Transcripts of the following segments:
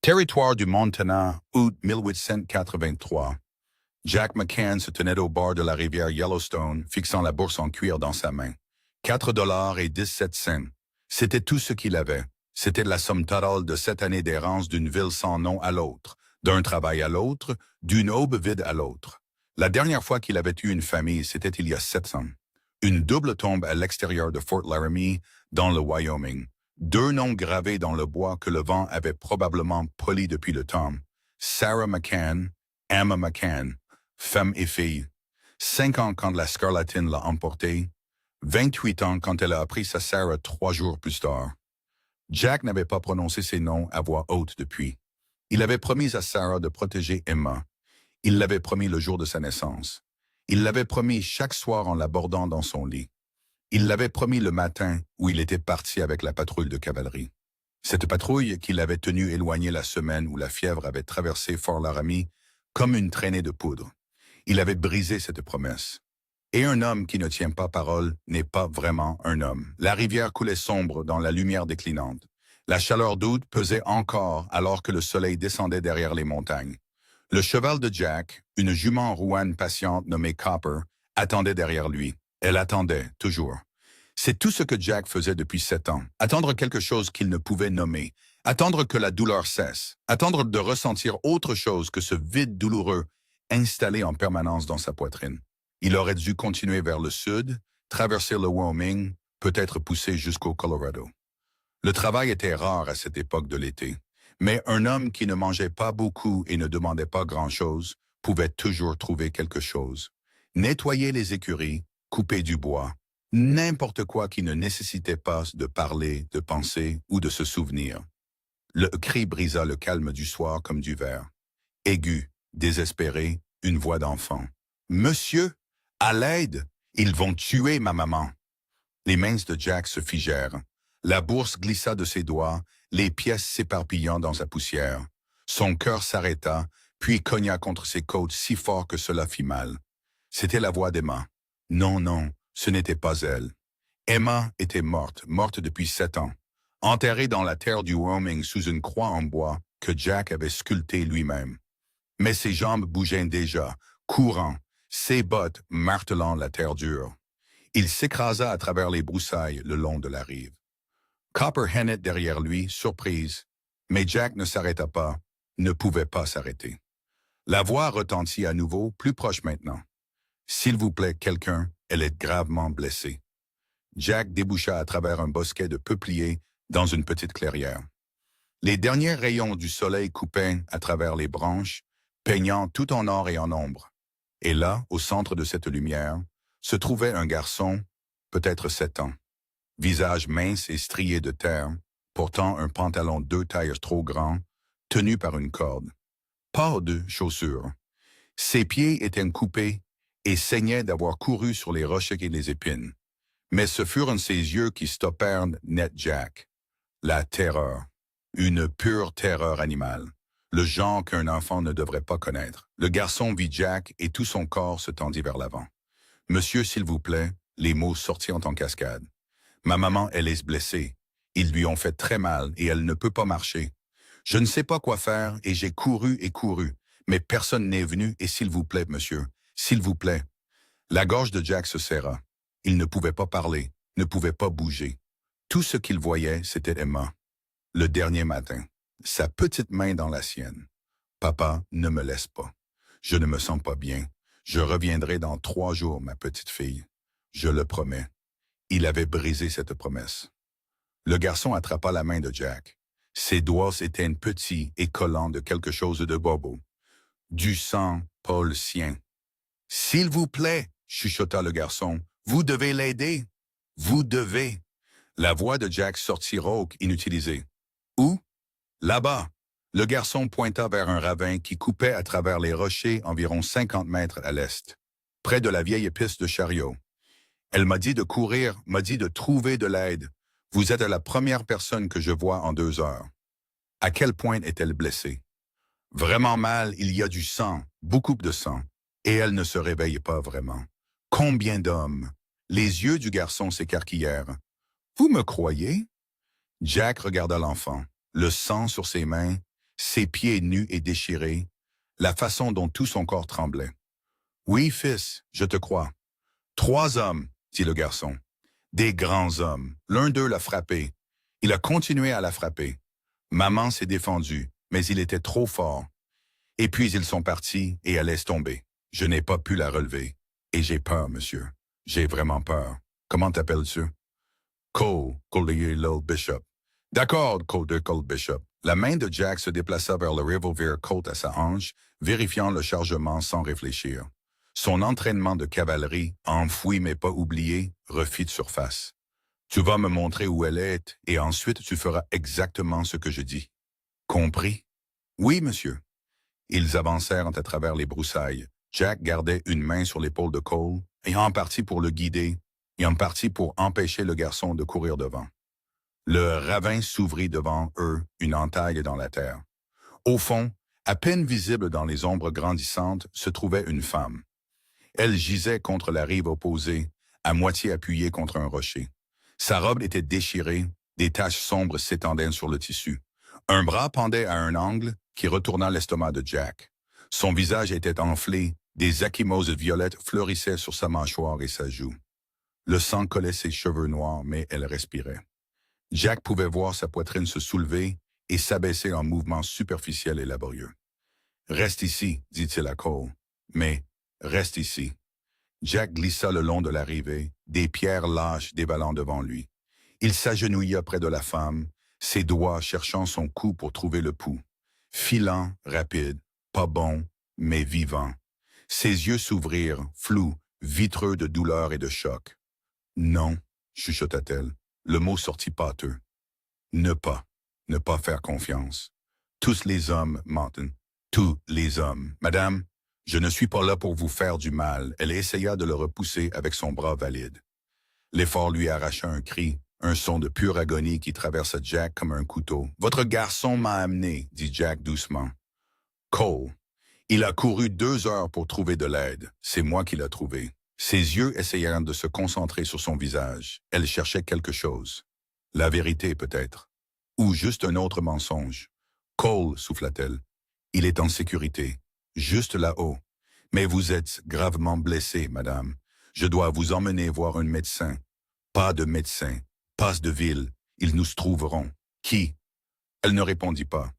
Territoire du Montana, août 1883. Jack McCann se tenait au bord de la rivière Yellowstone, fixant la bourse en cuir dans sa main. 4 $ et 17 cents. C'était tout ce qu'il avait. C'était la somme totale de 7 années d'errance d'une ville sans nom à l'autre, d'un travail à l'autre, d'une aube vide à l'autre. La dernière fois qu'il avait eu une famille, c'était il y a 7 ans. Une double tombe à l'extérieur de Fort Laramie, dans le Wyoming. 2 noms gravés dans le bois que le vent avait probablement polis depuis le temps. Sarah McCann, Emma McCann, femme et fille. 5 ans quand la scarlatine l'a emportée. 28 ans quand elle a appris sa Sarah 3 jours plus tard. Jack n'avait pas prononcé ces noms à voix haute depuis. Il avait promis à Sarah de protéger Emma. Il l'avait promis le jour de sa naissance. Il l'avait promis chaque soir en l'abordant dans son lit. Il l'avait promis le matin où il était parti avec la patrouille de cavalerie. Cette patrouille qu'il avait tenue éloignée la semaine où la fièvre avait traversé Fort Laramie comme une traînée de poudre. Il avait brisé cette promesse. Et un homme qui ne tient pas parole n'est pas vraiment un homme. La rivière coulait sombre dans la lumière déclinante. La chaleur d'août pesait encore alors que le soleil descendait derrière les montagnes. Le cheval de Jack, une jument rouenne patiente nommée Copper, attendait derrière lui. Elle attendait, toujours. C'est tout ce que Jack faisait depuis 7 ans. Attendre quelque chose qu'il ne pouvait nommer. Attendre que la douleur cesse. Attendre de ressentir autre chose que ce vide douloureux installé en permanence dans sa poitrine. Il aurait dû continuer vers le sud, traverser le Wyoming, peut-être pousser jusqu'au Colorado. Le travail était rare à cette époque de l'été. Mais un homme qui ne mangeait pas beaucoup et ne demandait pas grand-chose pouvait toujours trouver quelque chose. Nettoyer les écuries, couper du bois, n'importe quoi qui ne nécessitait pas de parler, de penser ou de se souvenir. Le cri brisa le calme du soir comme du verre. Aigu, désespéré, une voix d'enfant. « Monsieur, à l'aide! Ils vont tuer ma maman! » Les mains de Jack se figèrent. La bourse glissa de ses doigts, les pièces s'éparpillant dans sa poussière. Son cœur s'arrêta, puis cogna contre ses côtes si fort que cela fit mal. C'était la voix d'Emma. Non, non, ce n'était pas elle. Emma était morte, morte depuis 7 ans, enterrée dans la terre du Wyoming sous une croix en bois que Jack avait sculptée lui-même. Mais ses jambes bougeaient déjà, courant, ses bottes martelant la terre dure. Il s'écrasa à travers les broussailles le long de la rive. Copper hennit derrière lui, surprise, mais Jack ne s'arrêta pas, ne pouvait pas s'arrêter. La voix retentit à nouveau, plus proche maintenant. « S'il vous plaît, quelqu'un, elle est gravement blessée. » Jack déboucha à travers un bosquet de peupliers dans une petite clairière. Les derniers rayons du soleil coupaient à travers les branches, peignant tout en or et en ombre. Et là, au centre de cette lumière, se trouvait un garçon, peut-être 7 ans. Visage mince et strié de terre, portant un pantalon 2 tailles trop grand, tenu par une corde. Pas de chaussures. Ses pieds étaient coupés et saignaient d'avoir couru sur les rochers et les épines. Mais ce furent ses yeux qui stoppèrent net Jack. La terreur. Une pure terreur animale. Le genre qu'un enfant ne devrait pas connaître. Le garçon vit Jack et tout son corps se tendit vers l'avant. « Monsieur, s'il vous plaît », les mots sortirent en cascade. « Ma maman, elle est blessée. Ils lui ont fait très mal et elle ne peut pas marcher. Je ne sais pas quoi faire et j'ai couru et couru, mais personne n'est venu et s'il vous plaît, monsieur, s'il vous plaît. » La gorge de Jack se serra. Il ne pouvait pas parler, ne pouvait pas bouger. Tout ce qu'il voyait, c'était Emma. Le dernier matin, sa petite main dans la sienne. « Papa, ne me laisse pas. Je ne me sens pas bien. Je reviendrai dans 3 jours, ma petite fille. Je le promets. » Il avait brisé cette promesse. Le garçon attrapa la main de Jack. Ses doigts s'étaient petits et collants de quelque chose de bobo. Du sang, pas le sien. « S'il vous plaît, » chuchota le garçon, « vous devez l'aider. Vous devez. » La voix de Jack sortit rauque, inutilisée. « Où? » »« Là-bas. » Le garçon pointa vers un ravin qui coupait à travers les rochers environ 50 mètres à l'est, près de la vieille piste de chariot. Elle m'a dit de courir, m'a dit de trouver de l'aide. Vous êtes la première personne que je vois en 2 heures. À quel point est-elle blessée? Vraiment mal, il y a du sang, beaucoup de sang, et elle ne se réveille pas vraiment. Combien d'hommes? Les yeux du garçon s'écarquillèrent. Vous me croyez? Jack regarda l'enfant, le sang sur ses mains, ses pieds nus et déchirés, la façon dont tout son corps tremblait. « Oui, fils, je te crois. 3 hommes, dit le garçon. Des grands hommes. L'un d'eux l'a frappé. Il a continué à la frapper. Maman s'est défendue, mais il était trop fort. Et puis ils sont partis et elle laisse tomber. Je n'ai pas pu la relever. Et j'ai peur, monsieur. J'ai vraiment peur. Comment t'appelles-tu? Cole, Collier Little Bishop. D'accord, Cole Bishop. La main de Jack se déplaça vers le revolver Colt à sa hanche, vérifiant le chargement sans réfléchir. Son entraînement de cavalerie, enfoui mais pas oublié, refit de surface. Tu vas me montrer où elle est, et ensuite tu feras exactement ce que je dis. Compris? Oui, monsieur. Ils avancèrent à travers les broussailles. Jack gardait une main sur l'épaule de Cole, et en partie pour le guider, et en partie pour empêcher le garçon de courir devant. Le ravin s'ouvrit devant eux, une entaille dans la terre. Au fond, à peine visible dans les ombres grandissantes, se trouvait une femme. Elle gisait contre la rive opposée, à moitié appuyée contre un rocher. Sa robe était déchirée, des taches sombres s'étendaient sur le tissu. Un bras pendait à un angle qui retourna l'estomac de Jack. Son visage était enflé, des ecchymoses violettes fleurissaient sur sa mâchoire et sa joue. Le sang collait ses cheveux noirs, mais elle respirait. Jack pouvait voir sa poitrine se soulever et s'abaisser en mouvements superficiels et laborieux. « Reste ici, dit-il à Cole. Mais reste ici. » Jack glissa le long de la rivée, des pierres lâches dévalant devant lui. Il s'agenouilla près de la femme, ses doigts cherchant son cou pour trouver le pouls. Filant, rapide, pas bon, mais vivant. Ses yeux s'ouvrirent, flous, vitreux de douleur et de choc. « Non, chuchota-t-elle. Le mot sortit pâteux. Ne pas faire confiance. Tous les hommes mentent. Tous les hommes. Madame, je ne suis pas là pour vous faire du mal. Elle essaya de le repousser avec son bras valide. L'effort lui arracha un cri, un son de pure agonie qui traversa Jack comme un couteau. « Votre garçon m'a amené, » dit Jack doucement. « Cole, il a couru 2 heures pour trouver de l'aide. C'est moi qui l'ai trouvé. » Ses yeux essayèrent de se concentrer sur son visage. Elle cherchait quelque chose. La vérité, peut-être. Ou juste un autre mensonge. « Cole, souffla-t-elle. Il est en sécurité. Juste là-haut. Mais vous êtes gravement blessée, madame. Je dois vous emmener voir un médecin. Pas de médecin. Passe de ville. Ils nous trouveront. Qui? » Elle ne répondit pas.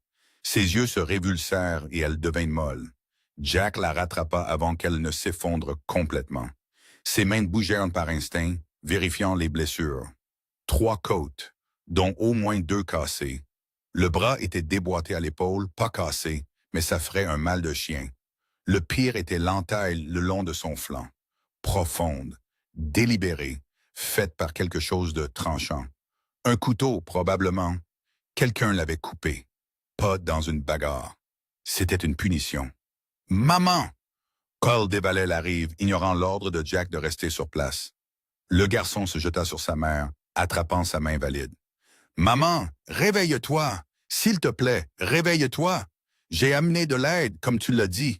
Ses yeux se révulsèrent et elle devint molle. Jack la rattrapa avant qu'elle ne s'effondre complètement. Ses mains bougèrent par instinct, vérifiant les blessures. 3 côtes, dont au moins 2 cassées. Le bras était déboîté à l'épaule, pas cassé, mais ça ferait un mal de chien. Le pire était l'entaille le long de son flanc. Profonde, délibérée, faite par quelque chose de tranchant. Un couteau, probablement. Quelqu'un l'avait coupé. Pas dans une bagarre. C'était une punition. « Maman! » Cole dévalait la rive, ignorant l'ordre de Jack de rester sur place. Le garçon se jeta sur sa mère, attrapant sa main valide. « Maman, réveille-toi! S'il te plaît, réveille-toi! J'ai amené de l'aide, comme tu l'as dit.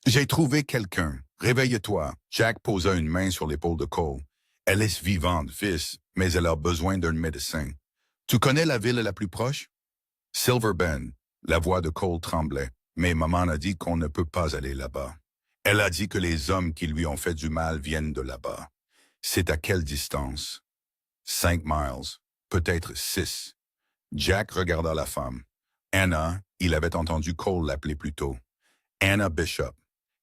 J'ai trouvé quelqu'un. Réveille-toi. » Jack posa une main sur l'épaule de Cole. « Elle est vivante, fils, mais elle a besoin d'un médecin. Tu connais la ville la plus proche? » « Silver Bend. » La voix de Cole tremblait. « Mais maman a dit qu'on ne peut pas aller là-bas. Elle a dit que les hommes qui lui ont fait du mal viennent de là-bas. C'est à quelle distance? 5 miles, peut-être 6. Jack regarda la femme. Anna, il avait entendu Cole l'appeler plus tôt. Anna Bishop.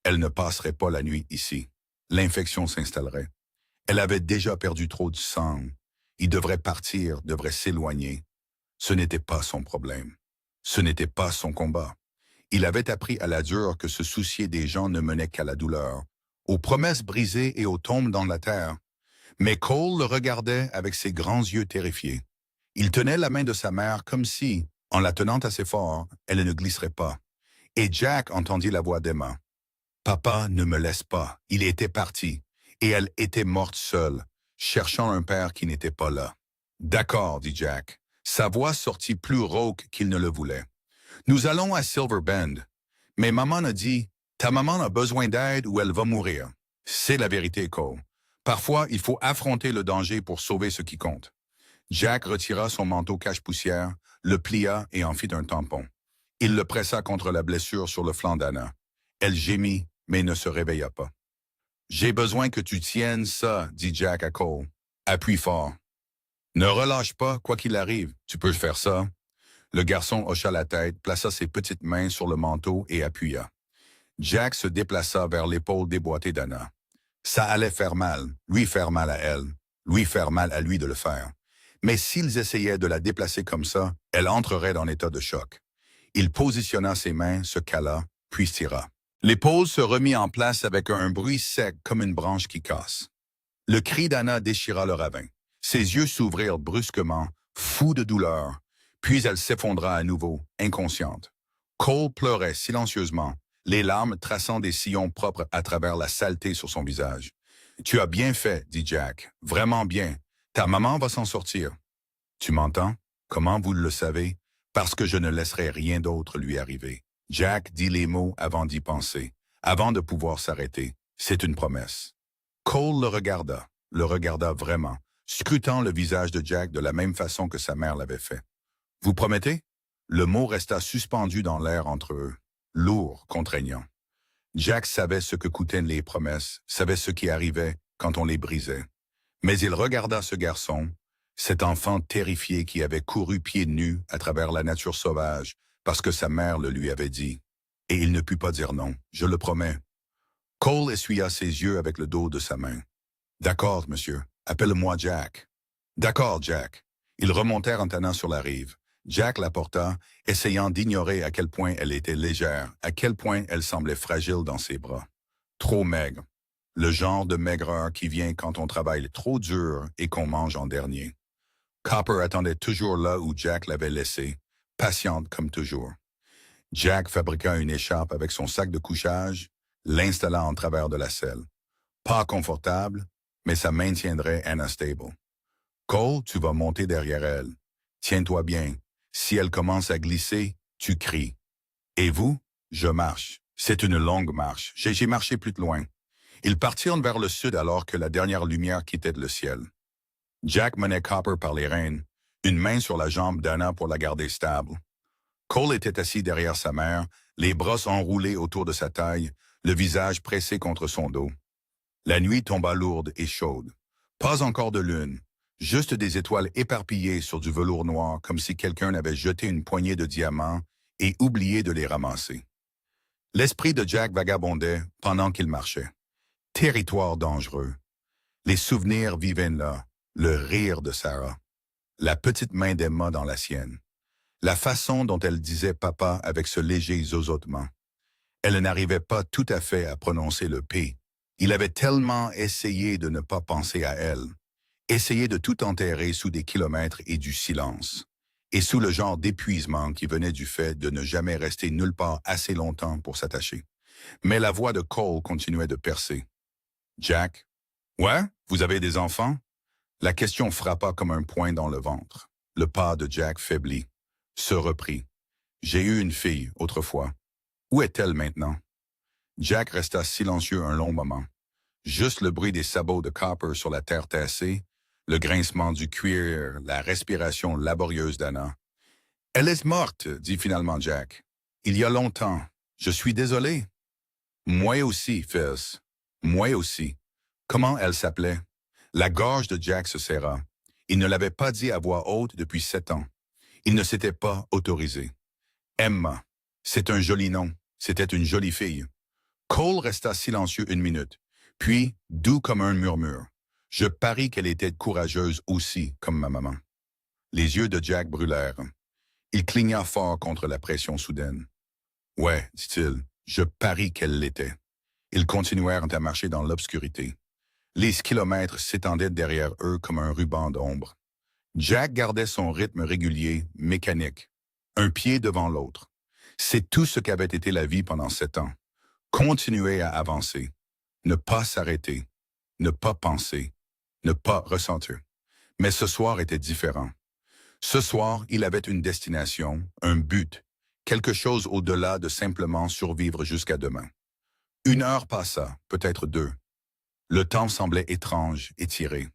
Elle ne passerait pas la nuit ici. L'infection s'installerait. Elle avait déjà perdu trop de sang. Il devrait partir, devrait s'éloigner. Ce n'était pas son problème. Ce n'était pas son combat. Il avait appris à la dure que se soucier des gens ne menait qu'à la douleur, aux promesses brisées et aux tombes dans la terre. Mais Cole le regardait avec ses grands yeux terrifiés. Il tenait la main de sa mère comme si, en la tenant assez fort, elle ne glisserait pas. Et Jack entendit la voix d'Emma. « Papa ne me laisse pas. Il était parti. Et elle était morte seule, cherchant un père qui n'était pas là. »« D'accord, » dit Jack. Sa voix sortit plus rauque qu'il ne le voulait. « Nous allons à Silver Bend. Mais maman a dit, ta maman a besoin d'aide ou elle va mourir. » C'est la vérité, Cole. Parfois, il faut affronter le danger pour sauver ce qui compte. Jack retira son manteau cache-poussière, le plia et en fit un tampon. Il le pressa contre la blessure sur le flanc d'Anna. Elle gémit, mais ne se réveilla pas. « J'ai besoin que tu tiennes ça, dit Jack à Cole. Appuie fort. Ne relâche pas, quoi qu'il arrive, tu peux faire ça. » Le garçon hocha la tête, plaça ses petites mains sur le manteau et appuya. Jack se déplaça vers l'épaule déboîtée d'Anna. Ça allait faire mal à elle, lui faire mal à lui de le faire. Mais s'ils essayaient de la déplacer comme ça, elle entrerait dans l'état de choc. Il positionna ses mains, se cala, puis tira. L'épaule se remit en place avec un bruit sec comme une branche qui casse. Le cri d'Anna déchira le ravin. Ses yeux s'ouvrirent brusquement, fous de douleur, puis elle s'effondra à nouveau, inconsciente. Cole pleurait silencieusement, les larmes traçant des sillons propres à travers la saleté sur son visage. « Tu as bien fait, dit Jack, vraiment bien. Ta maman va s'en sortir. »« Tu m'entends? Comment vous le savez? Parce que je ne laisserai rien d'autre lui arriver. » Jack dit les mots avant d'y penser, avant de pouvoir s'arrêter. C'est une promesse. Cole le regarda vraiment, scrutant le visage de Jack de la même façon que sa mère l'avait fait. « Vous promettez? » Le mot resta suspendu dans l'air entre eux, lourd, contraignant. Jack savait ce que coûtaient les promesses, savait ce qui arrivait quand on les brisait. Mais il regarda ce garçon, cet enfant terrifié qui avait couru pieds nus à travers la nature sauvage parce que sa mère le lui avait dit. Et il ne put pas dire non, je le promets. Cole essuya ses yeux avec le dos de sa main. « D'accord, monsieur, appelle-moi Jack. »« D'accord, Jack. » Ils remontèrent en tannant sur la rive. Jack la porta, essayant d'ignorer à quel point elle était légère, à quel point elle semblait fragile dans ses bras. Trop maigre. Le genre de maigreur qui vient quand on travaille trop dur et qu'on mange en dernier. Copper attendait toujours là où Jack l'avait laissé, patiente comme toujours. Jack fabriqua une écharpe avec son sac de couchage, l'installa en travers de la selle. Pas confortable, mais ça maintiendrait Anna stable. Cole, tu vas monter derrière elle. Tiens-toi bien. Si elle commence à glisser, tu cries. Et vous? Je marche. C'est une longue marche. J'ai marché plus de loin. Ils partirent vers le sud alors que la dernière lumière quittait le ciel. Jack menait Copper par les rênes, une main sur la jambe d'Anna pour la garder stable. Cole était assis derrière sa mère, les bras enroulés autour de sa taille, le visage pressé contre son dos. La nuit tomba lourde et chaude. Pas encore de lune, juste des étoiles éparpillées sur du velours noir comme si quelqu'un avait jeté une poignée de diamants et oublié de les ramasser. L'esprit de Jack vagabondait pendant qu'il marchait. Territoire dangereux. Les souvenirs vivaient là, le rire de Sarah, la petite main d'Emma dans la sienne, la façon dont elle disait papa avec ce léger zozotement. Elle n'arrivait pas tout à fait à prononcer le P. Il avait tellement essayé de ne pas penser à elle, essayé de tout enterrer sous des kilomètres et du silence, et sous le genre d'épuisement qui venait du fait de ne jamais rester nulle part assez longtemps pour s'attacher. Mais la voix de Cole continuait de percer. « Jack? Ouais, vous avez des enfants? » La question frappa comme un poing dans le ventre. Le pas de Jack faiblit, se reprit. « J'ai eu une fille, autrefois. Où est-elle maintenant? » Jack resta silencieux un long moment. Juste le bruit des sabots de Copper sur la terre tassée, le grincement du cuir, la respiration laborieuse d'Anna. « Elle est morte, dit finalement Jack. Il y a longtemps. Je suis désolé. »« Moi aussi, Fils. Moi aussi. » Comment elle s'appelait? La gorge de Jack se serra. Il ne l'avait pas dit à voix haute depuis 7 ans. Il ne s'était pas autorisé. Emma. C'est un joli nom. C'était une jolie fille. Cole resta silencieux 1 minute, puis doux comme un murmure. Je parie qu'elle était courageuse aussi, comme ma maman. Les yeux de Jack brûlèrent. Il cligna fort contre la pression soudaine. Ouais, dit-il, je parie qu'elle l'était. Ils continuèrent à marcher dans l'obscurité. Les kilomètres s'étendaient derrière eux comme un ruban d'ombre. Jack gardait son rythme régulier, mécanique, un pied devant l'autre. C'est tout ce qu'avait été la vie pendant 7 ans. Continuer à avancer, ne pas s'arrêter, ne pas penser, ne pas ressentir. Mais ce soir était différent. Ce soir, il avait une destination, un but, quelque chose au-delà de simplement survivre jusqu'à demain. 1 heure passa, peut-être 2. Le temps semblait étrange, étiré.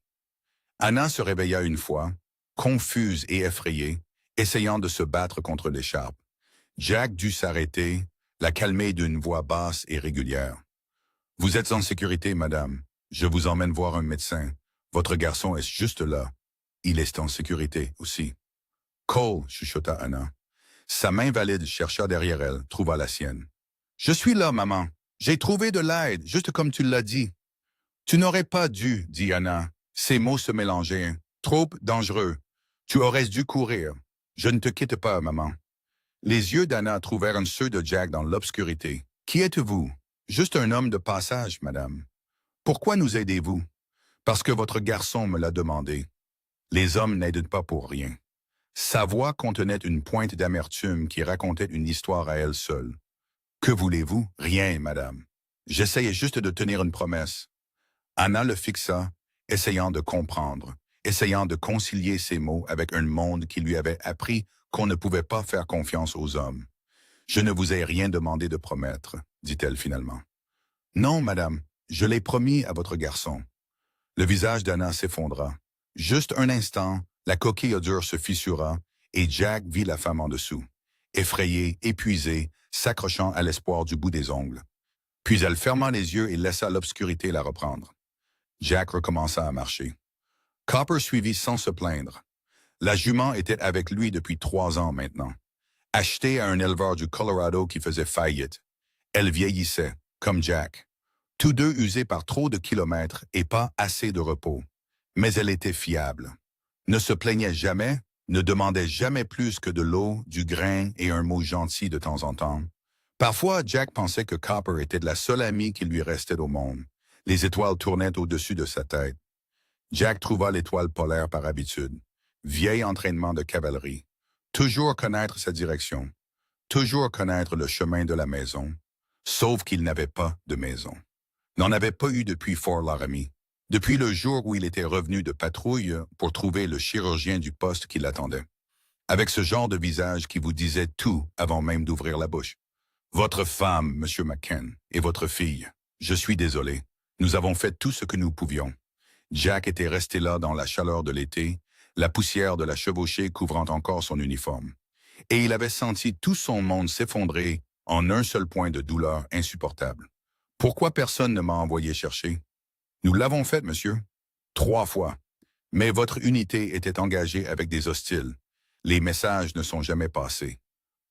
Anna se réveilla une fois, confuse et effrayée, essayant de se battre contre l'écharpe. Jack dut s'arrêter, la calmer d'une voix basse et régulière. « Vous êtes en sécurité, madame. Je vous emmène voir un médecin. Votre garçon est juste là. Il est en sécurité aussi. » « Cole, chuchota Anna. Sa main valide chercha derrière elle, trouva la sienne. « Je suis là, maman. J'ai trouvé de l'aide, juste comme tu l'as dit. »« Tu n'aurais pas dû, dit Anna. Ces mots se mélangeaient. Trop dangereux. Tu aurais dû courir. Je ne te quitte pas, maman. » Les yeux d'Anna trouvèrent ceux de Jack dans l'obscurité. « Qui êtes-vous? »« Juste un homme de passage, madame. »« Pourquoi nous aidez-vous? »« Parce que votre garçon me l'a demandé. »« Les hommes n'aident pas pour rien. » Sa voix contenait une pointe d'amertume qui racontait une histoire à elle seule. « Que voulez-vous? »« Rien, madame. J'essayais juste de tenir une promesse. » Anna le fixa, essayant de comprendre, essayant de concilier ses mots avec un monde qui lui avait appris qu'on ne pouvait pas faire confiance aux hommes. « Je ne vous ai rien demandé de promettre, » dit-elle finalement. « Non, madame, je l'ai promis à votre garçon. » Le visage d'Anna s'effondra. Juste un instant, la coquille dure se fissura et Jack vit la femme en dessous, effrayée, épuisée, s'accrochant à l'espoir du bout des ongles. Puis elle ferma les yeux et laissa l'obscurité la reprendre. Jack recommença à marcher. Copper suivit sans se plaindre. La jument était avec lui depuis 3 ans maintenant. Achetée à un éleveur du Colorado qui faisait faillite. Elle vieillissait, comme Jack. Tous deux usés par trop de kilomètres et pas assez de repos. Mais elle était fiable. Ne se plaignait jamais, ne demandait jamais plus que de l'eau, du grain et un mot gentil de temps en temps. Parfois, Jack pensait que Copper était la seule amie qui lui restait au monde. Les étoiles tournaient au-dessus de sa tête. Jack trouva l'étoile polaire par habitude. Vieil entraînement de cavalerie. Toujours connaître sa direction. Toujours connaître le chemin de la maison. Sauf qu'il n'avait pas de maison. N'en avait pas eu depuis Fort Laramie. Depuis le jour où il était revenu de patrouille pour trouver le chirurgien du poste qui l'attendait. Avec ce genre de visage qui vous disait tout avant même d'ouvrir la bouche. Votre femme, Monsieur McCann, et votre fille. Je suis désolé. Nous avons fait tout ce que nous pouvions. Jack était resté là dans la chaleur de l'été, la poussière de la chevauchée couvrant encore son uniforme. Et il avait senti tout son monde s'effondrer en un seul point de douleur insupportable. Pourquoi personne ne m'a envoyé chercher? Nous l'avons fait, monsieur. 3 fois. Mais votre unité était engagée avec des hostiles. Les messages ne sont jamais passés.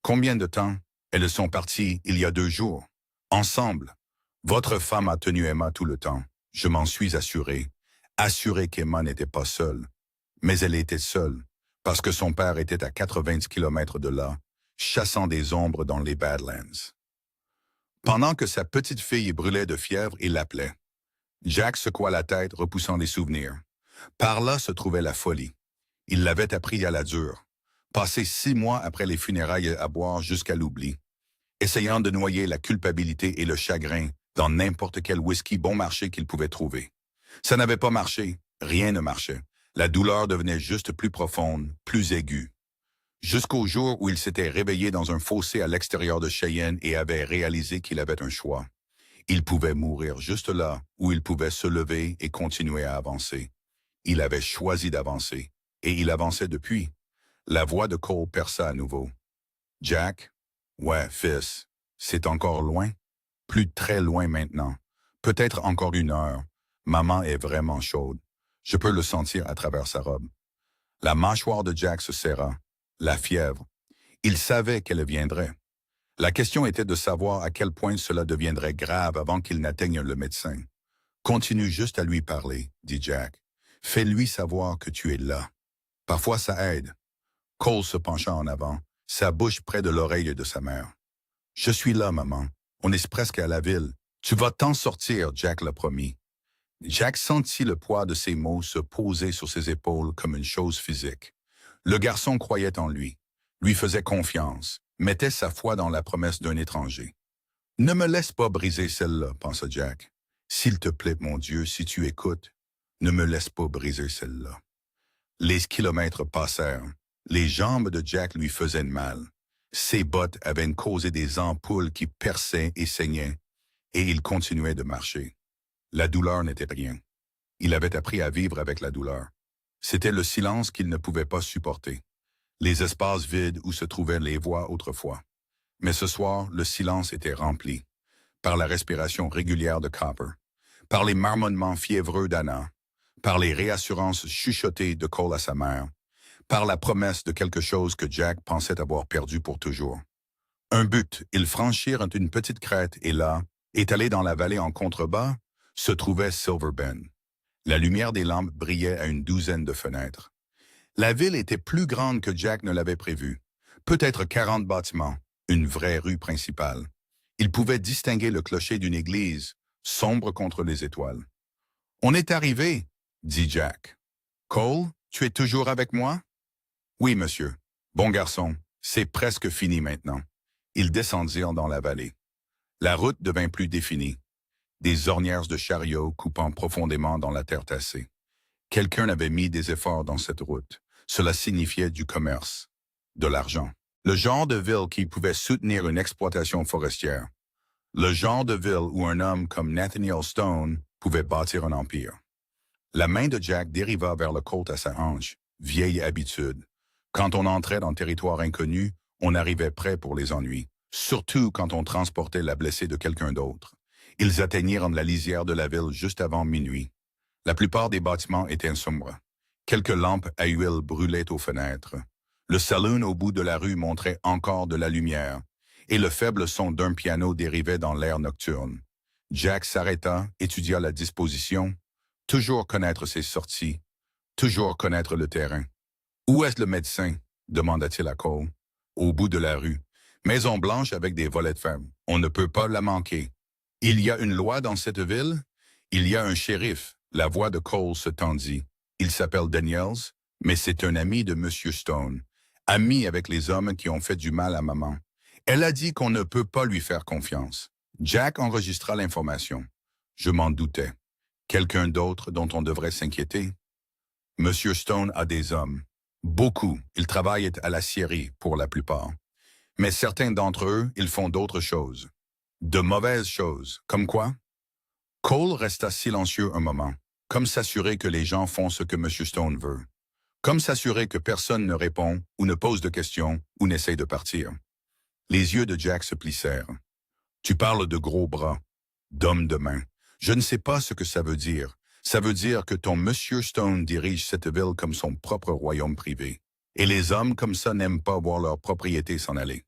Combien de temps? Elles sont parties il y a 2 jours. Ensemble. Votre femme a tenu Emma tout le temps. Je m'en suis assuré. Assuré qu'Emma n'était pas seule. Mais elle était seule, parce que son père était à 90 kilomètres de là, chassant des ombres dans les Badlands. Pendant que sa petite fille brûlait de fièvre, il l'appelait. Jack secoua la tête, repoussant les souvenirs. Par là se trouvait la folie. Il l'avait appris à la dure. Passé 6 mois après les funérailles à boire jusqu'à l'oubli. Essayant de noyer la culpabilité et le chagrin dans n'importe quel whisky bon marché qu'il pouvait trouver. Ça n'avait pas marché. Rien ne marchait. La douleur devenait juste plus profonde, plus aiguë. Jusqu'au jour où il s'était réveillé dans un fossé à l'extérieur de Cheyenne et avait réalisé qu'il avait un choix. Il pouvait mourir juste là, où il pouvait se lever et continuer à avancer. Il avait choisi d'avancer, et il avançait depuis. La voix de Cole perça à nouveau. « Jack? Ouais, fils. C'est encore loin? Plus très loin maintenant. Peut-être encore 1 heure. Maman est vraiment chaude. Je peux le sentir à travers sa robe. » La mâchoire de Jack se serra. La fièvre. Il savait qu'elle viendrait. La question était de savoir à quel point cela deviendrait grave avant qu'il n'atteigne le médecin. « Continue juste à lui parler, » dit Jack. « Fais-lui savoir que tu es là. Parfois ça aide. » Cole se pencha en avant, sa bouche près de l'oreille de sa mère. « Je suis là, maman. On est presque à la ville. Tu vas t'en sortir, Jack l'a promis. » Jack sentit le poids de ses mots se poser sur ses épaules comme une chose physique. Le garçon croyait en lui faisait confiance, mettait sa foi dans la promesse d'un étranger. « Ne me laisse pas briser celle-là, » pensa Jack. « S'il te plaît, mon Dieu, si tu écoutes, ne me laisse pas briser celle-là. » Les kilomètres passèrent. Les jambes de Jack lui faisaient mal. Ses bottes avaient causé des ampoules qui perçaient et saignaient, et il continuait de marcher. La douleur n'était rien. Il avait appris à vivre avec la douleur. C'était le silence qu'il ne pouvait pas supporter. Les espaces vides où se trouvaient les voix autrefois. Mais ce soir, le silence était rempli par la respiration régulière de Copper, par les marmonnements fiévreux d'Anna, par les réassurances chuchotées de Cole à sa mère, par la promesse de quelque chose que Jack pensait avoir perdu pour toujours. Un but, ils franchirent une petite crête et là, étalé dans la vallée en contrebas, se trouvait Silver Bend. La lumière des lampes brillait à une douzaine de fenêtres. La ville était plus grande que Jack ne l'avait prévu. Peut-être 40 bâtiments, une vraie rue principale. Il pouvait distinguer le clocher d'une église, sombre contre les étoiles. « On est arrivé, » dit Jack. « Cole, tu es toujours avec moi? »« Oui, monsieur. Bon garçon, c'est presque fini maintenant. » Ils descendirent dans la vallée. La route devint plus définie. Des ornières de chariots coupant profondément dans la terre tassée. Quelqu'un avait mis des efforts dans cette route. Cela signifiait du commerce, de l'argent. Le genre de ville qui pouvait soutenir une exploitation forestière. Le genre de ville où un homme comme Nathaniel Stone pouvait bâtir un empire. La main de Jack dériva vers le Colt à sa hanche, vieille habitude. Quand on entrait dans le territoire inconnu, on arrivait prêt pour les ennuis, surtout quand on transportait la blessée de quelqu'un d'autre. Ils atteignirent la lisière de la ville juste avant minuit. La plupart des bâtiments étaient sombres. Quelques lampes à huile brûlaient aux fenêtres. Le saloon au bout de la rue montrait encore de la lumière, et le faible son d'un piano dérivait dans l'air nocturne. Jack s'arrêta, étudia la disposition, toujours connaître ses sorties, toujours connaître le terrain. « Où est le médecin? » demanda-t-il à Cole. « Au bout de la rue. Maison blanche avec des volets de fer. On ne peut pas la manquer. » « Il y a une loi dans cette ville? »« Il y a un shérif. » La voix de Cole se tendit. « Il s'appelle Daniels, mais c'est un ami de M. Stone. Ami avec les hommes qui ont fait du mal à maman. Elle a dit qu'on ne peut pas lui faire confiance. » Jack enregistra l'information. Je m'en doutais. Quelqu'un d'autre dont on devrait s'inquiéter? M. Stone a des hommes. Beaucoup. Ils travaillent à la scierie, pour la plupart. Mais certains d'entre eux, ils font d'autres choses. De mauvaises choses. Comme quoi? Cole resta silencieux un moment, comme s'assurer que les gens font ce que M. Stone veut. Comme s'assurer que personne ne répond, ou ne pose de questions, ou n'essaye de partir. Les yeux de Jack se plissèrent. Tu parles de gros bras, d'hommes de main. Je ne sais pas ce que ça veut dire. Ça veut dire que ton Monsieur Stone dirige cette ville comme son propre royaume privé. Et les hommes comme ça n'aiment pas voir leur propriété s'en aller.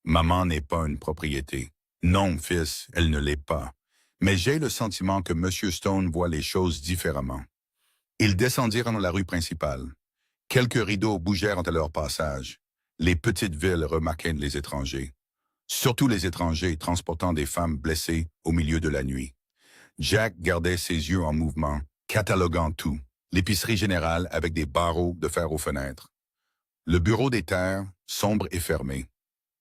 Maman n'est pas une propriété. Non, fils, elle ne l'est pas. Mais j'ai le sentiment que Monsieur Stone voit les choses différemment. Ils descendirent dans la rue principale. Quelques rideaux bougèrent à leur passage. Les petites villes remarquaient les étrangers. Surtout les étrangers transportant des femmes blessées au milieu de la nuit. Jack gardait ses yeux en mouvement, cataloguant tout. L'épicerie générale avec des barreaux de fer aux fenêtres. Le bureau des terres, sombre et fermé.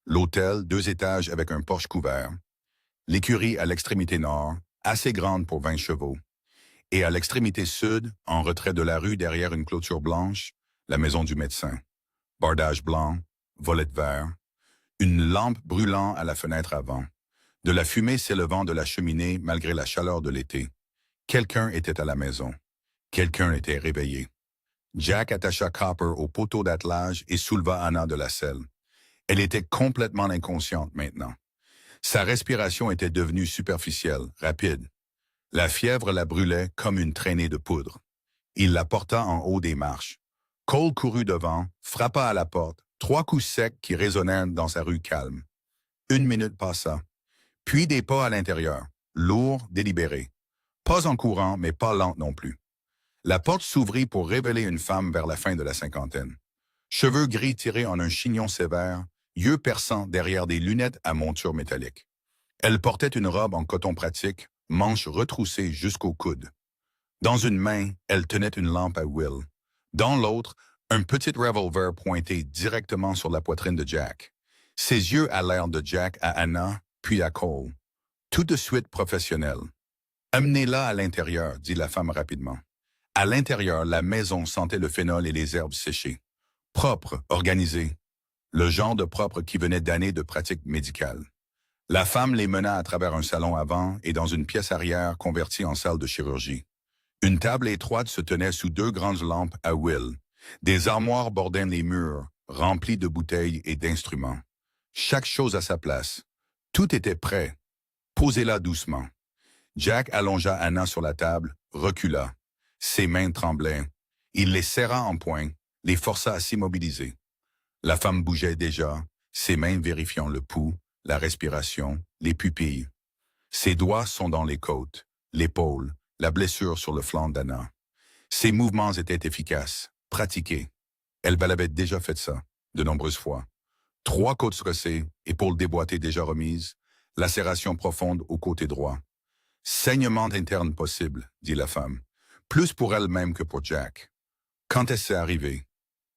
L'hôtel, 2 étages avec un porche couvert. L'écurie à l'extrémité nord, assez grande pour 20 chevaux. Et à l'extrémité sud, en retrait de la rue derrière une clôture blanche, la maison du médecin. Bardage blanc, volet de verre. Une lampe brûlant à la fenêtre avant. De la fumée s'élevant de la cheminée malgré la chaleur de l'été. Quelqu'un était à la maison. Quelqu'un était réveillé. Jack attacha Copper au poteau d'attelage et souleva Anna de la selle. Elle était complètement inconsciente maintenant. Sa respiration était devenue superficielle, rapide. La fièvre la brûlait comme une traînée de poudre. Il la porta en haut des marches. Cole courut devant, frappa à la porte, 3 coups secs qui résonnèrent dans sa rue calme. 1 minute passa. Puis des pas à l'intérieur, lourds, délibérés. Pas en courant, mais pas lente non plus. La porte s'ouvrit pour révéler une femme vers la fin de la cinquantaine. Cheveux gris tirés en un chignon sévère, yeux perçants derrière des lunettes à monture métallique. Elle portait une robe en coton pratique, manches retroussées jusqu'au coude. Dans une main, elle tenait une lampe à huile. Dans l'autre, un petit revolver pointé directement sur la poitrine de Jack. Ses yeux allèrent de Jack à Anna, puis à Cole. Tout de suite professionnel. « Amenez-la à l'intérieur », dit la femme rapidement. À l'intérieur, la maison sentait le phénol et les herbes séchées. Propre, organisé. Le genre de propre qui venait d'années de pratique médicale. La femme les mena à travers un salon avant et dans une pièce arrière convertie en salle de chirurgie. Une table étroite se tenait sous 2 grandes lampes à huile. Des armoires bordaient les murs, remplies de bouteilles et d'instruments. Chaque chose à sa place. Tout était prêt. Posez-la doucement. Jack allongea Anna sur la table, recula. Ses mains tremblaient. Il les serra en poing, les força à s'immobiliser. La femme bougeait déjà, ses mains vérifiant le pouls, la respiration, les pupilles. Ses doigts sont dans les côtes, l'épaule, la blessure sur le flanc d'Anna. Ses mouvements étaient efficaces, pratiqués. Elle avait déjà fait ça, de nombreuses fois. 3 côtes stressées, épaules déboîtées déjà remises, lacération profonde au côté droit. Saignement interne possible, dit la femme. Plus pour elle-même que pour Jack. Quand est-ce arrivé?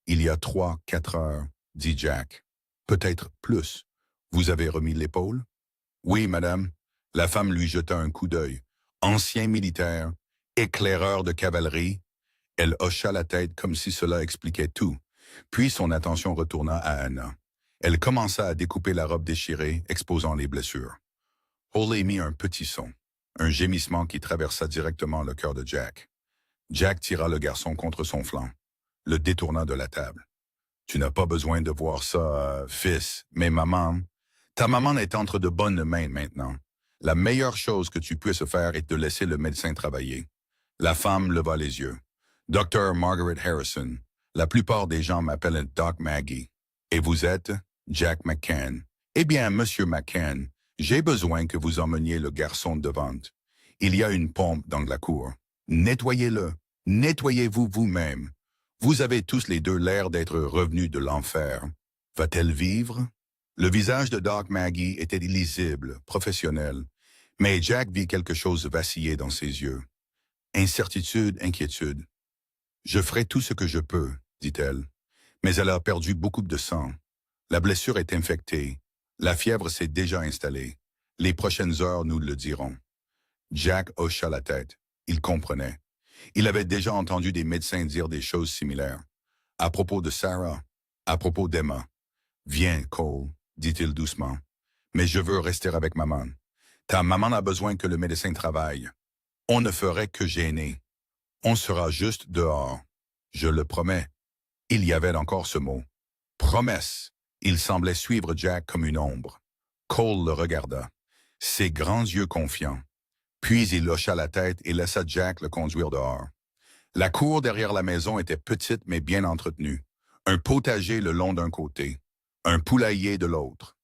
Il y a 3, 4 heures, dit Jack. Peut-être plus. Vous avez remis l'épaule? Oui, madame. La femme lui jeta un coup d'œil. Ancien militaire, éclaireur de cavalerie. Elle hocha la tête comme si cela expliquait tout. Puis son attention retourna à Anna. Elle commença à découper la robe déchirée, exposant les blessures. Hall émit un petit son, un gémissement qui traversa directement le cœur de Jack. Jack tira le garçon contre son flanc, le détourna de la table. « Tu n'as pas besoin de voir ça, fils, mais ta maman est entre de bonnes mains maintenant. La meilleure chose que tu puisses faire est de laisser le médecin travailler. » La femme leva les yeux. « Dr. Margaret Harrison. La plupart des gens m'appellent Doc Maggie. Et vous êtes Jack McCann. Eh bien, Monsieur McCann, j'ai besoin que vous emmeniez le garçon devant. Il y a une pompe dans la cour. Nettoyez-le. Nettoyez-vous vous-même. Vous avez tous les deux l'air d'être revenus de l'enfer. Va-t-elle vivre? » Le visage de Doc Maggie était illisible, professionnel, mais Jack vit quelque chose vaciller dans ses yeux. Incertitude, inquiétude. « Je ferai tout ce que je peux, » dit-elle, mais elle a perdu beaucoup de sang. La blessure est infectée. La fièvre s'est déjà installée. Les prochaines heures nous le diront. Jack hocha la tête. Il comprenait. Il avait déjà entendu des médecins dire des choses similaires. À propos de Sarah, à propos d'Emma. « Viens, Cole, » dit-il doucement. « Mais je veux rester avec maman. Ta maman a besoin que le médecin travaille. On ne ferait que gêner. On sera juste dehors. Je le promets. » Il y avait encore ce mot. Promesse. Il semblait suivre Jack comme une ombre. Cole le regarda, ses grands yeux confiants. Puis il hocha la tête et laissa Jack le conduire dehors. La cour derrière la maison était petite mais bien entretenue. Un potager le long d'un côté, un poulailler de l'autre.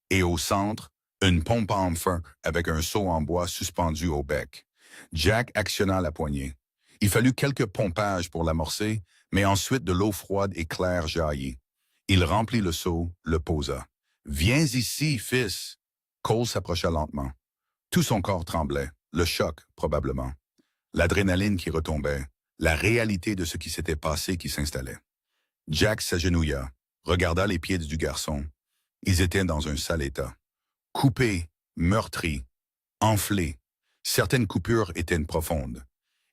Et au centre, une pompe à enfant avec un seau en bois suspendu au bec. Jack actionna la poignée. Il fallut quelques pompages pour l'amorcer, mais ensuite de l'eau froide et claire jaillit. Il remplit le seau, le posa. « Viens ici, fils !» Cole s'approcha lentement. Tout son corps tremblait, le choc, probablement. L'adrénaline qui retombait, la réalité de ce qui s'était passé qui s'installait. Jack s'agenouilla, regarda les pieds du garçon. Ils étaient dans un sale état. Coupés, meurtris, enflés. Certaines coupures étaient profondes.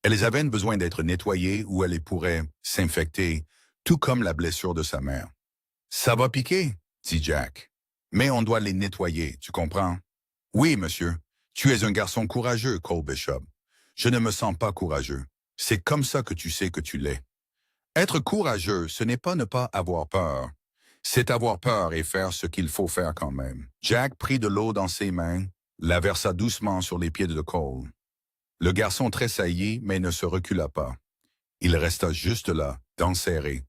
Elles avaient besoin d'être nettoyées ou elles pourraient s'infecter, tout comme la blessure de sa mère. « Ça va piquer, » dit Jack. « Mais on doit les nettoyer, tu comprends? »« Oui, monsieur. Tu es un garçon courageux, Cole Bishop. Je ne me sens pas courageux. C'est comme ça que tu sais que tu l'es. Être courageux, ce n'est pas ne pas avoir peur. C'est avoir peur et faire ce qu'il faut faire quand même. » Jack prit de l'eau dans ses mains, la versa doucement sur les pieds de Cole. Le garçon tressaillit, mais ne se recula pas. Il resta juste là, dents serrées.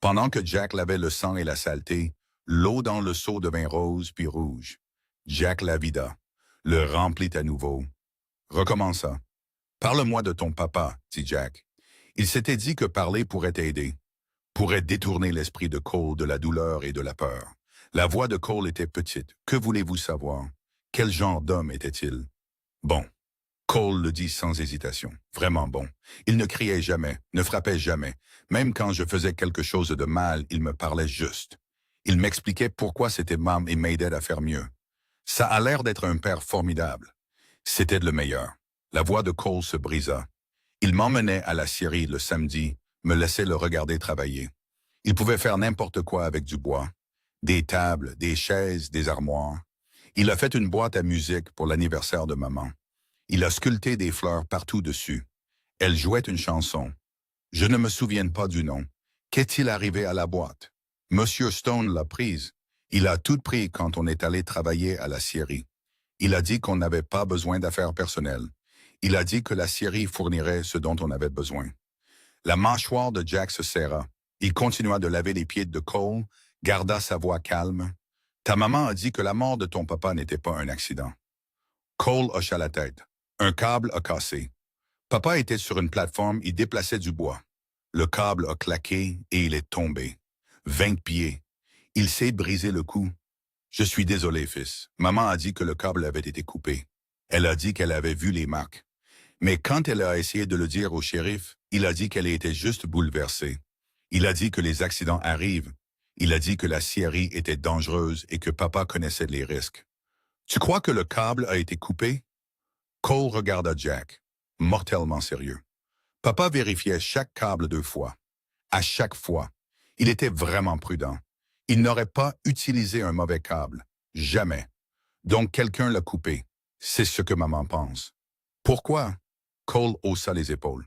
Pendant que Jack lavait le sang et la saleté, l'eau dans le seau devint rose puis rouge. Jack la vida, le remplit à nouveau. Recommença. « Parle-moi de ton papa, » dit Jack. Il s'était dit que parler pourrait aider, pourrait détourner l'esprit de Cole de la douleur et de la peur. La voix de Cole était petite. Que voulez-vous savoir? Quel genre d'homme était-il? Bon. Cole le dit sans hésitation. Vraiment bon. Il ne criait jamais, ne frappait jamais. Même quand je faisais quelque chose de mal, il me parlait juste. Il m'expliquait pourquoi c'était mal et m'aidait à faire mieux. Ça a l'air d'être un père formidable. C'était le meilleur. La voix de Cole se brisa. Il m'emmenait à la scierie le samedi, me laissait le regarder travailler. Il pouvait faire n'importe quoi avec du bois. Des tables, des chaises, des armoires. Il a fait une boîte à musique pour l'anniversaire de maman. Il a sculpté des fleurs partout dessus. Elle jouait une chanson. Je ne me souviens pas du nom. Qu'est-il arrivé à la boîte? Monsieur Stone l'a prise. Il a tout pris quand on est allé travailler à la scierie. Il a dit qu'on n'avait pas besoin d'affaires personnelles. Il a dit que la scierie fournirait ce dont on avait besoin. La mâchoire de Jack se serra. Il continua de laver les pieds de Cole, garda sa voix calme. Ta maman a dit que la mort de ton papa n'était pas un accident. Cole hocha la tête. Un câble a cassé. Papa était sur une plateforme, il déplaçait du bois. Le câble a claqué et il est tombé. 20 pieds. Il s'est brisé le cou. Je suis désolé, fils. Maman a dit que le câble avait été coupé. Elle a dit qu'elle avait vu les marques. Mais quand elle a essayé de le dire au shérif, il a dit qu'elle était juste bouleversée. Il a dit que les accidents arrivent. Il a dit que la scierie était dangereuse et que papa connaissait les risques. Tu crois que le câble a été coupé? Cole regarda Jack, mortellement sérieux. Papa vérifiait chaque câble 2 fois. À chaque fois, il était vraiment prudent. Il n'aurait pas utilisé un mauvais câble. Jamais. Donc quelqu'un l'a coupé. C'est ce que maman pense. Pourquoi? Cole haussa les épaules.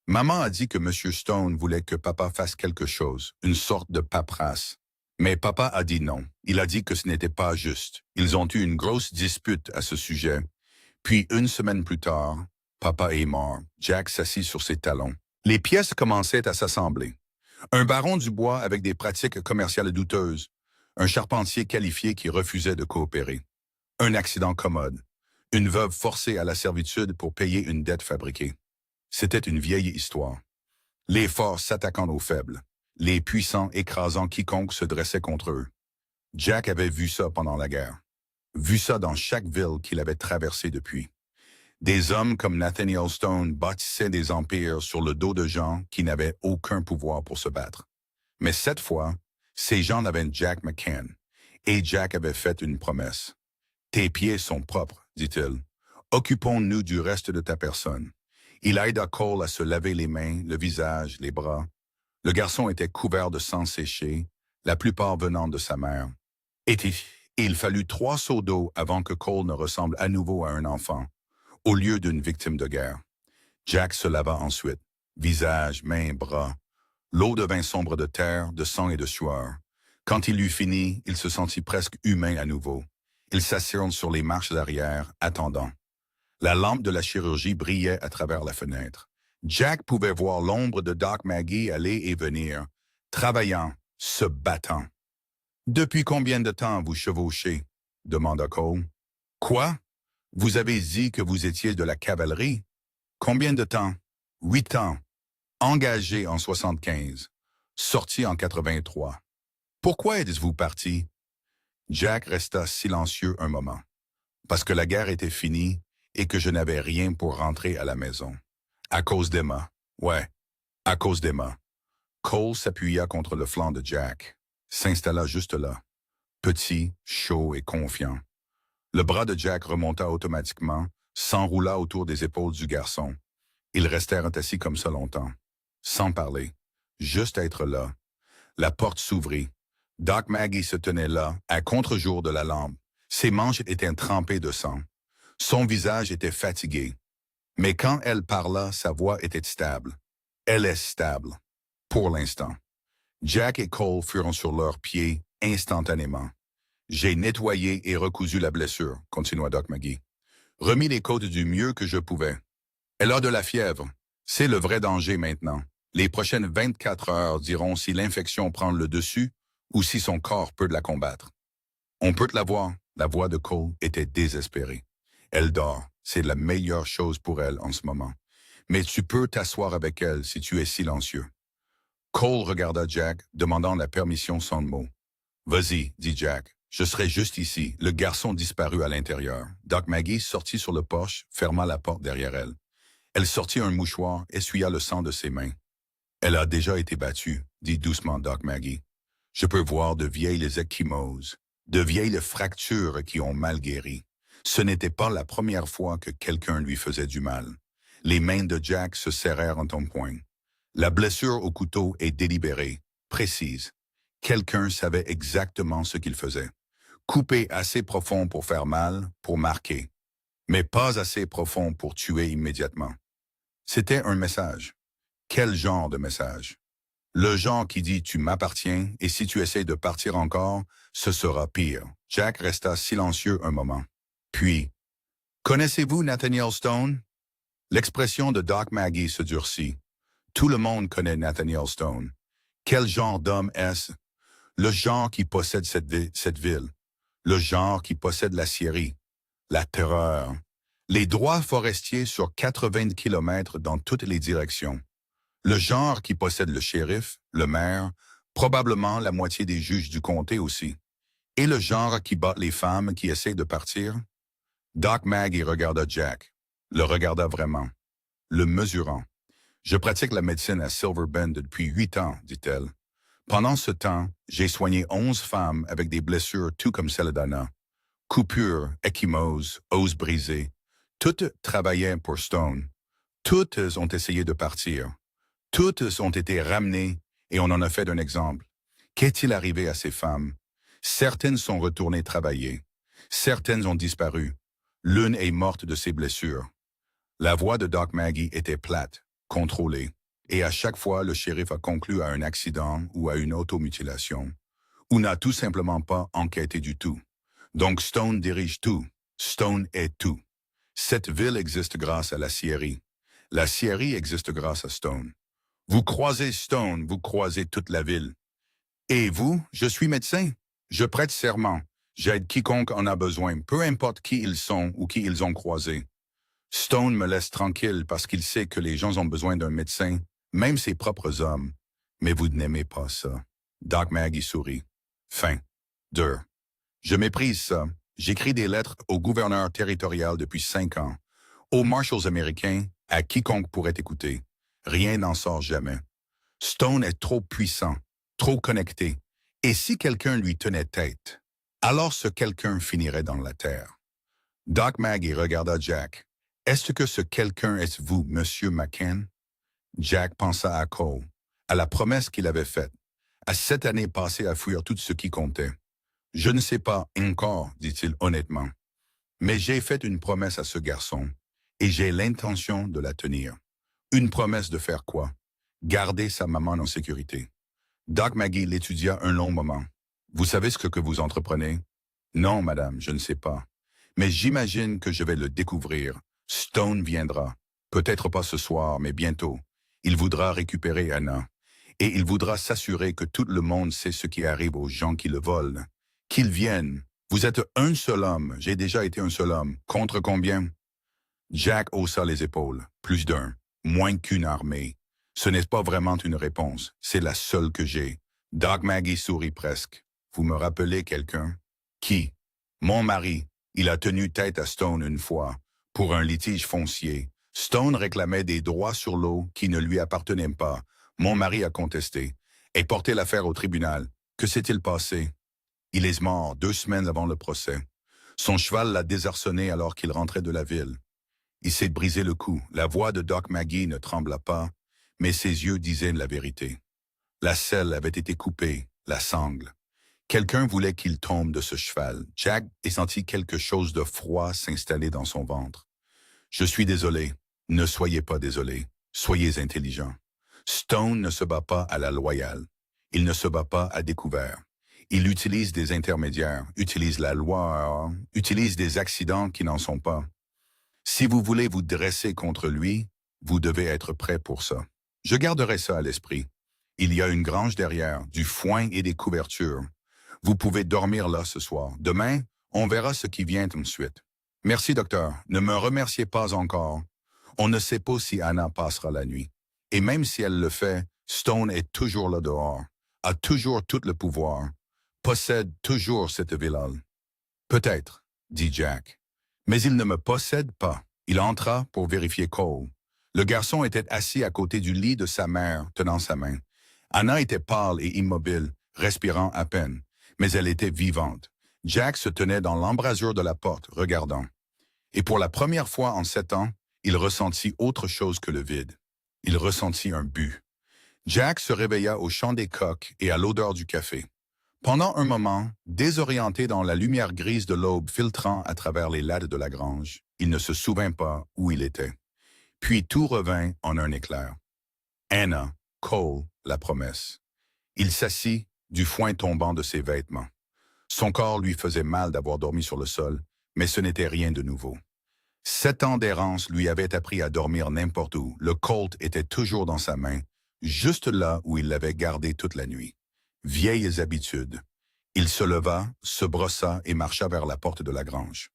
Maman a dit que M. Stone voulait que papa fasse quelque chose, une sorte de paperasse. Mais papa a dit non. Il a dit que ce n'était pas juste. Ils ont eu une grosse dispute à ce sujet. Puis 1 semaine plus tard, papa est mort. Jack s'assit sur ses talons. Les pièces commençaient à s'assembler. Un baron du bois avec des pratiques commerciales douteuses. Un charpentier qualifié qui refusait de coopérer. Un accident commode. Une veuve forcée à la servitude pour payer une dette fabriquée. C'était une vieille histoire. Les forts s'attaquant aux faibles. Les puissants écrasant quiconque se dressait contre eux. Jack avait vu ça pendant la guerre. Vu ça dans chaque ville qu'il avait traversée depuis. Des hommes comme Nathaniel Stone bâtissaient des empires sur le dos de gens qui n'avaient aucun pouvoir pour se battre. Mais cette fois, ces gens avaient Jack McCann, et Jack avait fait une promesse. « Tes pieds sont propres, dit-il. Occupons-nous du reste de ta personne. » Il aida Cole à se laver les mains, le visage, les bras. Le garçon était couvert de sang séché, la plupart venant de sa mère. Et il fallut 3 seaux d'eau avant que Cole ne ressemble à nouveau à un enfant, au lieu d'une victime de guerre. Jack se lava ensuite, visage, mains, bras. L'eau devint sombre de terre, de sang et de sueur. Quand il eut fini, il se sentit presque humain à nouveau. Il s'assirent sur les marches arrière, attendant. La lampe de la chirurgie brillait à travers la fenêtre. Jack pouvait voir l'ombre de Doc Magee aller et venir, travaillant, se battant. « Depuis combien de temps vous chevauchez? » demanda Cole. « Quoi? Vous avez dit que vous étiez de la cavalerie? Combien de temps? 8 ans. Engagé en 75. Sorti en 83. Pourquoi êtes-vous parti? » Jack resta silencieux un moment. Parce que la guerre était finie et que je n'avais rien pour rentrer à la maison. À cause d'Emma. Ouais, à cause d'Emma. Cole s'appuya contre le flanc de Jack, s'installa juste là, petit, chaud et confiant. Le bras de Jack remonta automatiquement, s'enroula autour des épaules du garçon. Ils restèrent assis comme ça longtemps, sans parler, juste être là. La porte s'ouvrit. Doc Magee se tenait là, à contre-jour de la lampe. Ses manches étaient trempées de sang. Son visage était fatigué. Mais quand elle parla, sa voix était stable. Elle est stable. Pour l'instant. Jack et Cole furent sur leurs pieds instantanément. J'ai nettoyé et recousu la blessure, continua Doc Magee. Remis les côtes du mieux que je pouvais. Elle a de la fièvre. C'est le vrai danger maintenant. Les prochaines 24 heures diront si l'infection prend le dessus ou si son corps peut la combattre. On peut te la voir. La voix de Cole était désespérée. Elle dort. C'est la meilleure chose pour elle en ce moment. Mais tu peux t'asseoir avec elle si tu es silencieux. Cole regarda Jack, demandant la permission sans mot. « Vas-y, dit Jack. Je serai juste ici. » Le garçon disparut à l'intérieur. Doc Magee sortit sur le porche, ferma la porte derrière elle. Elle sortit un mouchoir, essuya le sang de ses mains. « Elle a déjà été battue, dit doucement Doc Magee. Je peux voir de vieilles ecchymoses, de vieilles fractures qui ont mal guéri. Ce n'était pas la première fois que quelqu'un lui faisait du mal. Les mains de Jack se serrèrent en un poing. La blessure au couteau est délibérée, précise. Quelqu'un savait exactement ce qu'il faisait. Couper assez profond pour faire mal, pour marquer, mais pas assez profond pour tuer immédiatement. C'était un message. Quel genre de message? Le genre qui dit « tu m'appartiens » et si tu essaies de partir encore, ce sera pire. Jack resta silencieux un moment. Puis, « Connaissez-vous Nathaniel Stone ?» L'expression de Doc Maggie se durcit. Tout le monde connaît Nathaniel Stone. Quel genre d'homme est-ce? Le genre qui possède cette ville. Le genre qui possède la scierie. La terreur. Les droits forestiers sur 80 kilomètres dans toutes les directions. Le genre qui possède le shérif, le maire, probablement la moitié des juges du comté aussi. Et le genre qui bat les femmes qui essaient de partir? Doc Maggie regarda Jack. Le regarda vraiment. Le mesurant. Je pratique la médecine à Silver Bend depuis 8 ans, dit-elle. Pendant ce temps, j'ai soigné 11 femmes avec des blessures tout comme celle d'Anna. Coupures, ecchymoses, os brisés. Toutes travaillaient pour Stone. Toutes ont essayé de partir. Toutes ont été ramenées et on en a fait un exemple. Qu'est-il arrivé à ces femmes? Certaines sont retournées travailler. Certaines ont disparu. L'une est morte de ses blessures. La voix de Doc Maggie était plate, contrôlée, et à chaque fois le shérif a conclu à un accident ou à une automutilation, ou n'a tout simplement pas enquêté du tout. Donc Stone dirige tout. Stone est tout. Cette ville existe grâce à la scierie. La scierie existe grâce à Stone. Vous croisez Stone, vous croisez toute la ville. Et vous, je suis médecin. Je prête serment. J'aide quiconque en a besoin, peu importe qui ils sont ou qui ils ont croisé. Stone me laisse tranquille parce qu'il sait que les gens ont besoin d'un médecin, même ses propres hommes. Mais vous n'aimez pas ça. Doc Maggie sourit. Fin. 2. Je méprise ça. J'écris des lettres au gouverneur territorial depuis 5 ans, aux marshals américains, à quiconque pourrait écouter. Rien n'en sort jamais. Stone est trop puissant, trop connecté. Et si quelqu'un lui tenait tête, alors ce quelqu'un finirait dans la terre. Doc Maggie regarda Jack. Est-ce que ce quelqu'un est vous, Monsieur McCann? Jack pensa à Cole, à la promesse qu'il avait faite, à cette année passée à fuir tout ce qui comptait. Je ne sais pas encore, dit-il honnêtement, mais j'ai fait une promesse à ce garçon, et j'ai l'intention de la tenir. Une promesse de faire quoi? Garder sa maman en sécurité. Doc Maggie l'étudia un long moment. Vous savez ce que vous entreprenez? Non, madame, je ne sais pas. Mais j'imagine que je vais le découvrir. Stone viendra. Peut-être pas ce soir, mais bientôt. Il voudra récupérer Anna. Et il voudra s'assurer que tout le monde sait ce qui arrive aux gens qui le volent. Qu'ils viennent. Vous êtes un seul homme. J'ai déjà été un seul homme. Contre combien? Jack haussa les épaules. Plus d'un. Moins qu'une armée. Ce n'est pas vraiment une réponse. C'est la seule que j'ai. Doc Maggie sourit presque. Vous me rappelez quelqu'un? Qui? Mon mari. Il a tenu tête à Stone une fois. Pour un litige foncier. Stone réclamait des droits sur l'eau qui ne lui appartenaient pas. Mon mari a contesté et porté l'affaire au tribunal. Que s'est-il passé? Il est mort 2 semaines avant le procès. Son cheval l'a désarçonné alors qu'il rentrait de la ville. Il s'est brisé le cou. La voix de Doc Maggie ne trembla pas, mais ses yeux disaient la vérité. La selle avait été coupée, la sangle. Quelqu'un voulait qu'il tombe de ce cheval. Jack sentit quelque chose de froid s'installer dans son ventre. Je suis désolé. Ne soyez pas désolé. Soyez intelligent. Stone ne se bat pas à la loyale. Il ne se bat pas à découvert. Il utilise des intermédiaires, utilise la loi, utilise des accidents qui n'en sont pas. Si vous voulez vous dresser contre lui, vous devez être prêt pour ça. Je garderai ça à l'esprit. Il y a une grange derrière, du foin et des couvertures. Vous pouvez dormir là ce soir. Demain, on verra ce qui vient ensuite. Merci, docteur. Ne me remerciez pas encore. On ne sait pas si Anna passera la nuit. Et même si elle le fait, Stone est toujours là dehors, a toujours tout le pouvoir, possède toujours cette villa. Peut-être, dit Jack. Mais il ne me possède pas. Il entra pour vérifier Cole. Le garçon était assis à côté du lit de sa mère, tenant sa main. Anna était pâle et immobile, respirant à peine, mais elle était vivante. Jack se tenait dans l'embrasure de la porte, regardant. Et pour la première fois en 7 ans, il ressentit autre chose que le vide. Il ressentit un but. Jack se réveilla au chant des coqs et à l'odeur du café. Pendant un moment, désorienté dans la lumière grise de l'aube filtrant à travers les lattes de la grange, il ne se souvint pas où il était. Puis tout revint en un éclair. Anna, Cole, la promesse. Il s'assit, du foin tombant de ses vêtements. Son corps lui faisait mal d'avoir dormi sur le sol, mais ce n'était rien de nouveau. 7 ans d'errance lui avaient appris à dormir n'importe où. Le Colt était toujours dans sa main, juste là où il l'avait gardé toute la nuit. Vieilles habitudes. Il se leva, se brossa et marcha vers la porte de la grange.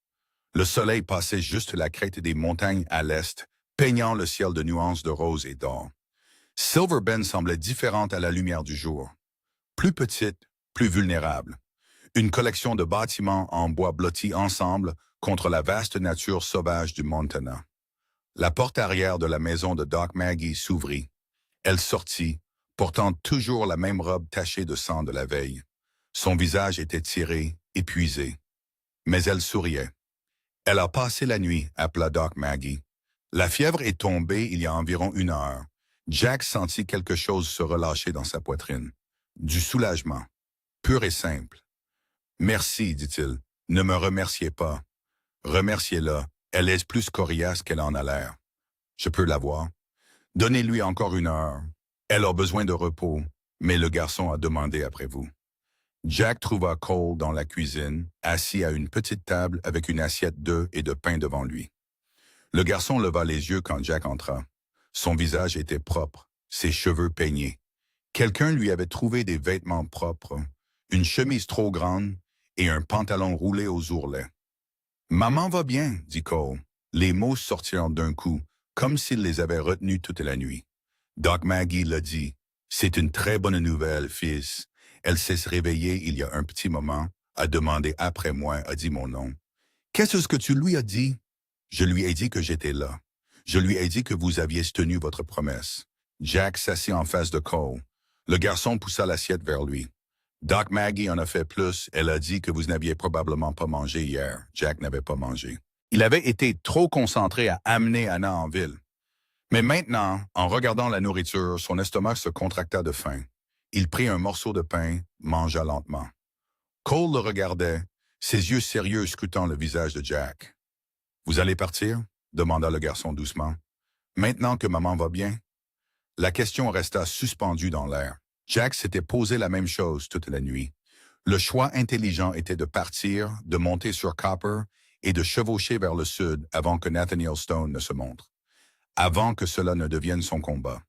Le soleil passait juste la crête des montagnes à l'est, peignant le ciel de nuances de rose et d'or. Silver Bend semblait différente à la lumière du jour. Plus petite, plus vulnérable. Une collection de bâtiments en bois blottis ensemble contre la vaste nature sauvage du Montana. La porte arrière de la maison de Doc Maggie s'ouvrit. Elle sortit, portant toujours la même robe tachée de sang de la veille. Son visage était tiré, épuisé. Mais elle souriait. Elle a passé la nuit, appela Doc Maggie. La fièvre est tombée il y a environ 1 heure. Jack sentit quelque chose se relâcher dans sa poitrine. Du soulagement, pur et simple. Merci, dit-il. Ne me remerciez pas. Remerciez-la. Elle est plus coriace qu'elle en a l'air. Je peux la voir. Donnez-lui encore 1 heure. Elle a besoin de repos, mais le garçon a demandé après vous. Jack trouva Cole dans la cuisine, assis à une petite table avec une assiette d'œufs et de pain devant lui. Le garçon leva les yeux quand Jack entra. Son visage était propre, ses cheveux peignés. Quelqu'un lui avait trouvé des vêtements propres, une chemise trop grande et un pantalon roulé aux ourlets. « Maman va bien, » dit Cole. Les mots sortirent d'un coup, comme s'il les avait retenus toute la nuit. Doc Maggie l'a dit. « C'est une très bonne nouvelle, fils. » Elle s'est réveillée il y a un petit moment, a demandé après moi, a dit mon nom. « Qu'est-ce que tu lui as dit? » Je lui ai dit que j'étais là. Je lui ai dit que vous aviez tenu votre promesse. Jack s'assit en face de Cole. Le garçon poussa l'assiette vers lui. Doc Maggie en a fait plus. Elle a dit que vous n'aviez probablement pas mangé hier. Jack n'avait pas mangé. Il avait été trop concentré à amener Anna en ville. Mais maintenant, en regardant la nourriture, son estomac se contracta de faim. Il prit un morceau de pain, mangea lentement. Cole le regardait, ses yeux sérieux scrutant le visage de Jack. « Vous allez partir? » demanda le garçon doucement. « Maintenant que maman va bien? » La question resta suspendue dans l'air. Jack s'était posé la même chose toute la nuit. Le choix intelligent était de partir, de monter sur Copper et de chevaucher vers le sud avant que Nathaniel Stone ne se montre. Avant que cela ne devienne son combat.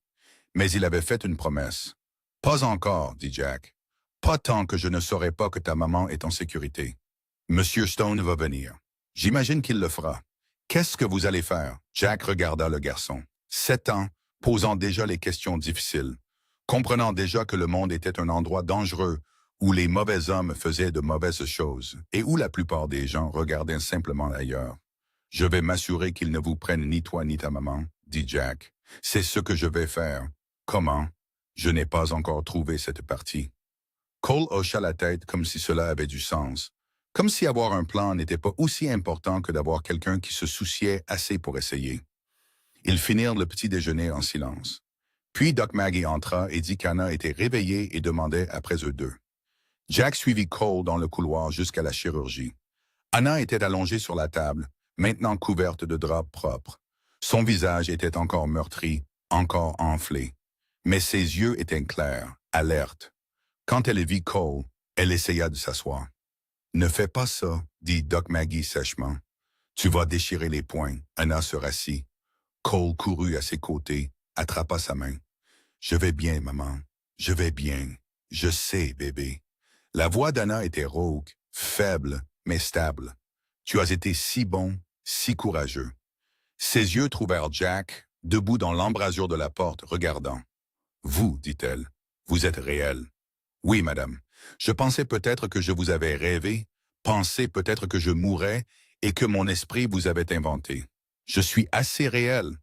Mais il avait fait une promesse. « Pas encore, » dit Jack. « Pas tant que je ne saurai pas que ta maman est en sécurité. Monsieur Stone va venir. J'imagine qu'il le fera. Qu'est-ce que vous allez faire? » Jack regarda le garçon. 7 ans, posant déjà les questions difficiles, comprenant déjà que le monde était un endroit dangereux où les mauvais hommes faisaient de mauvaises choses et où la plupart des gens regardaient simplement ailleurs. « Je vais m'assurer qu'ils ne vous prennent ni toi ni ta maman, » dit Jack. « C'est ce que je vais faire. » « Comment? Je n'ai pas encore trouvé cette partie. » Cole hocha la tête comme si cela avait du sens, comme si avoir un plan n'était pas aussi important que d'avoir quelqu'un qui se souciait assez pour essayer. Ils finirent le petit déjeuner en silence. Puis Doc Maggie entra et dit qu'Anna était réveillée et demandait après eux deux. Jack suivit Cole dans le couloir jusqu'à la chirurgie. Anna était allongée sur la table, maintenant couverte de draps propres. Son visage était encore meurtri, encore enflé. Mais ses yeux étaient clairs, alertes. Quand elle vit Cole, elle essaya de s'asseoir. « Ne fais pas ça, » dit Doc Maggie sèchement. « Tu vas déchirer les poings. » Anna se rassit. Cole courut à ses côtés, attrapa sa main. « Je vais bien, maman. Je vais bien. Je sais, bébé. » La voix d'Anna était rauque, faible, mais stable. « Tu as été si bon, si courageux. » Ses yeux trouvèrent Jack, debout dans l'embrasure de la porte, regardant. « Vous, dit-elle, vous êtes réel. »« Oui, madame. Je pensais peut-être que je vous avais rêvé, pensais peut-être que je mourrais et que mon esprit vous avait inventé. Je suis assez réel. »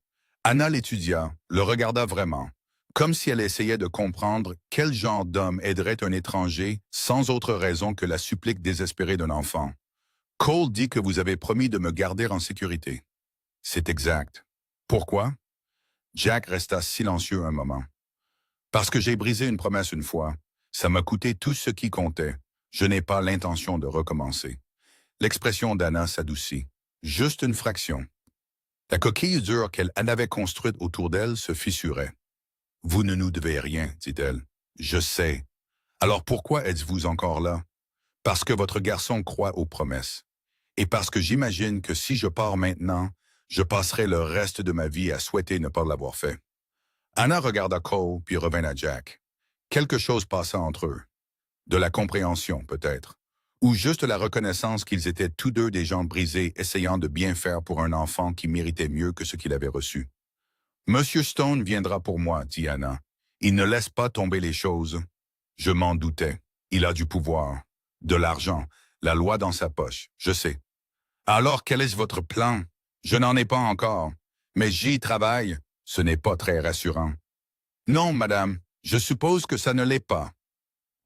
Anna l'étudia, le regarda vraiment, comme si elle essayait de comprendre quel genre d'homme aiderait un étranger sans autre raison que la supplique désespérée d'un enfant. « Cole dit que vous avez promis de me garder en sécurité. » « C'est exact. Pourquoi? » Jack resta silencieux un moment. « Parce que j'ai brisé une promesse une fois. Ça m'a coûté tout ce qui comptait. Je n'ai pas l'intention de recommencer. » L'expression d'Anna s'adoucit. Juste une fraction. La coquille dure qu'elle avait construite autour d'elle se fissurait. Vous ne nous devez rien, dit-elle. Je sais. Alors pourquoi êtes-vous encore là? Parce que votre garçon croit aux promesses. Et parce que j'imagine que si je pars maintenant, je passerai le reste de ma vie à souhaiter ne pas l'avoir fait. Anna regarda Cole puis revint à Jack. Quelque chose passa entre eux. De la compréhension, peut-être. Ou juste la reconnaissance qu'ils étaient tous deux des gens brisés essayant de bien faire pour un enfant qui méritait mieux que ce qu'il avait reçu. Monsieur Stone viendra pour moi, dit Anna. Il ne laisse pas tomber les choses. Je m'en doutais. Il a du pouvoir, de l'argent, la loi dans sa poche, je sais. Alors quel est votre plan? Je n'en ai pas encore, mais j'y travaille. Ce n'est pas très rassurant. Non, madame, je suppose que ça ne l'est pas.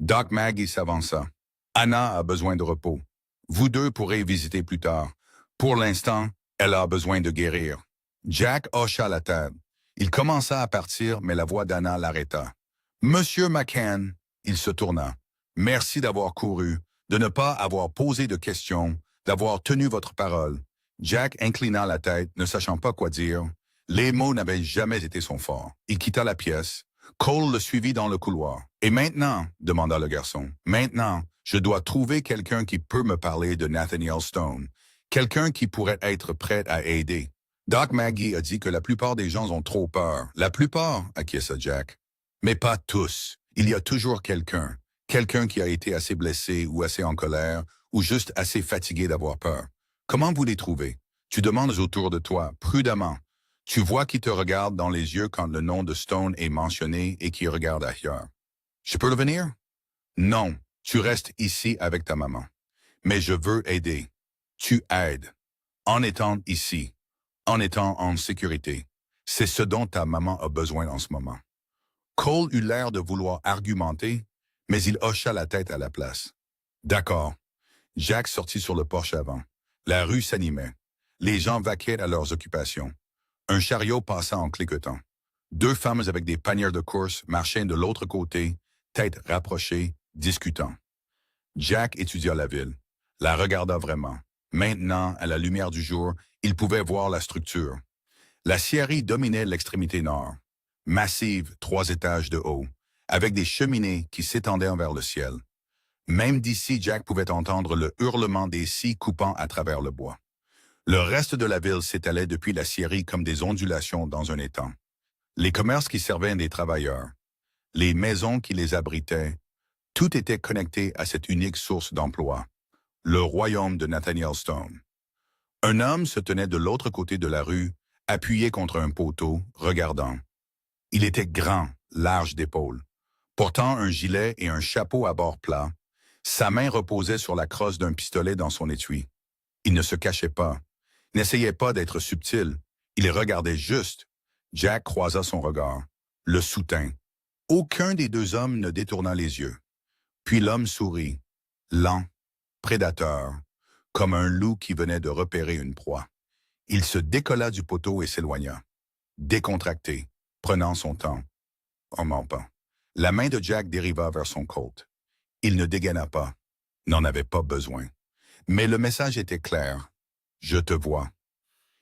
Doc Maggie s'avança. Anna a besoin de repos. Vous deux pourrez visiter plus tard. Pour l'instant, elle a besoin de guérir. Jack hocha la tête. Il commença à partir, mais la voix d'Anna l'arrêta. Monsieur McCann, il se tourna. Merci d'avoir couru, de ne pas avoir posé de questions, d'avoir tenu votre parole. Jack inclina la tête, ne sachant pas quoi dire. Les mots n'avaient jamais été son fort. Il quitta la pièce. Cole le suivit dans le couloir. « Et maintenant, » demanda le garçon, « maintenant, je dois trouver quelqu'un qui peut me parler de Nathaniel Stone, quelqu'un qui pourrait être prêt à aider. » Doc Maggie a dit que la plupart des gens ont trop peur. La plupart, acquiesça Jack. Mais pas tous. Il y a toujours quelqu'un. Quelqu'un qui a été assez blessé ou assez en colère ou juste assez fatigué d'avoir peur. Comment vous les trouvez? Tu demandes autour de toi, prudemment. Tu vois qui te regarde dans les yeux quand le nom de Stone est mentionné et qui regarde ailleurs. Je peux revenir? Non, tu restes ici avec ta maman. Mais je veux aider. Tu aides. En étant ici. En étant en sécurité. C'est ce dont ta maman a besoin en ce moment. Cole eut l'air de vouloir argumenter, mais il hocha la tête à la place. D'accord. Jack sortit sur le porche avant. La rue s'animait. Les gens vaquaient à leurs occupations. Un chariot passa en cliquetant. Deux femmes avec des paniers de course marchaient de l'autre côté, têtes rapprochées, discutant. Jack étudia la ville, la regarda vraiment. Maintenant, à la lumière du jour, il pouvait voir la structure. La scierie dominait l'extrémité nord, massive, 3 étages de haut, avec des cheminées qui s'étendaient vers le ciel. Même d'ici, Jack pouvait entendre le hurlement des scies coupant à travers le bois. Le reste de la ville s'étalait depuis la scierie comme des ondulations dans un étang. Les commerces qui servaient des travailleurs, les maisons qui les abritaient, tout était connecté à cette unique source d'emploi, le royaume de Nathaniel Stone. Un homme se tenait de l'autre côté de la rue, appuyé contre un poteau, regardant. Il était grand, large d'épaules, portant un gilet et un chapeau à bord plat. Sa main reposait sur la crosse d'un pistolet dans son étui. Il ne se cachait pas. N'essayait pas d'être subtil. Il regardait juste. Jack croisa son regard, le soutint. Aucun des deux hommes ne détourna les yeux. Puis l'homme sourit, lent, prédateur, comme un loup qui venait de repérer une proie. Il se décolla du poteau et s'éloigna, décontracté, prenant son temps. En mentant. La main de Jack dériva vers son Colt. Il ne dégaina pas, n'en avait pas besoin. Mais le message était clair. « Je te vois ».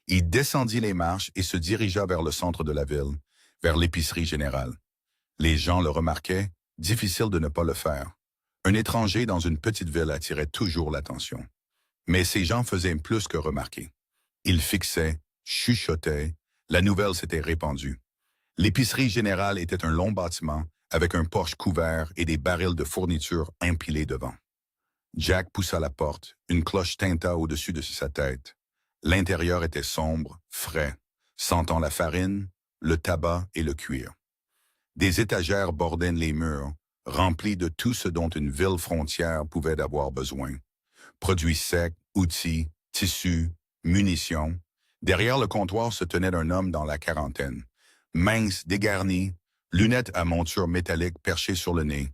Il descendit les marches et se dirigea vers le centre de la ville, vers l'épicerie générale. Les gens le remarquaient, difficile de ne pas le faire. Un étranger dans une petite ville attirait toujours l'attention. Mais ces gens faisaient plus que remarquer. Ils fixaient, chuchotaient, la nouvelle s'était répandue. L'épicerie générale était un long bâtiment avec un porche couvert et des barils de fournitures empilés devant. Jack poussa la porte, une cloche tinta au-dessus de sa tête. L'intérieur était sombre, frais, sentant la farine, le tabac et le cuir. Des étagères bordaient les murs, remplies de tout ce dont une ville frontière pouvait avoir besoin. Produits secs, outils, tissus, munitions. Derrière le comptoir se tenait un homme dans la quarantaine, mince, dégarni, lunettes à monture métallique perchées sur le nez.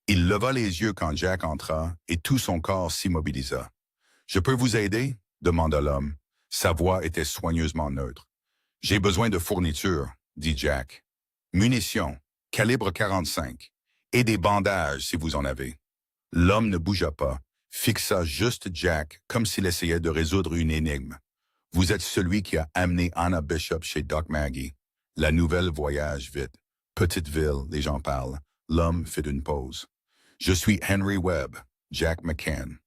Il leva les yeux quand Jack entra et tout son corps s'immobilisa. « Je peux vous aider? » demanda l'homme. Sa voix était soigneusement neutre. « J'ai besoin de fournitures, » dit Jack. « Munitions, calibre 45, et des bandages si vous en avez. » L'homme ne bougea pas, fixa juste Jack comme s'il essayait de résoudre une énigme. « Vous êtes celui qui a amené Anna Bishop chez Doc Maggie. La nouvelle voyage vite. Petite ville, les gens parlent. L'homme fait une pause. Je suis Henry Webb, Jack McCann.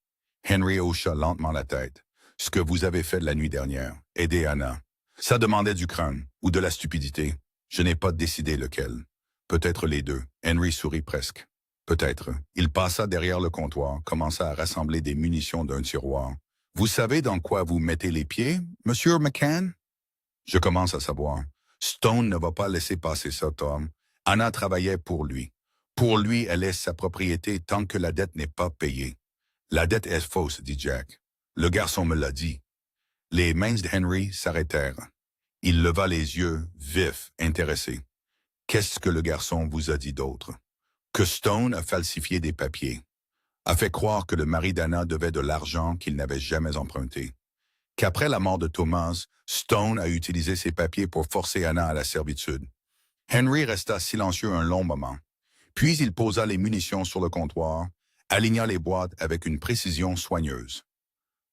Henry hocha lentement la tête. Ce que vous avez fait la nuit dernière, aider Anna. Ça demandait du crâne ou de la stupidité. Je n'ai pas décidé lequel. Peut-être les deux. Henry sourit presque. Peut-être. Il passa derrière le comptoir, commença à rassembler des munitions d'un tiroir. Vous savez dans quoi vous mettez les pieds, Monsieur McCann? Je commence à savoir. Stone ne va pas laisser passer ça, Tom. Anna travaillait pour lui. Pour lui, elle est sa propriété tant que la dette n'est pas payée. La dette est fausse, dit Jack. Le garçon me l'a dit. Les mains de Henry s'arrêtèrent. Il leva les yeux, vifs, intéressés. Qu'est-ce que le garçon vous a dit d'autre? Que Stone a falsifié des papiers. A fait croire que le mari d'Anna devait de l'argent qu'il n'avait jamais emprunté. Qu'après la mort de Thomas, Stone a utilisé ses papiers pour forcer Anna à la servitude. Henry resta silencieux un long moment. Puis il posa les munitions sur le comptoir, aligna les boîtes avec une précision soigneuse.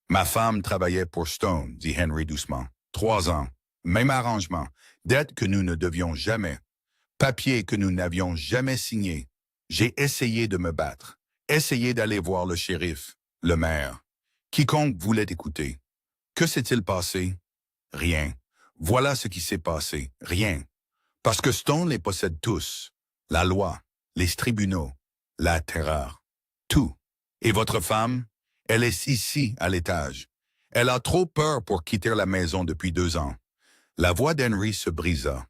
Ma femme travaillait pour Stone, dit Henry doucement. 3 ans. Même arrangement. Dette que nous ne devions jamais. Papier que nous n'avions jamais signé. J'ai essayé de me battre. Essayé d'aller voir le shérif, le maire. Quiconque voulait écouter. Que s'est-il passé? Rien. Voilà ce qui s'est passé. Rien. Parce que Stone les possède tous. La loi, les tribunaux, la terreur. Tout. Et votre femme? Elle est ici, à l'étage. Elle a trop peur pour quitter la maison depuis 2 ans. La voix d'Henry se brisa.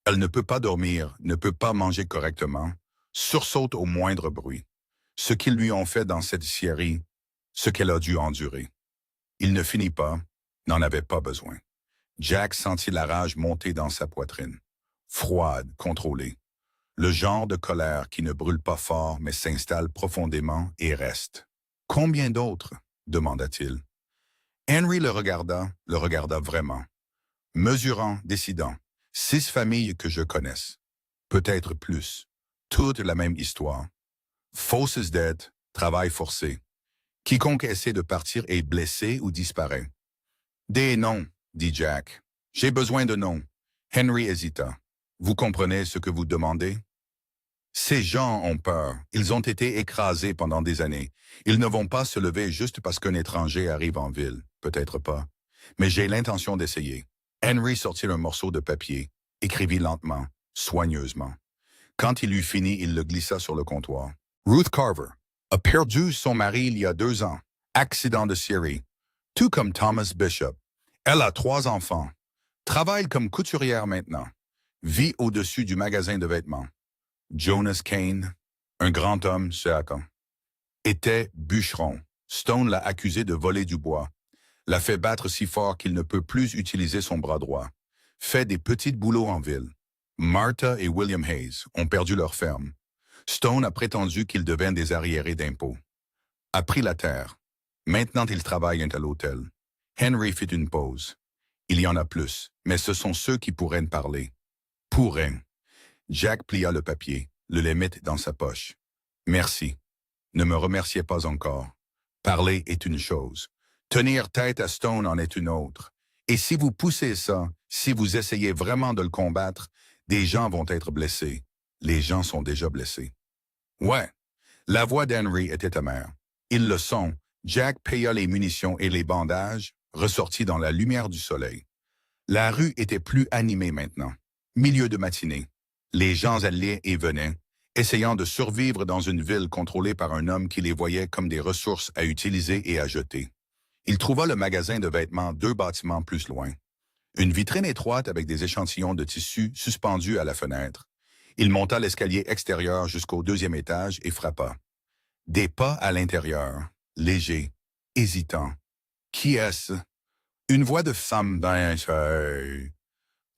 Elle ne peut pas dormir, ne peut pas manger correctement, sursaute au moindre bruit. Ce qu'ils lui ont fait dans cette scierie, ce qu'elle a dû endurer. Il ne finit pas, n'en avait pas besoin. Jack sentit la rage monter dans sa poitrine. Froide, contrôlée. Le genre de colère qui ne brûle pas fort mais s'installe profondément et reste. « Combien d'autres? » demanda-t-il. Henry le regarda vraiment. Mesurant, décidant. 6 familles que je connaisse. Peut-être plus. Toute la même histoire. Fausses dettes, travail forcé. Quiconque essaie de partir est blessé ou disparaît. Des noms, dit Jack. J'ai besoin de noms. Henry hésita. Vous comprenez ce que vous demandez? Ces gens ont peur. Ils ont été écrasés pendant des années. Ils ne vont pas se lever juste parce qu'un étranger arrive en ville. Peut-être pas. Mais j'ai l'intention d'essayer. Henry sortit un morceau de papier, écrivit lentement, soigneusement. Quand il eut fini, il le glissa sur le comptoir. Ruth Carver a perdu son mari il y a 2 ans. Accident de scierie. Tout comme Thomas Bishop. Elle a 3 enfants. Travaille comme couturière maintenant. Vit au-dessus du magasin de vêtements. Jonas Kane, un grand homme, ce Hakan, était bûcheron. Stone l'a accusé de voler du bois. L'a fait battre si fort qu'il ne peut plus utiliser son bras droit. Fait des petits boulots en ville. Martha et William Hayes ont perdu leur ferme. Stone a prétendu qu'ils deviennent des arriérés d'impôts. A pris la terre. Maintenant, ils travaillent à l'hôtel. Henry fit une pause. Il y en a plus, mais ce sont ceux qui pourraient parler. Pourraient. Jack plia le papier, le mit dans sa poche. Merci. Ne me remerciez pas encore. Parler est une chose. Tenir tête à Stone en est une autre. Et si vous poussez ça, si vous essayez vraiment de le combattre, des gens vont être blessés. Les gens sont déjà blessés. Ouais. La voix d'Henry était amère. Ils le sont. Jack paya les munitions et les bandages, ressortit dans la lumière du soleil. La rue était plus animée maintenant. Milieu de matinée. Les gens allaient et venaient, essayant de survivre dans une ville contrôlée par un homme qui les voyait comme des ressources à utiliser et à jeter. Il trouva le magasin de vêtements 2 bâtiments plus loin. Une vitrine étroite avec des échantillons de tissu suspendus à la fenêtre. Il monta l'escalier extérieur jusqu'au 2e étage et frappa. Des pas à l'intérieur, légers, hésitants. Qui est-ce? Une voix de femme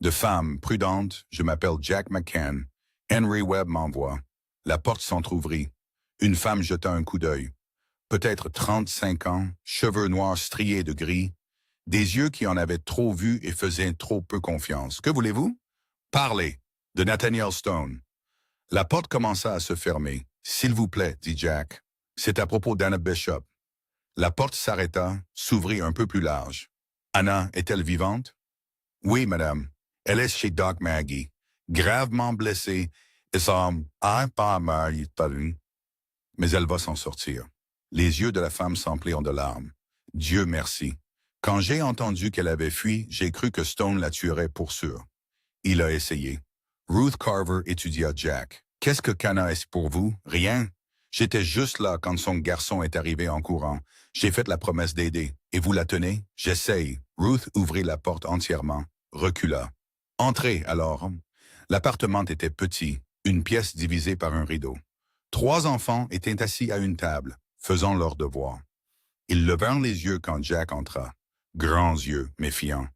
de femme prudente, je m'appelle Jack McCann. Henry Webb m'envoie. La porte s'entr'ouvrit. Une femme jeta un coup d'œil. Peut-être 35 ans, cheveux noirs striés de gris, des yeux qui en avaient trop vu et faisaient trop peu confiance. Que voulez-vous? Parlez. De Nathaniel Stone. La porte commença à se fermer. S'il vous plaît, dit Jack. C'est à propos d'Anna Bishop. La porte s'arrêta, s'ouvrit un peu plus large. Anna est-elle vivante? Oui, madame. Elle est chez Doc Maggie, gravement blessée Et ça, pas mal, mais elle va s'en sortir. Les yeux de la femme s'emplirent de larmes. Dieu merci. Quand j'ai entendu qu'elle avait fui, j'ai cru que Stone la tuerait pour sûr. Il a essayé. Ruth Carver étudia Jack. Qu'est-ce que Cana est pour vous? Rien. J'étais juste là quand son garçon est arrivé en courant. J'ai fait la promesse d'aider. Et vous la tenez? J'essaye. Ruth ouvrit la porte entièrement, recula. Entrez, alors. L'appartement était petit, une pièce divisée par un rideau. 3 enfants étaient assis à une table, faisant leurs devoirs. Ils levèrent les yeux quand Jack entra. Grands yeux, méfiants.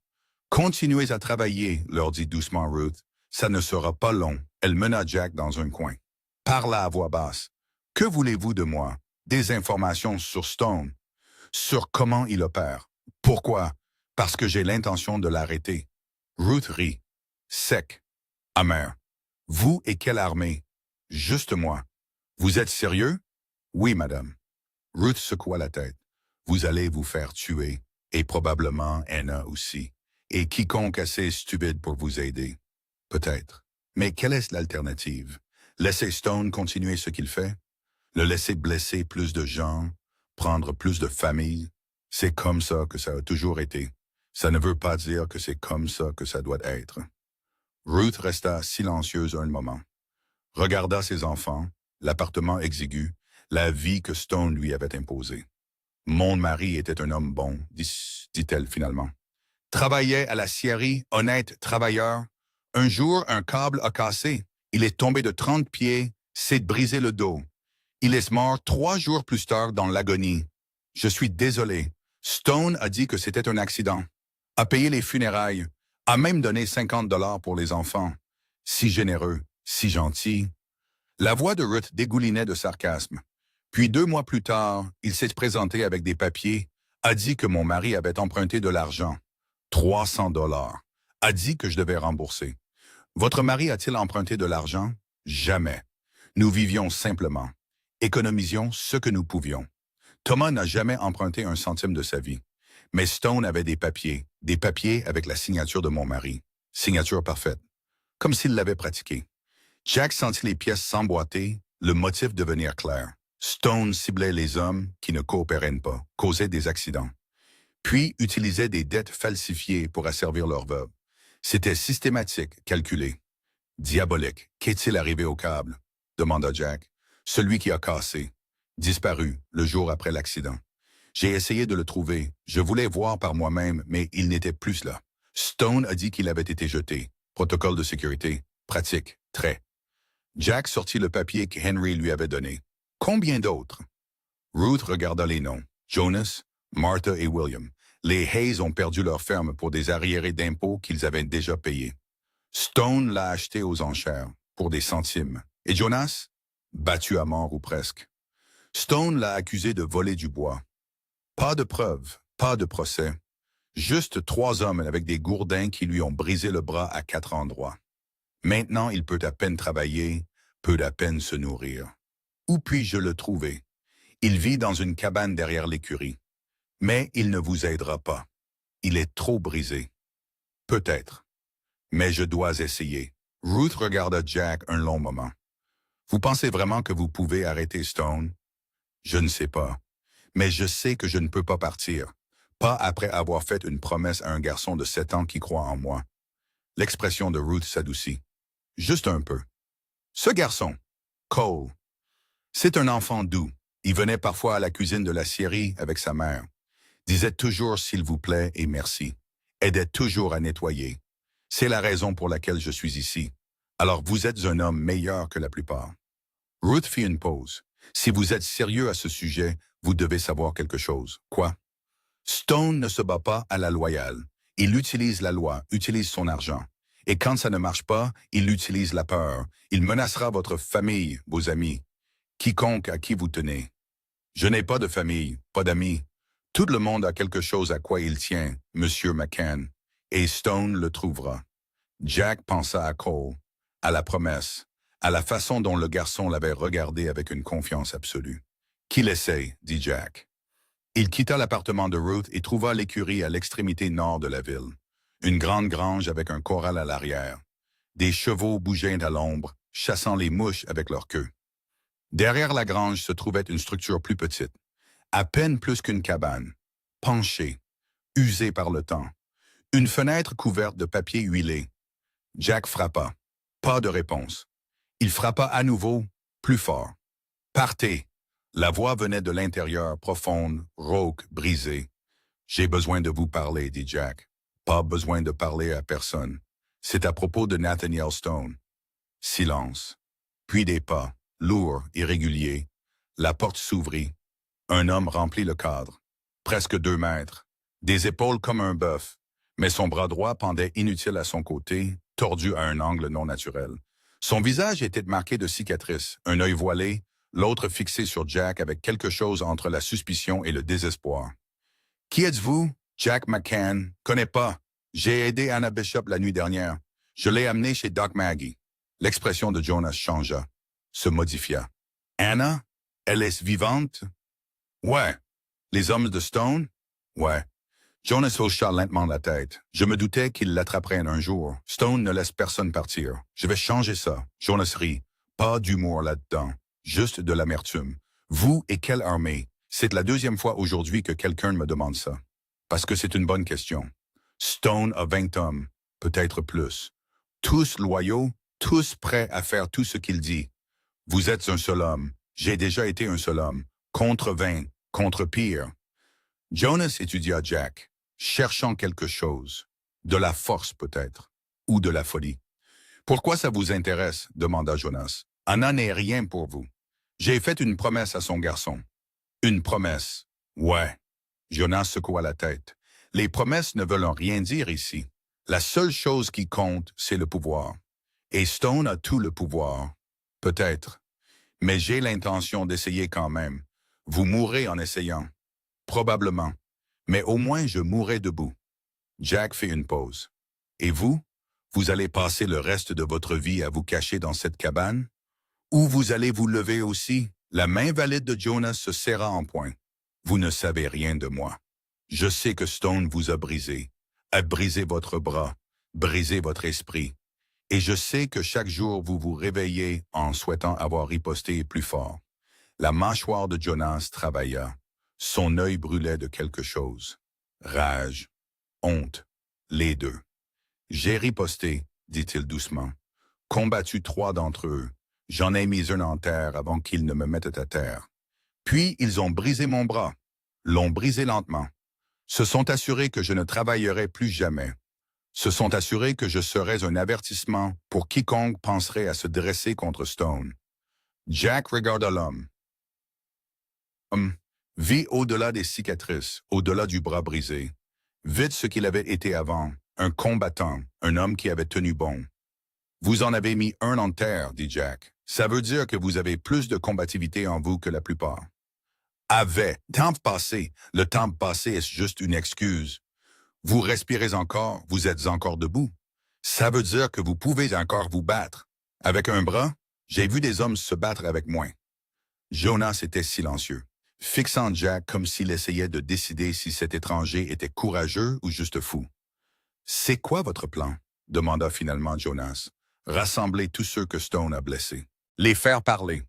Continuez à travailler, leur dit doucement Ruth. Ça ne sera pas long. Elle mena Jack dans un coin. Parla à voix basse. Que voulez-vous de moi? Des informations sur Stone. Sur comment il opère. Pourquoi? Parce que j'ai l'intention de l'arrêter. Ruth rit. Sec. Amer. Vous et quelle armée? Juste moi. Vous êtes sérieux? Oui, madame. Ruth secoua la tête. Vous allez vous faire tuer, et probablement Anna aussi, et quiconque assez stupide pour vous aider. Peut-être. Mais quelle est l'alternative? Laisser Stone continuer ce qu'il fait? Le laisser blesser plus de gens? Prendre plus de familles? C'est comme ça que ça a toujours été. Ça ne veut pas dire que c'est comme ça que ça doit être. Ruth resta silencieuse un moment. Regarda ses enfants, l'appartement exigu, la vie que Stone lui avait imposée. Mon mari était un homme bon, dit-elle finalement. Travaillait à la scierie, honnête travailleur. Un jour, un câble a cassé. Il est tombé de 30 pieds, s'est brisé le dos. Il est mort 3 jours plus tard dans l'agonie. Je suis désolé. Stone a dit que c'était un accident. A payé les funérailles. A même donné 50 $ pour les enfants. Si généreux, si gentil. La voix de Ruth dégoulinait de sarcasme. Puis 2 mois plus tard, il s'est présenté avec des papiers, a dit que mon mari avait emprunté de l'argent. 300 $. A dit que je devais rembourser. Votre mari a-t-il emprunté de l'argent? Jamais. Nous vivions simplement. Économisions ce que nous pouvions. Thomas n'a jamais emprunté un centime de sa vie. Mais Stone avait des papiers avec la signature de mon mari. Signature parfaite. Comme s'il l'avait pratiquée. Jack sentit les pièces s'emboîter, le motif devenir clair. Stone ciblait les hommes qui ne coopéraient pas, causaient des accidents. Puis utilisait des dettes falsifiées pour asservir leur veuve. C'était systématique, calculé. Diabolique. Qu'est-il arrivé au câble? Demanda Jack. Celui qui a cassé. Disparu, le jour après l'accident. J'ai essayé de le trouver. Je voulais voir par moi-même, mais il n'était plus là. Stone a dit qu'il avait été jeté. Protocole de sécurité. Pratique. Très. Jack sortit le papier que Henry lui avait donné. Combien d'autres? Ruth regarda les noms. Jonas, Martha et William. Les Hayes ont perdu leur ferme pour des arriérés d'impôts qu'ils avaient déjà payés. Stone l'a acheté aux enchères, pour des centimes. Et Jonas? Battu à mort ou presque. Stone l'a accusé de voler du bois. Pas de preuves, pas de procès. Juste 3 hommes avec des gourdins qui lui ont brisé le bras à 4 endroits. Maintenant, il peut à peine travailler, peut à peine se nourrir. Où puis-je le trouver? Il vit dans une cabane derrière l'écurie. Mais il ne vous aidera pas. Il est trop brisé. Peut-être. Mais je dois essayer. Ruth regarda Jack un long moment. Vous pensez vraiment que vous pouvez arrêter Stone? Je ne sais pas. Mais je sais que je ne peux pas partir. Pas après avoir fait une promesse à un garçon de 7 ans qui croit en moi. L'expression de Ruth s'adoucit. Juste un peu. Ce garçon, Cole, c'est un enfant doux. Il venait parfois à la cuisine de la scierie avec sa mère. Disait toujours s'il vous plaît et merci. Aidait toujours à nettoyer. C'est la raison pour laquelle je suis ici. Alors vous êtes un homme meilleur que la plupart. Ruth fit une pause. Si vous êtes sérieux à ce sujet, vous devez savoir quelque chose. Quoi? Stone ne se bat pas à la loyale. Il utilise la loi, utilise son argent. Et quand ça ne marche pas, il utilise la peur. Il menacera votre famille, vos amis, quiconque à qui vous tenez. Je n'ai pas de famille, pas d'amis. Tout le monde a quelque chose à quoi il tient, Monsieur McCann, et Stone le trouvera. Jack pensa à Cole, à la promesse, à la façon dont le garçon l'avait regardé avec une confiance absolue. Qu'il essaye, dit Jack. Il quitta l'appartement de Ruth et trouva l'écurie à l'extrémité nord de la ville. Une grande grange avec un corral à l'arrière. Des chevaux bougeaient à l'ombre, chassant les mouches avec leur queue. Derrière la grange se trouvait une structure plus petite, à peine plus qu'une cabane, penchée, usée par le temps. Une fenêtre couverte de papier huilé. Jack frappa. Pas de réponse. Il frappa à nouveau, plus fort. Partez. La voix venait de l'intérieur, profonde, rauque, brisée. J'ai besoin de vous parler, dit Jack. Pas besoin de parler à personne. C'est à propos de Nathaniel Stone. Silence. Puis des pas, lourds, irréguliers. La porte s'ouvrit. Un homme remplit le cadre. Presque 2 mètres. Des épaules comme un bœuf. Mais son bras droit pendait inutile à son côté, tordu à un angle non naturel. Son visage était marqué de cicatrices, un œil voilé, l'autre fixé sur Jack avec quelque chose entre la suspicion et le désespoir. « Qui êtes-vous? » Jack McCann. « Connais pas. J'ai aidé Anna Bishop la nuit dernière. Je l'ai amenée chez Doc Maggie. » L'expression de Jonas changea, se modifia. « Anna? Elle est vivante? »« Ouais. » « Les hommes de Stone? »« Ouais. » Jonas hocha lentement la tête. Je me doutais qu'il l'attraperait un jour. Stone ne laisse personne partir. Je vais changer ça. Jonas rit. Pas d'humour là-dedans. Juste de l'amertume. Vous et quelle armée? C'est la 2e fois aujourd'hui que quelqu'un me demande ça. Parce que c'est une bonne question. Stone a 20 hommes. Peut-être plus. Tous loyaux, tous prêts à faire tout ce qu'il dit. Vous êtes un seul homme. J'ai déjà été un seul homme. Contre 20. Contre pire. Jonas étudia Jack, cherchant quelque chose. De la force peut-être. Ou de la folie. « Pourquoi ça vous intéresse? » demanda Jonas. « Anna n'est rien pour vous. J'ai fait une promesse à son garçon. » « Une promesse. Ouais. » Jonas secoua la tête. « Les promesses ne veulent rien dire ici. La seule chose qui compte, c'est le pouvoir. Et Stone a tout le pouvoir. Peut-être. Mais j'ai l'intention d'essayer quand même. Vous mourrez en essayant. Probablement. Mais au moins je mourrai debout. » Jack fit une pause. « Et vous? Vous allez passer le reste de votre vie à vous cacher dans cette cabane? Ou vous allez vous lever aussi? » La main valide de Jonas se serra en poing. « Vous ne savez rien de moi. Je sais que Stone vous a brisé votre bras, brisé votre esprit. Et je sais que chaque jour vous vous réveillez en souhaitant avoir riposté plus fort. » La mâchoire de Jonas travailla. Son œil brûlait de quelque chose. Rage, honte, les deux. « J'ai riposté, » dit-il doucement. « Combattu 3 d'entre eux. J'en ai mis un en terre avant qu'ils ne me mettent à terre. Puis ils ont brisé mon bras, l'ont brisé lentement. Se sont assurés que je ne travaillerai plus jamais. Se sont assurés que je serais un avertissement pour quiconque penserait à se dresser contre Stone. » Jack regarda l'homme. Vit au-delà des cicatrices, au-delà du bras brisé. Vite ce qu'il avait été avant, un combattant, un homme qui avait tenu bon. « Vous en avez mis un en terre, » dit Jack. « Ça veut dire que vous avez plus de combativité en vous que la plupart. »« Avait. Temps passé. Le temps passé est juste une excuse. Vous respirez encore, vous êtes encore debout. Ça veut dire que vous pouvez encore vous battre. Avec un bras, j'ai vu des hommes se battre avec moins. » Jonas était silencieux, fixant Jack comme s'il essayait de décider si cet étranger était courageux ou juste fou. « C'est quoi votre plan? » demanda finalement Jonas. « Rassembler tous ceux que Stone a blessés. Les faire parler.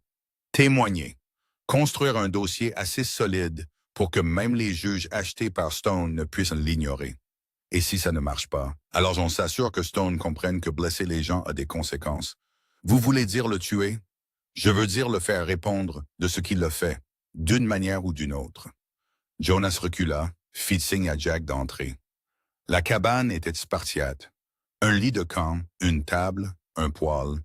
Témoigner. Construire un dossier assez solide pour que même les juges achetés par Stone ne puissent l'ignorer. Et si ça ne marche pas, alors on s'assure que Stone comprenne que blesser les gens a des conséquences. Vous voulez dire le tuer? Je veux dire le faire répondre de ce qu'il a fait, d'une manière ou d'une autre. » Jonas recula, fit signe à Jack d'entrer. La cabane était spartiate. Un lit de camp, une table, un poêle,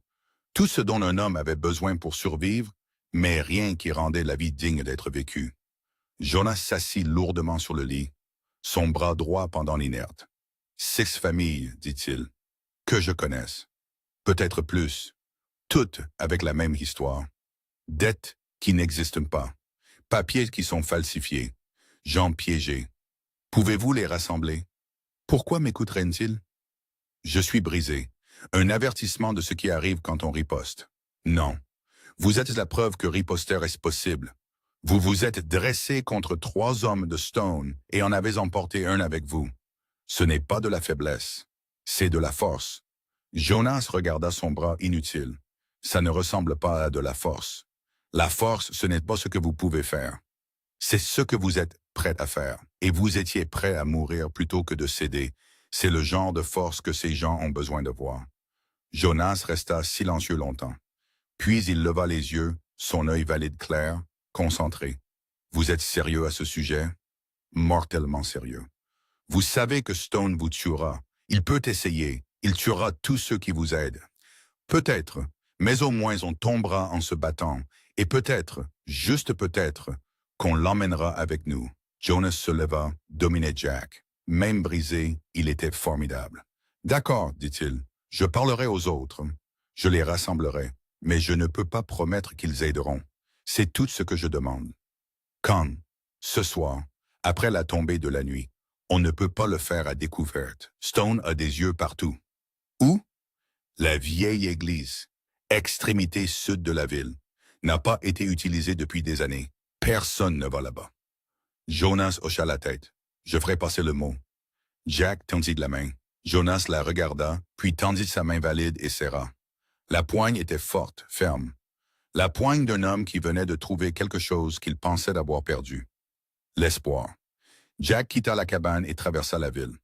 tout ce dont un homme avait besoin pour survivre, mais rien qui rendait la vie digne d'être vécue. Jonas s'assit lourdement sur le lit, son bras droit pendant l'inerte. « 6 familles, dit-il, que je connaisse. Peut-être plus, toutes avec la même histoire. Dettes qui n'existent pas, papiers qui sont falsifiés, gens piégés. Pouvez-vous les rassembler? Pourquoi m'écouteraient-ils? Je suis brisé. Un avertissement de ce qui arrive quand on riposte. Non. Vous êtes la preuve que riposter est possible. Vous vous êtes dressé contre 3 hommes de Stone et en avez emporté un avec vous. Ce n'est pas de la faiblesse, c'est de la force. » Jonas regarda son bras inutile. Ça ne ressemble pas à de la force. La force, ce n'est pas ce que vous pouvez faire. C'est ce que vous êtes prêt à faire. Et vous étiez prêt à mourir plutôt que de céder. C'est le genre de force que ces gens ont besoin de voir. Jonas resta silencieux longtemps. Puis il leva les yeux, son œil valide clair, concentré. Vous êtes sérieux à ce sujet? Mortellement sérieux. Vous savez que Stone vous tuera. Il peut essayer. Il tuera tous ceux qui vous aident. Peut-être, mais au moins on tombera en se battant. Et peut-être, juste peut-être, qu'on l'emmènera avec nous. Jonas se leva, dominait Jack. Même brisé, il était formidable. D'accord, dit-il. Je parlerai aux autres. Je les rassemblerai. Mais je ne peux pas promettre qu'ils aideront. C'est tout ce que je demande. Quand, ce soir, après la tombée de la nuit, on ne peut pas le faire à découverte. Stone a des yeux partout. Où? La vieille église, extrémité sud de la ville, n'a pas été utilisée depuis des années. Personne ne va là-bas. Jonas hocha la tête. Je ferai passer le mot. Jack tendit la main. Jonas la regarda, puis tendit sa main valide et serra. La poigne était forte, ferme. La poigne d'un homme qui venait de trouver quelque chose qu'il pensait d'avoir perdu. L'espoir. Jack quitta la cabane et traversa la ville.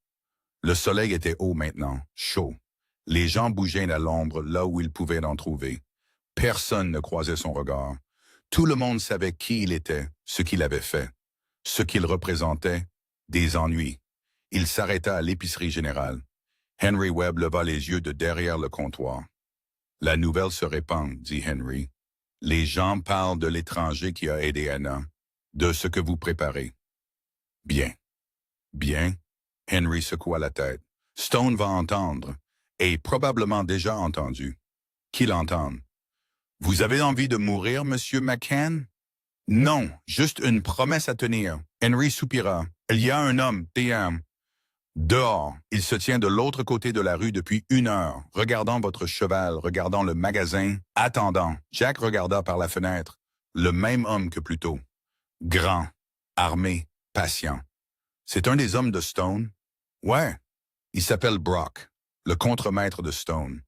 Le soleil était haut maintenant, chaud. Les gens bougeaient à l'ombre là où ils pouvaient en trouver. Personne ne croisait son regard. Tout le monde savait qui il était, ce qu'il avait fait, ce qu'il représentait, des ennuis. Il s'arrêta à l'épicerie générale. Henry Webb leva les yeux de derrière le comptoir. La nouvelle se répand, dit Henry. Les gens parlent de l'étranger qui a aidé Anna, de ce que vous préparez. Bien. Bien. Henry secoua la tête. Stone va entendre, et probablement déjà entendu. Qu'il entende. Vous avez envie de mourir, Monsieur McCann? Non, juste une promesse à tenir. Henry soupira. Il y a un homme, T.M. Dehors, il se tient de l'autre côté de la rue depuis 1 heure, regardant votre cheval, regardant le magasin, attendant. Jack regarda par la fenêtre. Le même homme que plus tôt. Grand, armé, patient. C'est un des hommes de Stone? Ouais. Il s'appelle Brock, le contremaître de Stone.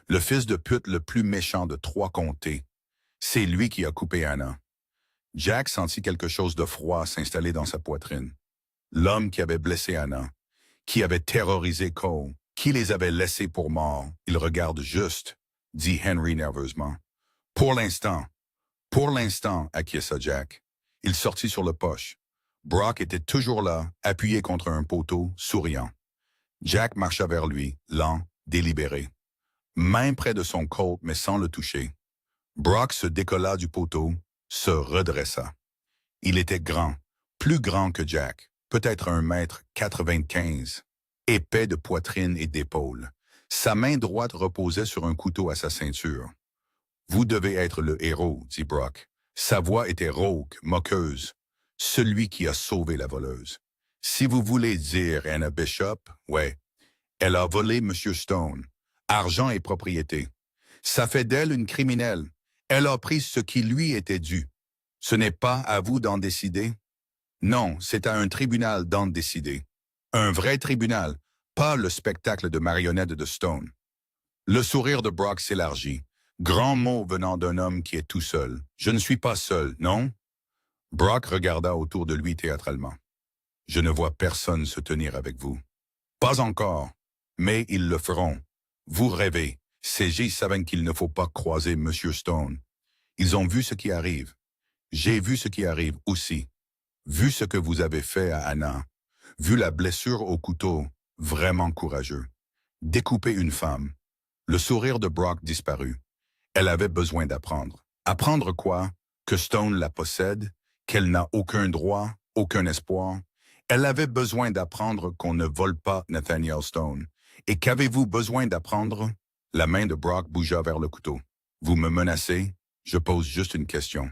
Le fils de pute le plus méchant de 3 comtés. C'est lui qui a coupé Anna. Jack sentit quelque chose de froid s'installer dans sa poitrine. L'homme qui avait blessé Anna, qui avait terrorisé Cole, qui les avait laissés pour morts. Il regarde juste, dit Henry nerveusement. Pour l'instant, acquiesça Jack. Il sortit sur le poche. Brock était toujours là, appuyé contre un poteau, souriant. Jack marcha vers lui, lent, délibéré. Main près de son colt, mais sans le toucher. Brock se décolla du poteau, se redressa. Il était grand, plus grand que Jack, peut-être 1,95 m, épais de poitrine et d'épaules. Sa main droite reposait sur un couteau à sa ceinture. « Vous devez être le héros, » dit Brock. Sa voix était rauque, moqueuse. Celui qui a sauvé la voleuse. Si vous voulez dire Anna Bishop, ouais, elle a volé M. Stone. Argent et propriété. Ça fait d'elle une criminelle. Elle a pris ce qui lui était dû. Ce n'est pas à vous d'en décider. Non, c'est à un tribunal d'en décider. Un vrai tribunal, pas le spectacle de marionnettes de Stone. Le sourire de Brock s'élargit. Grand mot venant d'un homme qui est tout seul. Je ne suis pas seul, non? Brock regarda autour de lui théâtralement. Je ne vois personne se tenir avec vous. Pas encore, mais ils le feront. Vous rêvez. Ces G savent qu'il ne faut pas croiser M. Stone. Ils ont vu ce qui arrive. J'ai vu ce qui arrive aussi. Vu ce que vous avez fait à Anna. Vu la blessure au couteau. Vraiment courageux. Découper une femme. Le sourire de Brock disparut. Elle avait besoin d'apprendre. Apprendre quoi? Que Stone la possède? Qu'elle n'a aucun droit, aucun espoir? Elle avait besoin d'apprendre qu'on ne vole pas Nathaniel Stone. Et qu'avez-vous besoin d'apprendre? La main de Brock bougea vers le couteau. Vous me menacez? Je pose juste une question.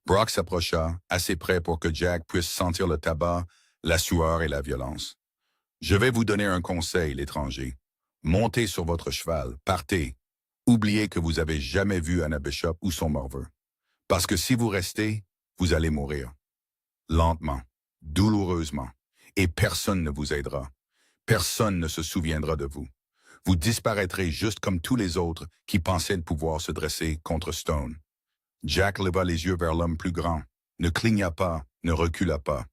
Brock s'approcha, assez près pour que Jack puisse sentir le tabac, la sueur et la violence. Je vais vous donner un conseil, l'étranger. Montez sur votre cheval, partez. Oubliez que vous avez jamais vu Anna Bishop ou son morveux. Parce que si vous restez, vous allez mourir. Lentement, douloureusement. Et personne ne vous aidera. Personne ne se souviendra de vous. Vous disparaîtrez juste comme tous les autres qui pensaient pouvoir se dresser contre Stone. Jack leva les yeux vers l'homme plus grand, ne cligna pas, ne recula pas.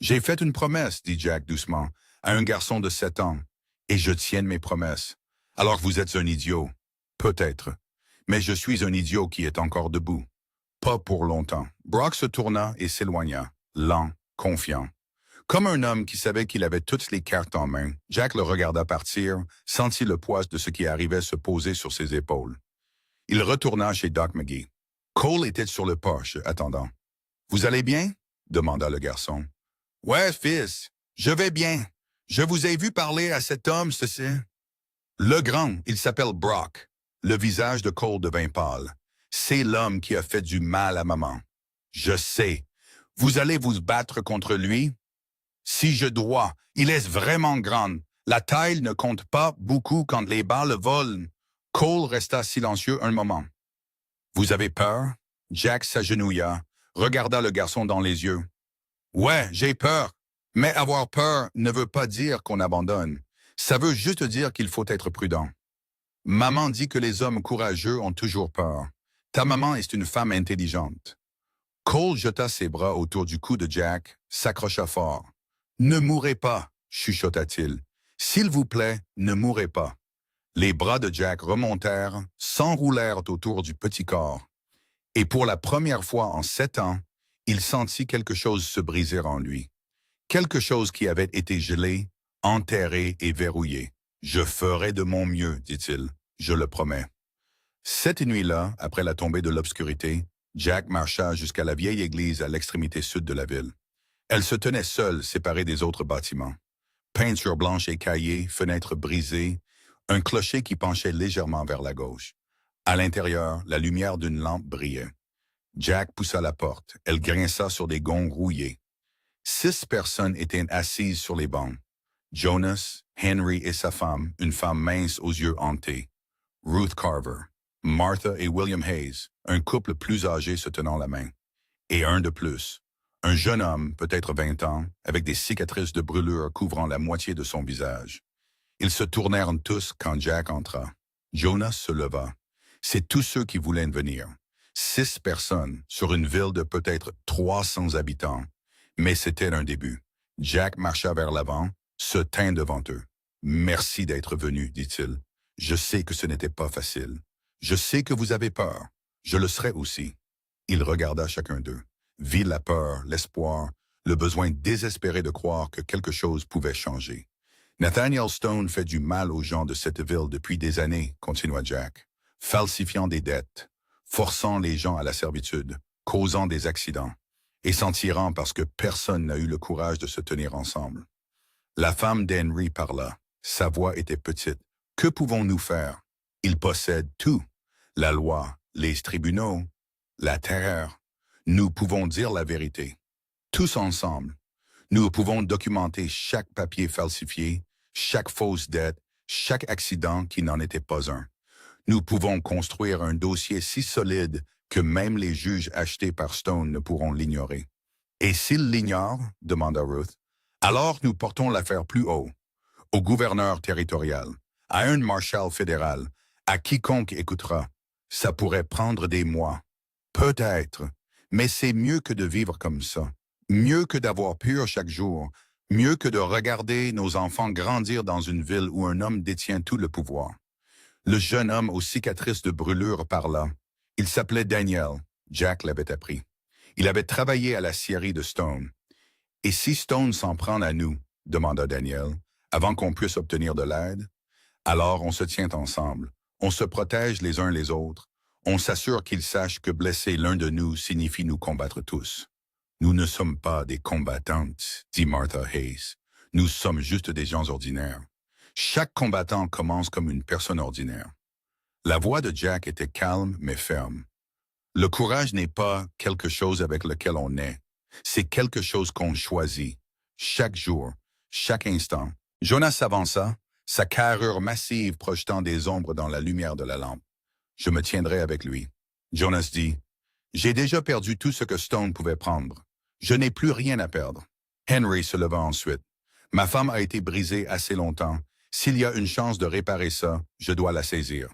J'ai fait une promesse, dit Jack doucement, à un garçon de 7 ans, et je tiens mes promesses. Alors vous êtes un idiot. Peut-être. Mais je suis un idiot qui est encore debout. Pas pour longtemps. Brock se tourna et s'éloigna, lent, confiant. Comme un homme qui savait qu'il avait toutes les cartes en main, Jack le regarda partir, sentit le poids de ce qui arrivait se poser sur ses épaules. Il retourna chez Doc McGee. Cole était sur le porche, attendant. « Vous allez bien? » demanda le garçon. « Ouais, fils, je vais bien. Je vous ai vu parler à cet homme, ceci. » Le grand, il s'appelle Brock. Le visage de Cole devint pâle. C'est l'homme qui a fait du mal à maman. Je sais. Vous allez vous battre contre lui? Si je dois, il est vraiment grand. La taille ne compte pas beaucoup quand les balles volent. Cole resta silencieux un moment. Vous avez peur? Jack s'agenouilla, regarda le garçon dans les yeux. Ouais, j'ai peur. Mais avoir peur ne veut pas dire qu'on abandonne. Ça veut juste dire qu'il faut être prudent. Maman dit que les hommes courageux ont toujours peur. Ta maman est une femme intelligente. Cole jeta ses bras autour du cou de Jack, s'accrocha fort. Ne mourrez pas, chuchota-t-il. S'il vous plaît, ne mourrez pas. Les bras de Jack remontèrent, s'enroulèrent autour du petit corps. Et pour la première fois en 7 ans, il sentit quelque chose se briser en lui. Quelque chose qui avait été gelé, enterré et verrouillé. « Je ferai de mon mieux, dit-il, je le promets. » Cette nuit-là, après la tombée de l'obscurité, Jack marcha jusqu'à la vieille église à l'extrémité sud de la ville. Elle se tenait seule, séparée des autres bâtiments. Peinture blanche écaillée, fenêtres brisées, un clocher qui penchait légèrement vers la gauche. À l'intérieur, la lumière d'une lampe brillait. Jack poussa la porte. Elle grinça sur des gonds rouillés. 6 personnes étaient assises sur les bancs. Jonas, Henry et sa femme, une femme mince aux yeux hantés. Ruth Carver, Martha et William Hayes, un couple plus âgé se tenant la main. Et un de plus. Un jeune homme, peut-être 20 ans, avec des cicatrices de brûlure couvrant la moitié de son visage. Ils se tournèrent tous quand Jack entra. Jonas se leva. C'est tous ceux qui voulaient venir. 6 personnes sur une ville de peut-être 300 habitants. Mais c'était un début. Jack marcha vers l'avant, se tint devant eux. « Merci d'être venu, dit-il. Je sais que ce n'était pas facile. Je sais que vous avez peur. Je le serai aussi. » Il regarda chacun d'eux, vit la peur, l'espoir, le besoin désespéré de croire que quelque chose pouvait changer. « Nathaniel Stone fait du mal aux gens de cette ville depuis des années, continua Jack, falsifiant des dettes, forçant les gens à la servitude, causant des accidents, et s'en tirant parce que personne n'a eu le courage de se tenir ensemble. » La femme d'Henry parla. Sa voix était petite. « Que pouvons-nous faire? Ils possèdent tout. La loi, les tribunaux, la terreur. Nous pouvons dire la vérité. Tous ensemble. Nous pouvons documenter chaque papier falsifié, chaque fausse dette, chaque accident qui n'en était pas un. Nous pouvons construire un dossier si solide que même les juges achetés par Stone ne pourront l'ignorer. »« Et s'ils l'ignorent, demanda Ruth, alors nous portons l'affaire plus haut, au gouverneur territorial, à un marshal fédéral, à quiconque écoutera. Ça pourrait prendre des mois. Peut-être, mais c'est mieux que de vivre comme ça. Mieux que d'avoir peur chaque jour. Mieux que de regarder nos enfants grandir dans une ville où un homme détient tout le pouvoir. » Le jeune homme aux cicatrices de brûlure parla. Il s'appelait Daniel. Jack l'avait appris. Il avait travaillé à la scierie de Stone. « Et si Stone s'en prend à nous, demanda Daniel, avant qu'on puisse obtenir de l'aide, alors on se tient ensemble, on se protège les uns les autres, on s'assure qu'il sache que blesser l'un de nous signifie nous combattre tous. Nous ne sommes pas des combattantes, dit Martha Hayes. Nous sommes juste des gens ordinaires. Chaque combattant commence comme une personne ordinaire. » La voix de Jack était calme mais ferme. Le courage n'est pas quelque chose avec lequel on naît. C'est quelque chose qu'on choisit. Chaque jour, chaque instant. Jonas s'avança, sa carrure massive projetant des ombres dans la lumière de la lampe. Je me tiendrai avec lui. Jonas dit, « J'ai déjà perdu tout ce que Stone pouvait prendre. Je n'ai plus rien à perdre. » Henry se leva ensuite. « Ma femme a été brisée assez longtemps. S'il y a une chance de réparer ça, je dois la saisir.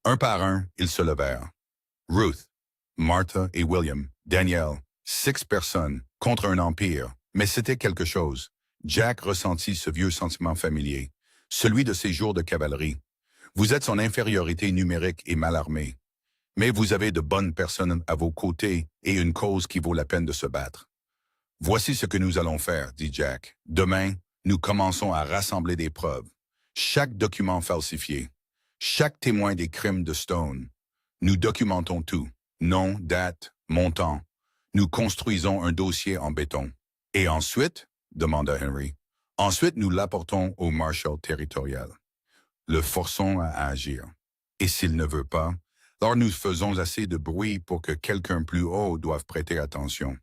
Un par un, ils se levèrent. Ruth, Martha et William, Daniel, 6 personnes contre un empire. Mais c'était quelque chose. Jack ressentit ce vieux sentiment familier, celui de ses jours de cavalerie. Vous êtes son infériorité numérique et mal armé. Mais vous avez de bonnes personnes à vos côtés et une cause qui vaut la peine de se battre. Voici ce que nous allons faire, dit Jack. Demain, nous commençons à rassembler des preuves. Chaque document falsifié, chaque témoin des crimes de Stone. Nous documentons tout. Nom, date, montant. Nous construisons un dossier en béton. Et ensuite, demanda Henry, ensuite nous l'apportons au Marshal territorial. Le forçons à agir. Et s'il ne veut pas, alors nous faisons assez de bruit pour que quelqu'un plus haut doive prêter attention.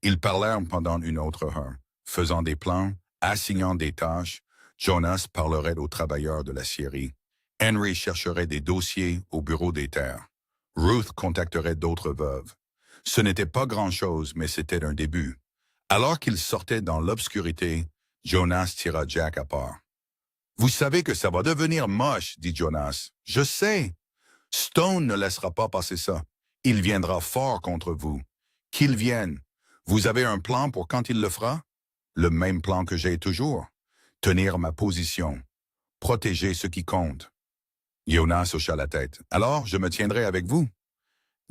Ils parlèrent pendant une autre heure, faisant des plans, assignant des tâches. Jonas parlerait aux travailleurs de l'acierie. Henry chercherait des dossiers au bureau des terres. Ruth contacterait d'autres veuves. Ce n'était pas grand-chose, mais c'était un début. Alors qu'ils sortaient dans l'obscurité, Jonas tira Jack à part. « Vous savez que ça va devenir moche, dit Jonas. « Je sais. Stone ne laissera pas passer ça. Il viendra fort contre vous. Qu'il vienne. Vous avez un plan pour quand il le fera? Le même plan que j'ai toujours. Tenir ma position. Protéger ce qui compte. » Jonas hocha la tête. « Alors, je me tiendrai avec vous. »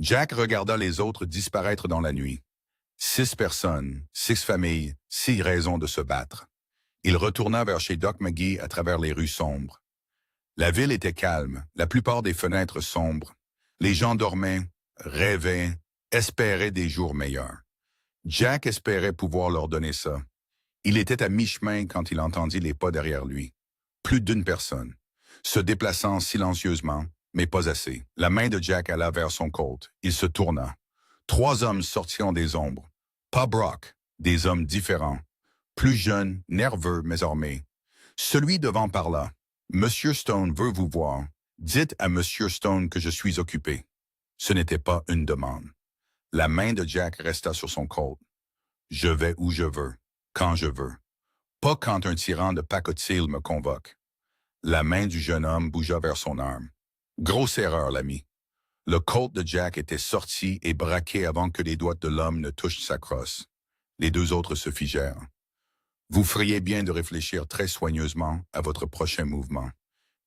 Jack regarda les autres disparaître dans la nuit. 6 personnes, 6 familles, 6 raisons de se battre. Il retourna vers chez Doc McGee à travers les rues sombres. La ville était calme, la plupart des fenêtres sombres. Les gens dormaient, rêvaient, espéraient des jours meilleurs. Jack espérait pouvoir leur donner ça. Il était à mi-chemin quand il entendit les pas derrière lui. Plus d'une personne, se déplaçant silencieusement, mais pas assez. La main de Jack alla vers son Colt. Il se tourna. 3 hommes sortirent des ombres. Pas Brock, des hommes différents. Plus jeunes, nerveux, mais armés. Celui devant parla. « Monsieur Stone veut vous voir. Dites à Monsieur Stone que je suis occupé. » Ce n'était pas une demande. La main de Jack resta sur son Colt. « Je vais où je veux, quand je veux. Pas quand un tyran de pacotille me convoque. » La main du jeune homme bougea vers son arme. Grosse erreur, l'ami. Le Colt de Jack était sorti et braqué avant que les doigts de l'homme ne touchent sa crosse. Les 2 autres se figèrent. « Vous feriez bien de réfléchir très soigneusement à votre prochain mouvement, »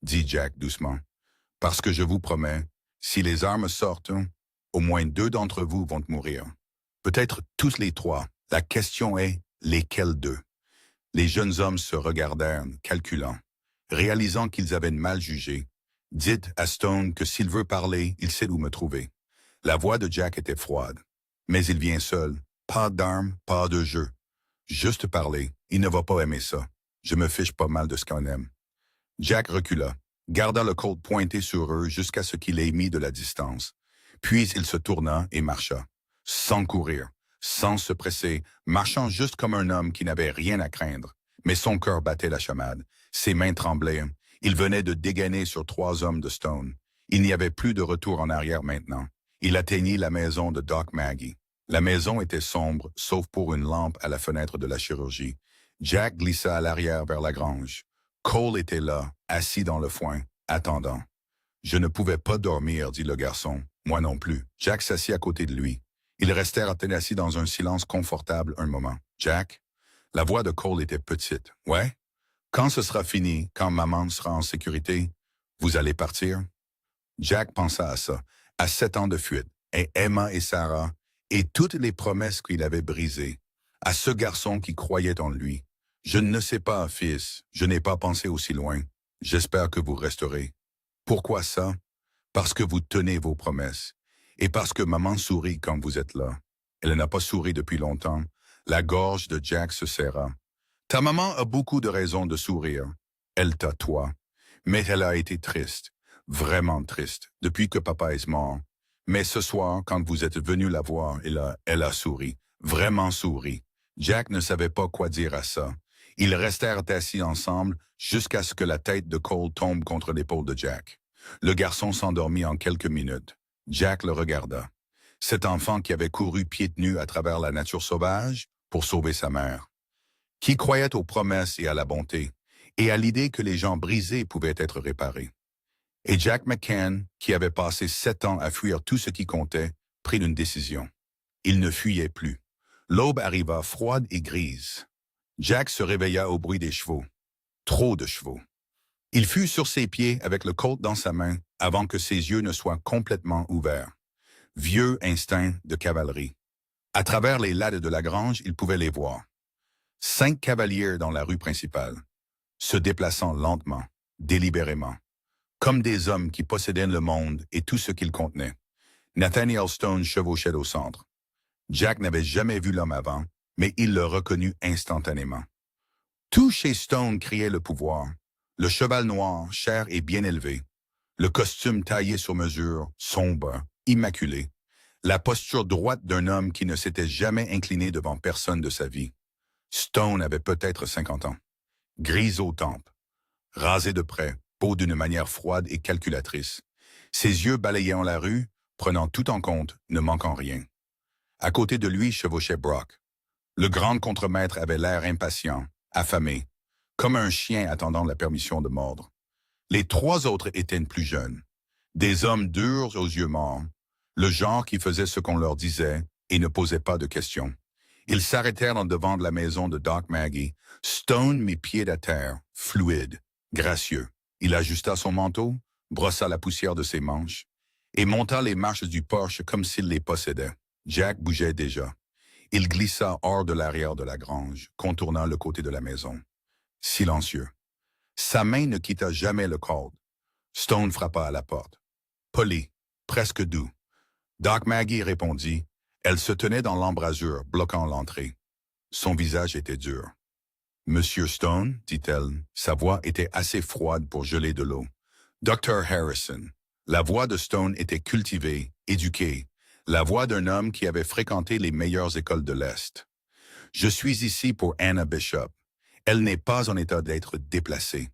dit Jack doucement. « Parce que je vous promets, si les armes sortent, au moins 2 d'entre vous vont mourir. Peut-être tous les 3. La question est, lesquels 2? » Les jeunes hommes se regardèrent, calculant. Réalisant qu'ils avaient mal jugé, « Dites à Stone que s'il veut parler, il sait où me trouver. » La voix de Jack était froide. « Mais il vient seul. Pas d'armes, pas de jeu. Juste parler. Il ne va pas aimer ça. Je me fiche pas mal de ce qu'on aime. » Jack recula, garda le Colt pointé sur eux jusqu'à ce qu'il ait mis de la distance. Puis il se tourna et marcha, sans courir, sans se presser, marchant juste comme un homme qui n'avait rien à craindre. Mais son cœur battait la chamade. Ses mains tremblaient. Il venait de dégainer sur 3 hommes de Stone. Il n'y avait plus de retour en arrière maintenant. Il atteignit la maison de Doc McGee. La maison était sombre, sauf pour une lampe à la fenêtre de la chirurgie. Jack glissa à l'arrière vers la grange. Cole était là, assis dans le foin, attendant. « Je ne pouvais pas dormir, dit le garçon. Moi non plus. » Jack s'assit à côté de lui. Ils restèrent assis dans un silence confortable un moment. « Jack? » La voix de Cole était petite. « Ouais? Quand ce sera fini, quand maman sera en sécurité, vous allez partir? » Jack pensa à ça, à 7 ans de fuite, et Emma et Sarah, et toutes les promesses qu'il avait brisées, à ce garçon qui croyait en lui. « Je ne sais pas, fils, je n'ai pas pensé aussi loin. J'espère que vous resterez. » Pourquoi ça? Parce que vous tenez vos promesses, et parce que maman sourit quand vous êtes là. Elle n'a pas souri depuis longtemps. La gorge de Jack se serra. « Ta maman a beaucoup de raisons de sourire. Elle t'a toi. Mais elle a été triste, vraiment triste, depuis que papa est mort. Mais ce soir, quand vous êtes venu la voir, elle a souri, vraiment souri. » Jack ne savait pas quoi dire à ça. Ils restèrent assis ensemble jusqu'à ce que la tête de Cole tombe contre l'épaule de Jack. Le garçon s'endormit en quelques minutes. Jack le regarda. Cet enfant qui avait couru pieds nus à travers la nature sauvage pour sauver sa mère. Qui croyait aux promesses et à la bonté. et à l'idée que les gens brisés pouvaient être réparés. Et Jack McCann, qui avait passé 7 ans à fuir tout ce qui comptait, prit une décision. Il ne fuyait plus. L'aube arriva froide et grise. Jack se réveilla au bruit des chevaux. Trop de chevaux. Il fut sur ses pieds avec le Colt dans sa main avant que ses yeux ne soient complètement ouverts. Vieux instinct de cavalerie. À travers les lattes de la grange, il pouvait les voir. 5 cavaliers dans la rue principale, se déplaçant lentement, délibérément, comme des hommes qui possédaient le monde et tout ce qu'il contenait. Nathaniel Stone chevauchait au centre. Jack n'avait jamais vu l'homme avant, mais il le reconnut instantanément. Tout chez Stone criait le pouvoir. Le cheval noir, cher et bien élevé. Le costume taillé sur mesure, sombre, immaculé. La posture droite d'un homme qui ne s'était jamais incliné devant personne de sa vie. Stone avait peut-être 50 ans. Gris aux tempes. Rasé de près, peau d'une manière froide et calculatrice. Ses yeux balayant la rue, prenant tout en compte, ne manquant rien. À côté de lui chevauchait Brock. Le grand contremaître avait l'air impatient, affamé, comme un chien attendant la permission de mordre. Les 3 autres étaient plus jeunes. Des hommes durs aux yeux morts, le genre qui faisait ce qu'on leur disait et ne posait pas de questions. Ils s'arrêtèrent en devant de la maison de Doc Maggie. Stone mit pied à terre, fluide, gracieux. Il ajusta son manteau, brossa la poussière de ses manches et monta les marches du porche comme s'il les possédait. Jack bougeait déjà. Il glissa hors de l'arrière de la grange, contournant le côté de la maison. Silencieux. Sa main ne quitta jamais le code. Stone frappa à la porte. Poli, presque doux. Doc Maggie répondit. Elle se tenait dans l'embrasure, bloquant l'entrée. Son visage était dur. « Monsieur Stone, dit-elle, sa voix était assez froide pour geler de l'eau. Dr. Harrison. » La voix de Stone était cultivée, éduquée, la voix d'un homme qui avait fréquenté les meilleures écoles de l'Est. « Je suis ici pour Anna Bishop. Elle n'est pas en état d'être déplacée.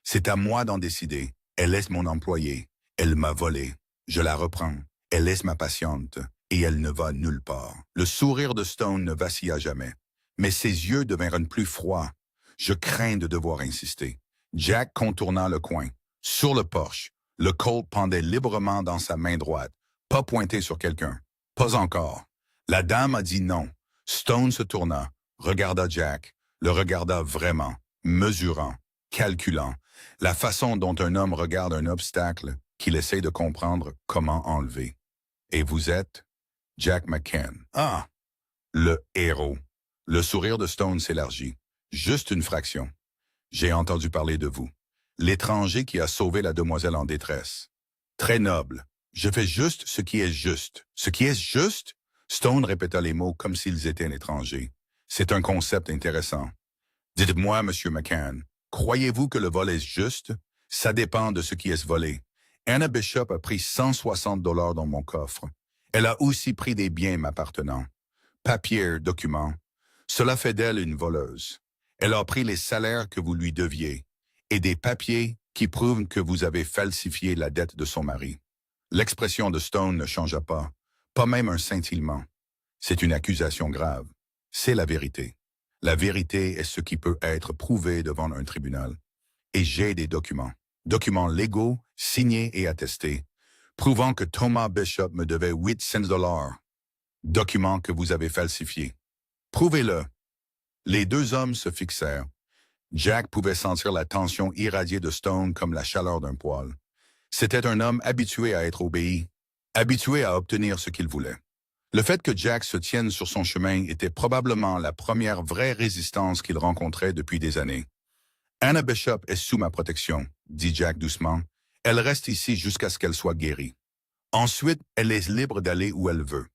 C'est à moi d'en décider. Elle est mon employée. Elle m'a volé. Je la reprends. Elle est ma patiente. Et elle ne va nulle part. » Le sourire de Stone ne vacilla jamais, mais ses yeux devinrent plus froids. Je crains de devoir insister. Jack contourna le coin. Sur le porche, le Colt pendait librement dans sa main droite, pas pointé sur quelqu'un. Pas encore. La dame a dit non. Stone se tourna, regarda Jack, le regarda vraiment, mesurant, calculant, la façon dont un homme regarde un obstacle qu'il essaie de comprendre comment enlever. « Et vous êtes? » Jack McCann. « Ah! » Le héros. Le sourire de Stone s'élargit. Juste une fraction. J'ai entendu parler de vous. L'étranger qui a sauvé la demoiselle en détresse. Très noble. Je fais juste ce qui est juste. Ce qui est juste? Stone répéta les mots comme s'ils étaient un étranger. C'est un concept intéressant. Dites-moi, Monsieur McCann, croyez-vous que le vol est juste? Ça dépend de ce qui est volé. Anna Bishop a pris 160 $ dans mon coffre. Elle a aussi pris des biens m'appartenant. Papiers, documents. Cela fait d'elle une voleuse. Elle a pris les salaires que vous lui deviez et des papiers qui prouvent que vous avez falsifié la dette de son mari. L'expression de Stone ne changea pas même un scintillement. C'est une accusation grave. C'est la vérité. La vérité est ce qui peut être prouvé devant un tribunal. Et j'ai des documents. Documents légaux, signés et attestés, prouvant que Thomas Bishop me devait 800 $. Documents que vous avez falsifiés. Prouvez-le. Les 2 hommes se fixèrent. Jack pouvait sentir la tension irradiée de Stone comme la chaleur d'un poêle. C'était un homme habitué à être obéi, habitué à obtenir ce qu'il voulait. Le fait que Jack se tienne sur son chemin était probablement la première vraie résistance qu'il rencontrait depuis des années. « Anna Bishop est sous ma protection, » dit Jack doucement. « Elle reste ici jusqu'à ce qu'elle soit guérie. Ensuite, elle est libre d'aller où elle veut. »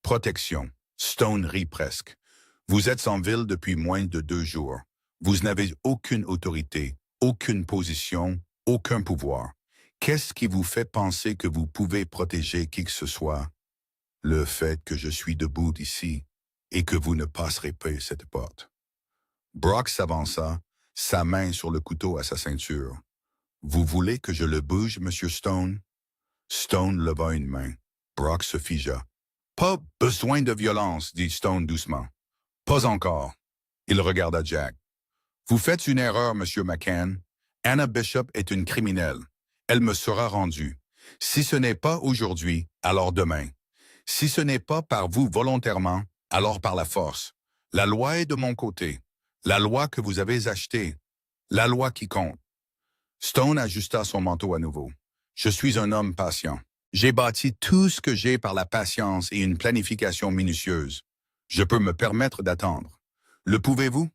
Protection. Stone rit presque. « Vous êtes en ville depuis moins de 2 jours. Vous n'avez aucune autorité, aucune position, aucun pouvoir. Qu'est-ce qui vous fait penser que vous pouvez protéger qui que ce soit? Le fait que je suis debout ici et que vous ne passerez pas cette porte. » Brock s'avança, sa main sur le couteau à sa ceinture. « Vous voulez que je le bouge, Monsieur Stone? » Stone leva une main. Brock se figea. « Pas besoin de violence, dit Stone doucement. « Pas encore. » Il regarda Jack. Vous faites une erreur, Monsieur McCann. Anna Bishop est une criminelle. Elle me sera rendue. Si ce n'est pas aujourd'hui, alors demain. Si ce n'est pas par vous volontairement, alors par la force. La loi est de mon côté. La loi que vous avez achetée. La loi qui compte. Stone ajusta son manteau à nouveau. Je suis un homme patient. J'ai bâti tout ce que j'ai par la patience et une planification minutieuse. Je peux me permettre d'attendre. Le pouvez-vous?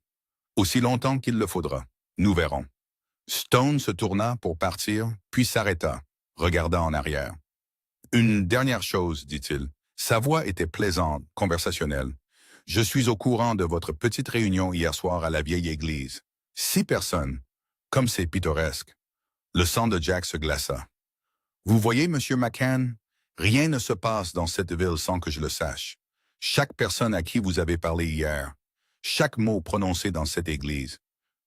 Aussi longtemps qu'il le faudra. Nous verrons. Stone se tourna pour partir, puis s'arrêta, regarda en arrière. Une dernière chose, dit-il. Sa voix était plaisante, conversationnelle. Je suis au courant de votre petite réunion hier soir à la vieille église. 6 personnes. Comme c'est pittoresque. Le sang de Jack se glaça. Vous voyez, Monsieur McCann, rien ne se passe dans cette ville sans que je le sache. Chaque personne à qui vous avez parlé hier, chaque mot prononcé dans cette église,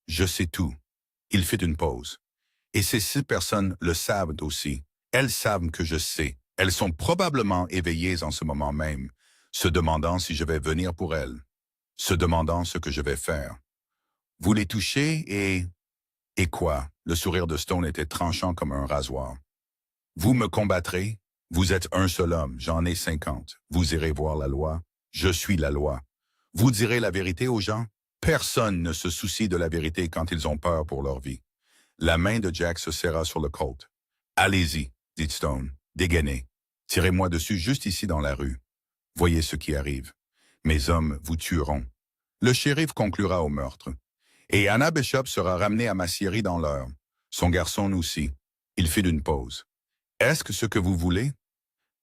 je sais tout. Il fit une pause. Et ces 6 personnes le savent aussi. Elles savent que je sais. Elles sont probablement éveillées en ce moment même, se demandant si je vais venir pour elles, se demandant ce que je vais faire. Vous les touchez et... Et quoi? Le sourire de Stone était tranchant comme un rasoir. Vous me combattrez? Vous êtes un seul homme, j'en ai 50. Vous irez voir la loi? Je suis la loi. Vous direz la vérité aux gens? Personne ne se soucie de la vérité quand ils ont peur pour leur vie. La main de Jack se serra sur le Colt. Allez-y, dit Stone, dégainez. Tirez-moi dessus juste ici dans la rue. Voyez ce qui arrive. Mes hommes vous tueront. Le shérif conclura au meurtre. Et Anna Bishop sera ramenée à Massiery dans l'heure. Son garçon aussi. Il fit une pause. Est-ce que ce que vous voulez?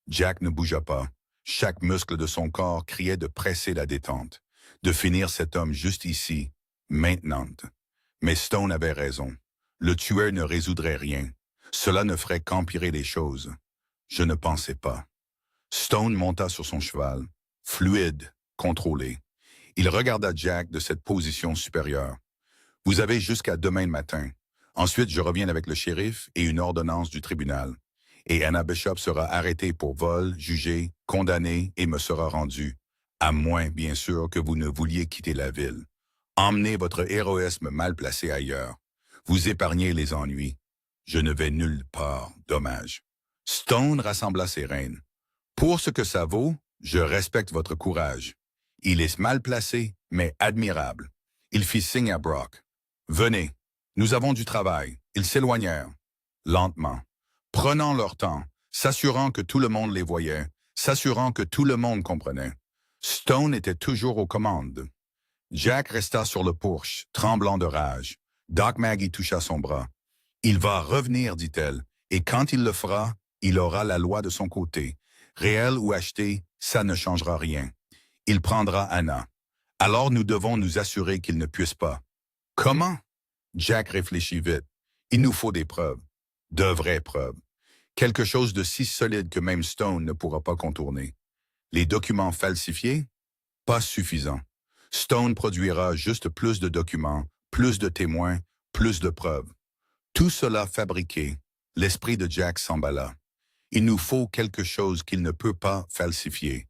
Jack ne bougea pas. Chaque muscle de son corps criait de presser la détente, de finir cet homme juste ici, maintenant. Mais Stone avait raison. Le tueur ne résoudrait rien. Cela ne ferait qu'empirer les choses. Je ne pensais pas. Stone monta sur son cheval, fluide, contrôlé. Il regarda Jack de cette position supérieure. Vous avez jusqu'à demain matin. Ensuite, je reviens avec le shérif et une ordonnance du tribunal. Et Anna Bishop sera arrêtée pour vol, jugée, condamnée et me sera rendue. À moins, bien sûr, que vous ne vouliez quitter la ville. Emmenez votre héroïsme mal placé ailleurs. Vous épargnez les ennuis. Je ne vais nulle part, dommage. Stone rassembla ses rênes. Pour ce que ça vaut, je respecte votre courage. Il est mal placé, mais admirable. Il fit signe à Brock. Venez, nous avons du travail. Ils s'éloignèrent, lentement, prenant leur temps, s'assurant que tout le monde les voyait, s'assurant que tout le monde comprenait. Stone était toujours aux commandes. Jack resta sur le porche, tremblant de rage. Doc Maggie toucha son bras. Il va revenir, dit-elle, et quand il le fera, il aura la loi de son côté. Réel ou acheté, ça ne changera rien. Il prendra Anna. Alors nous devons nous assurer qu'il ne puisse pas. Comment? Jack réfléchit vite. Il nous faut des preuves. De vraies preuves. Quelque chose de si solide que même Stone ne pourra pas contourner. Les documents falsifiés? Pas suffisant. Stone produira juste plus de documents, plus de témoins, plus de preuves. Tout cela fabriqué, l'esprit de Jack s'emballa. Il nous faut quelque chose qu'il ne peut pas falsifier.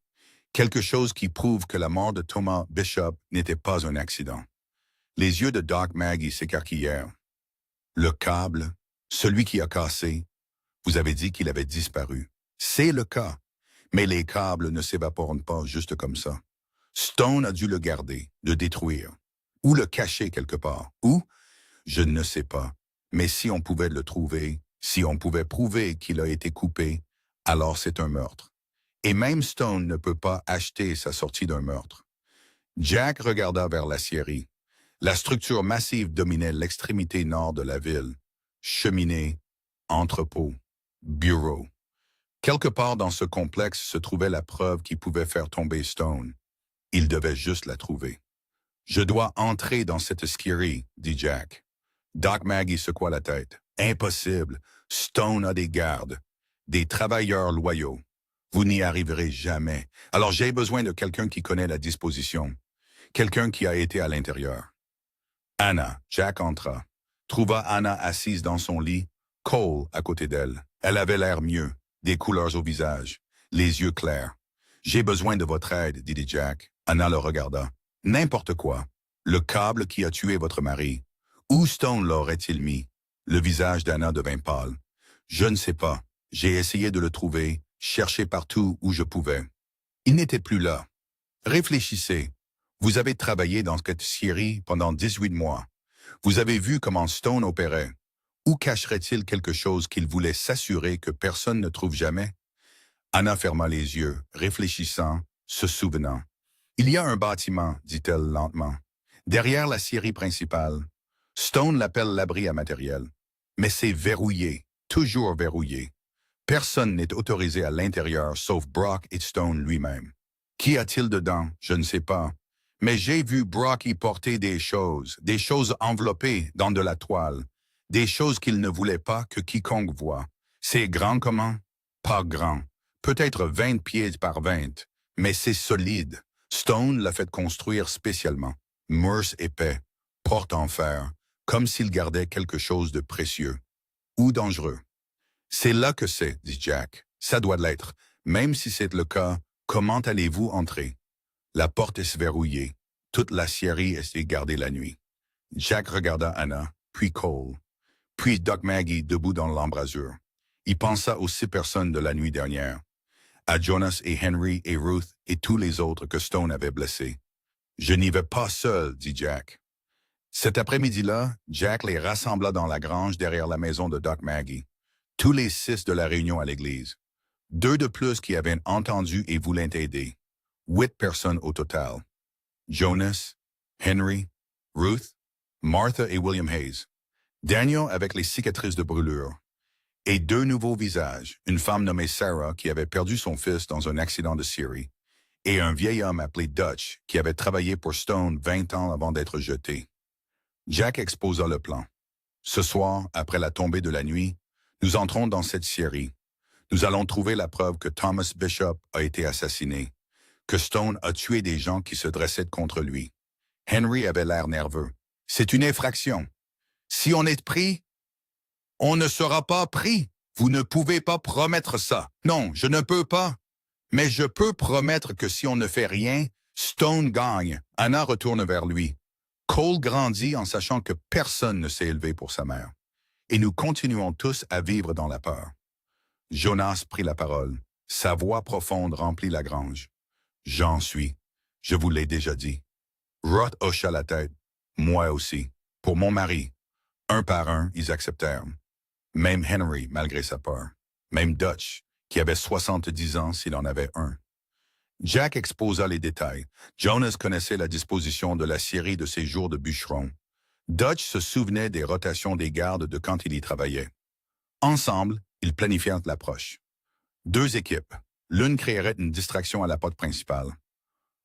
Quelque chose qui prouve que la mort de Thomas Bishop n'était pas un accident. Les yeux de Doc Maggie s'écarquillèrent. Le câble, celui qui a cassé, vous avez dit qu'il avait disparu. C'est le cas, mais les câbles ne s'évaporent pas juste comme ça. Stone a dû le garder, le détruire, ou le cacher quelque part, ou, je ne sais pas, mais si on pouvait le trouver, si on pouvait prouver qu'il a été coupé, alors c'est un meurtre. Et même Stone ne peut pas acheter sa sortie d'un meurtre. Jack regarda vers la scierie. La structure massive dominait l'extrémité nord de la ville. Cheminée, entrepôt, bureau. Quelque part dans ce complexe se trouvait la preuve qui pouvait faire tomber Stone. Il devait juste la trouver. « Je dois entrer dans cette scierie, » dit Jack. Doc Maggie secoua la tête. « Impossible. Stone a des gardes, des travailleurs loyaux. Vous n'y arriverez jamais. Alors j'ai besoin de quelqu'un qui connaît la disposition. Quelqu'un qui a été à l'intérieur. » Anna, Jack entra, trouva Anna assise dans son lit, Cole à côté d'elle. Elle avait l'air mieux, des couleurs au visage, les yeux clairs. « J'ai besoin de votre aide, dit Jack. » Anna le regarda. « N'importe quoi. Le câble qui a tué votre mari. Où Stone l'aurait-il mis? Le visage d'Anna devint pâle. Je ne sais pas. J'ai essayé de le trouver, cherché partout où je pouvais. Il n'était plus là. Réfléchissez. Vous avez travaillé dans cette série pendant 18 mois. Vous avez vu comment Stone opérait. Où cacherait-il quelque chose qu'il voulait s'assurer que personne ne trouve jamais? Anna ferma les yeux, réfléchissant, se souvenant. Il y a un bâtiment, dit-elle lentement. Derrière la scierie principale. Stone l'appelle l'abri à matériel. Mais c'est verrouillé, toujours verrouillé. Personne n'est autorisé à l'intérieur sauf Brock et Stone lui-même. Qu'y a-t-il dedans? Je ne sais pas. Mais j'ai vu Brock y porter des choses enveloppées dans de la toile, des choses qu'il ne voulait pas que quiconque voie. C'est grand comment? Pas grand. Peut-être 20 pieds par 20, mais c'est solide. Stone l'a fait construire spécialement. Murs épais, porte en fer, comme s'il gardait quelque chose de précieux. Ou dangereux. C'est là que c'est, dit Jack. Ça doit l'être. Même si c'est le cas, comment allez-vous entrer? La porte est verrouillée. Toute la scierie est gardée la nuit. Jack regarda Anna, puis Cole, puis Doc Maggie debout dans l'embrasure. Il pensa aux 6 personnes de la nuit dernière, à Jonas et Henry et Ruth et tous les autres que Stone avait blessés. Je n'y vais pas seul, dit Jack. Cet après-midi-là, Jack les rassembla dans la grange derrière la maison de Doc Maggie. Tous les 6 de la réunion à l'église. 2 de plus qui avaient entendu et voulaient aider. 8 personnes au total. Jonas, Henry, Ruth, Martha et William Hayes. Daniel avec les cicatrices de brûlure. Et 2 nouveaux visages, une femme nommée Sarah qui avait perdu son fils dans un accident de scierie, et un vieil homme appelé Dutch qui avait travaillé pour Stone 20 ans avant d'être jeté. Jack exposa le plan. Ce soir, après la tombée de la nuit, nous entrons dans cette scierie. Nous allons trouver la preuve que Thomas Bishop a été assassiné, que Stone a tué des gens qui se dressaient contre lui. Henry avait l'air nerveux. C'est une infraction. Si on est pris, on ne sera pas pris. Vous ne pouvez pas promettre ça. Non, je ne peux pas. Mais je peux promettre que si on ne fait rien, Stone gagne. Anna retourne vers lui. Cole grandit en sachant que personne ne s'est élevé pour sa mère. Et nous continuons tous à vivre dans la peur. Jonas prit la parole. Sa voix profonde remplit la grange. J'en suis. Je vous l'ai déjà dit. Roth hocha la tête. Moi aussi. Pour mon mari. Un par un, ils acceptèrent. Même Henry, malgré sa peur. Même Dutch, qui avait 70 ans s'il en avait un. Jack exposa les détails. Jonas connaissait la disposition de la scierie de ses jours de bûcheron. Dutch se souvenait des rotations des gardes de quand il y travaillait. Ensemble, ils planifièrent l'approche. 2 équipes. L'une créerait une distraction à la porte principale.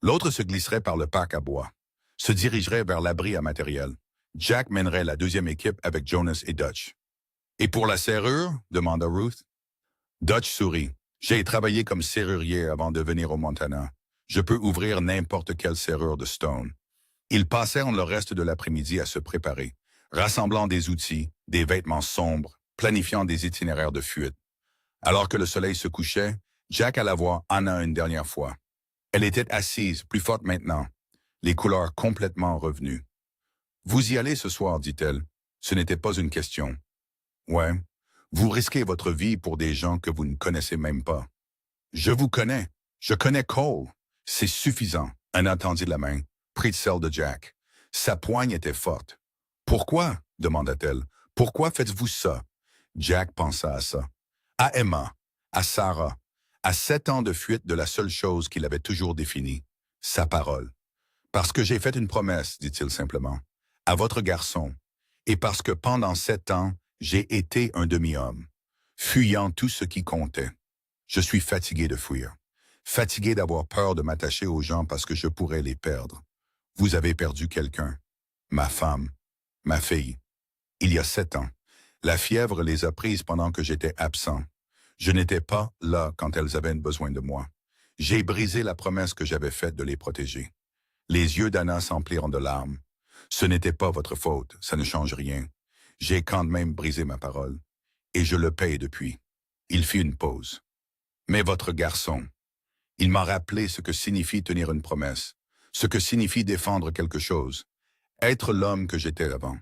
L'autre se glisserait par le parc à bois, se dirigerait vers l'abri à matériel. Jack mènerait la 2e équipe avec Jonas et Dutch. « Et pour la serrure? » demanda Ruth. Dutch sourit. « J'ai travaillé comme serrurier avant de venir au Montana. Je peux ouvrir n'importe quelle serrure de Stone. » Ils passèrent le reste de l'après-midi à se préparer, rassemblant des outils, des vêtements sombres, planifiant des itinéraires de fuite. Alors que le soleil se couchait, Jack alla voir Anna une dernière fois. Elle était assise, plus forte maintenant, les couleurs complètement revenues. « Vous y allez ce soir, dit-elle. Ce n'était pas une question. »« Ouais, vous risquez votre vie pour des gens que vous ne connaissez même pas. »« Je vous connais. Je connais Cole. C'est suffisant. » Anna tendit la main, prit celle de Jack. Sa poigne était forte. « Pourquoi? » demanda-t-elle. « Pourquoi faites-vous ça? » Jack pensa à ça. À Emma, à Sarah, à 7 ans de fuite de la seule chose qu'il avait toujours définie, sa parole. « Parce que j'ai fait une promesse, dit-il simplement, à votre garçon, et parce que pendant 7 ans, j'ai été un demi-homme, fuyant tout ce qui comptait. Je suis fatigué de fuir, fatigué d'avoir peur de m'attacher aux gens parce que je pourrais les perdre. Vous avez perdu quelqu'un, ma femme, ma fille. Il y a 7 ans, la fièvre les a prises pendant que j'étais absent. Je n'étais pas là quand elles avaient besoin de moi. J'ai brisé la promesse que j'avais faite de les protéger. » Les yeux d'Anna s'emplirent de larmes. « Ce n'était pas votre faute, ça ne change rien. J'ai quand même brisé ma parole. Et je le paye depuis. » Il fit une pause. « Mais votre garçon, il m'a rappelé ce que signifie tenir une promesse, ce que signifie défendre quelque chose. Être l'homme que j'étais avant.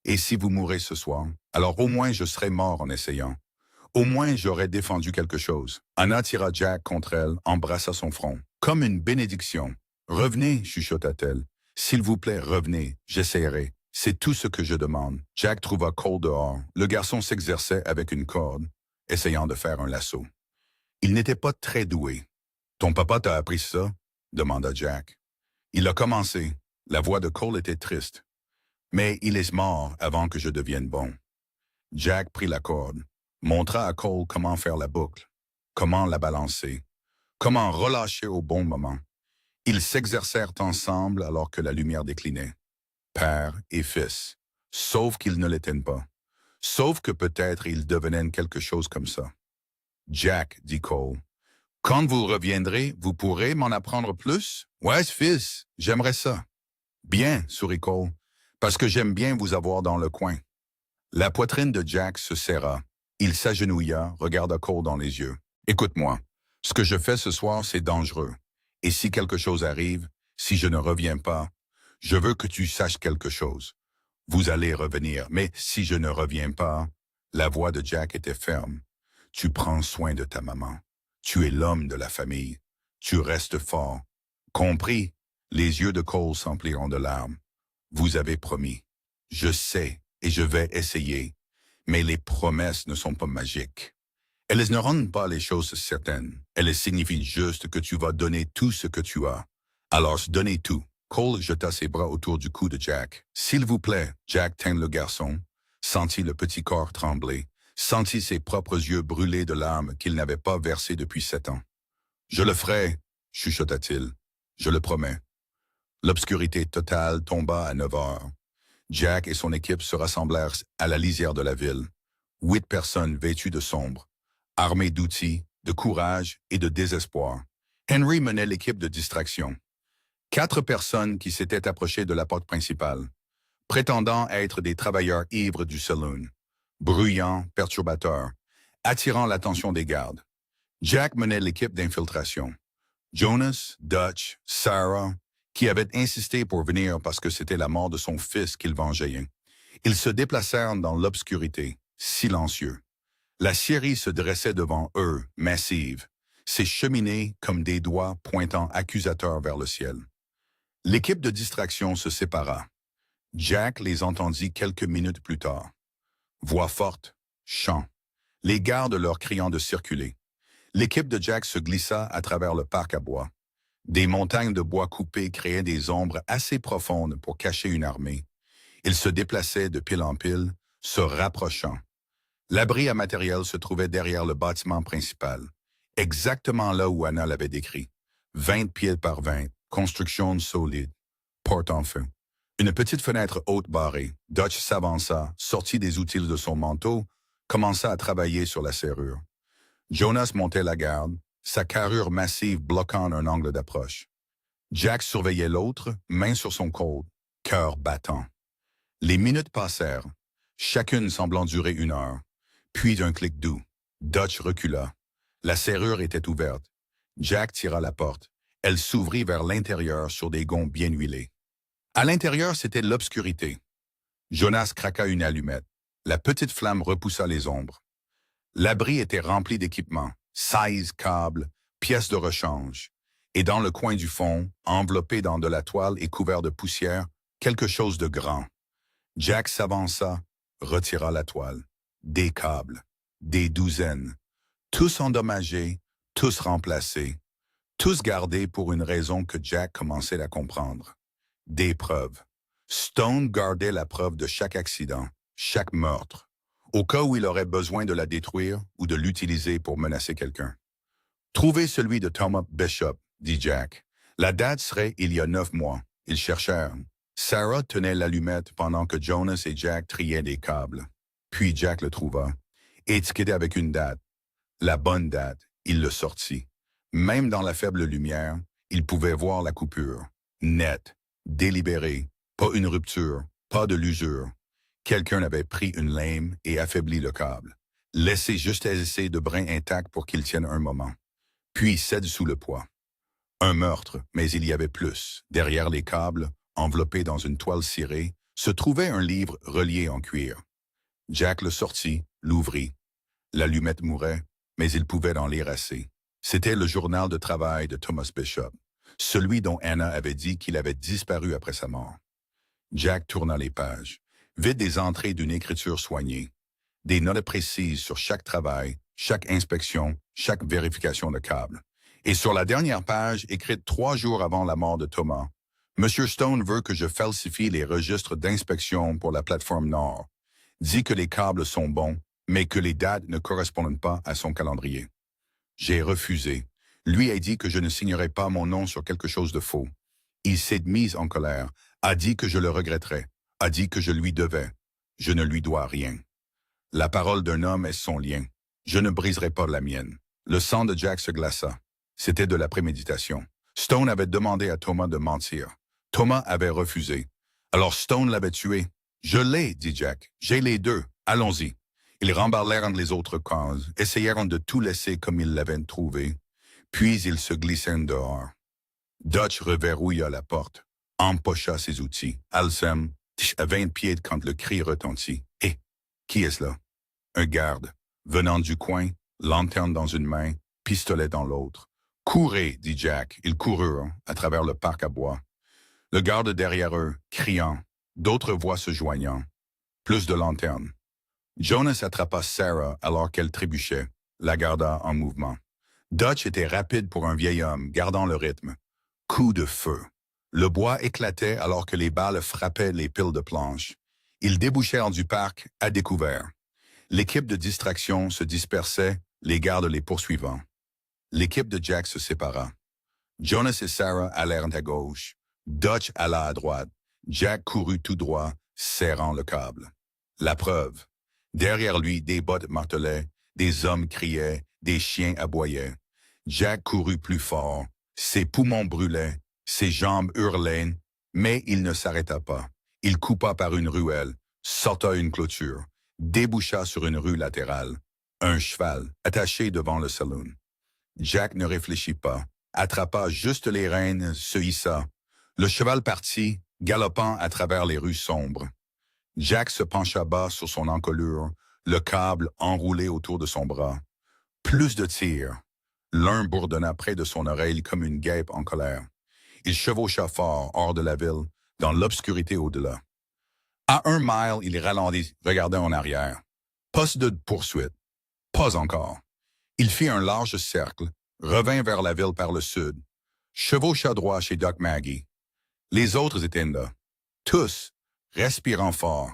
Et si vous mourrez ce soir, alors au moins je serai mort en essayant. Au moins j'aurais défendu quelque chose. Anna tira Jack contre elle, embrassa son front. Comme une bénédiction. Revenez, chuchota-t-elle. S'il vous plaît, revenez, j'essaierai. C'est tout ce que je demande. Jack trouva Cole dehors. Le garçon s'exerçait avec une corde, essayant de faire un lasso. Il n'était pas très doué. Ton papa t'a appris ça? Demanda Jack. Il a commencé. La voix de Cole était triste. Mais il est mort avant que je devienne bon. Jack prit la corde, montra à Cole comment faire la boucle, comment la balancer, comment relâcher au bon moment. Ils s'exercèrent ensemble alors que la lumière déclinait. Père et fils, sauf qu'ils ne l'étaient pas. Sauf que peut-être ils devenaient quelque chose comme ça. Jack, dit Cole, quand vous reviendrez, vous pourrez m'en apprendre plus? Ouais, fils, j'aimerais ça. Bien, sourit Cole, parce que j'aime bien vous avoir dans le coin. La poitrine de Jack se serra. Il s'agenouilla, regarda Cole dans les yeux. Écoute-moi, ce que je fais ce soir, c'est dangereux. Et si quelque chose arrive, si je ne reviens pas, je veux que tu saches quelque chose. Vous allez revenir, mais si je ne reviens pas, la voix de Jack était ferme. Tu prends soin de ta maman. Tu es l'homme de la famille. Tu restes fort. Compris? Les yeux de Cole s'empliront de larmes. Vous avez promis. Je sais et je vais essayer, mais les promesses ne sont pas magiques. Elles ne rendent pas les choses certaines. Elles signifient juste que tu vas donner tout ce que tu as. Alors, donnez tout. Cole jeta ses bras autour du cou de Jack. S'il vous plaît, Jack tint le garçon, sentit le petit corps trembler, sentit ses propres yeux brûlés de larmes qu'il n'avait pas versées depuis 7 ans. Je le ferai, chuchota-t-il. Je le promets. L'obscurité totale tomba à 9 heures. Jack et son équipe se rassemblèrent à la lisière de la ville. 8 personnes vêtues de sombre, armées d'outils, de courage et de désespoir. Henry menait l'équipe de distraction. 4 personnes qui s'étaient approchées de la porte principale, prétendant être des travailleurs ivres du saloon, bruyants, perturbateurs, attirant l'attention des gardes. Jack menait l'équipe d'infiltration. Jonas, Dutch, Sarah, qui avaient insisté pour venir parce que c'était la mort de son fils qu'ils vengeaient. Ils se déplacèrent dans l'obscurité, silencieux. La scierie se dressait devant eux, massive, ses cheminées comme des doigts pointant accusateurs vers le ciel. L'équipe de distraction se sépara. Jack les entendit quelques minutes plus tard. Voix forte, chant, les gardes leur criant de circuler. L'équipe de Jack se glissa à travers le parc à bois. Des montagnes de bois coupés créaient des ombres assez profondes pour cacher une armée. Ils se déplaçaient de pile en pile, se rapprochant. L'abri à matériel se trouvait derrière le bâtiment principal, exactement là où Anna l'avait décrit. 20 pieds par 20, construction solide, porte en feu. Une petite fenêtre haute barrée. Dutch s'avança, sortit des outils de son manteau, commença à travailler sur la serrure. Jonas montait la garde, sa carrure massive bloquant un angle d'approche. Jack surveillait l'autre, main sur son côte, cœur battant. Les minutes passèrent, chacune semblant durer 1 heure. Puis d'un clic doux, Dutch recula. La serrure était ouverte. Jack tira la porte. Elle s'ouvrit vers l'intérieur sur des gonds bien huilés. À l'intérieur, c'était l'obscurité. Jonas craqua une allumette. La petite flamme repoussa les ombres. L'abri était rempli d'équipements, 16 câbles, pièces de rechange. Et dans le coin du fond, enveloppé dans de la toile et couvert de poussière, quelque chose de grand. Jack s'avança, retira la toile. Des câbles, des douzaines. Tous endommagés, tous remplacés. Tous gardés pour une raison que Jack commençait à comprendre. Des preuves. Stone gardait la preuve de chaque accident, chaque meurtre, au cas où il aurait besoin de la détruire ou de l'utiliser pour menacer quelqu'un. Trouvez celui de Thomas Bishop, dit Jack. La date serait il y a 9 mois. Ils cherchèrent. Sarah tenait l'allumette pendant que Jonas et Jack triaient des câbles. Puis Jack le trouva, étiqueté avec une date. La bonne date, il le sortit. Même dans la faible lumière, il pouvait voir la coupure. Nette, délibérée, pas une rupture, pas de l'usure. Quelqu'un avait pris une lame et affaibli le câble. Laissé juste assez de brin intact pour qu'il tienne un moment. Puis cède sous le poids. Un meurtre, mais il y avait plus. Derrière les câbles, enveloppé dans une toile cirée, se trouvait un livre relié en cuir. Jack le sortit, l'ouvrit. L'allumette mourait, mais il pouvait en lire assez. C'était le journal de travail de Thomas Bishop, celui dont Anna avait dit qu'il avait disparu après sa mort. Jack tourna les pages, vide des entrées d'une écriture soignée, des notes précises sur chaque travail, chaque inspection, chaque vérification de câble. Et sur la dernière page, écrite 3 jours avant la mort de Thomas, M. Stone veut que je falsifie les registres d'inspection pour la plateforme Nord, dit que les câbles sont bons, mais que les dates ne correspondent pas à son calendrier. J'ai refusé. Lui a dit que je ne signerais pas mon nom sur quelque chose de faux. Il s'est mis en colère, a dit que je le regretterais, a dit que je lui devais. Je ne lui dois rien. La parole d'un homme est son lien. Je ne briserai pas la mienne. Le sang de Jack se glaça. C'était de la préméditation. Stone avait demandé à Thomas de mentir. Thomas avait refusé. Alors Stone l'avait tué. Je l'ai, dit Jack. J'ai les deux. Allons-y. Ils remballèrent les autres cases, essayèrent de tout laisser comme ils l'avaient trouvé, puis ils se glissèrent dehors. Dutch reverrouilla la porte, empocha ses outils. Alcem, à 20 pieds quand le cri retentit. « Hé, qui est-ce là? » Un garde, venant du coin, lanterne dans une main, pistolet dans l'autre. « Courez, dit Jack. Ils coururent à travers le parc à bois. Le garde derrière eux, criant, d'autres voix se joignant. Plus de lanternes. Jonas attrapa Sarah alors qu'elle trébuchait, la garda en mouvement. Dutch était rapide pour un vieil homme, gardant le rythme. Coup de feu. Le bois éclatait alors que les balles frappaient les piles de planches. Ils débouchèrent du parc à découvert. L'équipe de distraction se dispersait, les gardes les poursuivant. L'équipe de Jack se sépara. Jonas et Sarah allèrent à gauche. Dutch alla à droite. Jack courut tout droit, serrant le câble. La preuve. Derrière lui, des bottes martelaient, des hommes criaient, des chiens aboyaient. Jack courut plus fort. Ses poumons brûlaient, ses jambes hurlaient, mais il ne s'arrêta pas. Il coupa par une ruelle, sauta une clôture, déboucha sur une rue latérale. Un cheval, attaché devant le saloon. Jack ne réfléchit pas, attrapa juste les rênes, se hissa. Le cheval partit, galopant à travers les rues sombres. Jack se pencha bas sur son encolure, le câble enroulé autour de son bras. Plus de tirs. L'un bourdonna près de son oreille comme une guêpe en colère. Il chevaucha fort hors de la ville, dans l'obscurité au-delà. À 1 mile, il ralentit, regardant en arrière. Poste de poursuite. Pas encore. Il fit un large cercle, revint vers la ville par le sud. Chevaucha droit chez Doc Maggie. Les autres étaient là. Tous, respirant fort.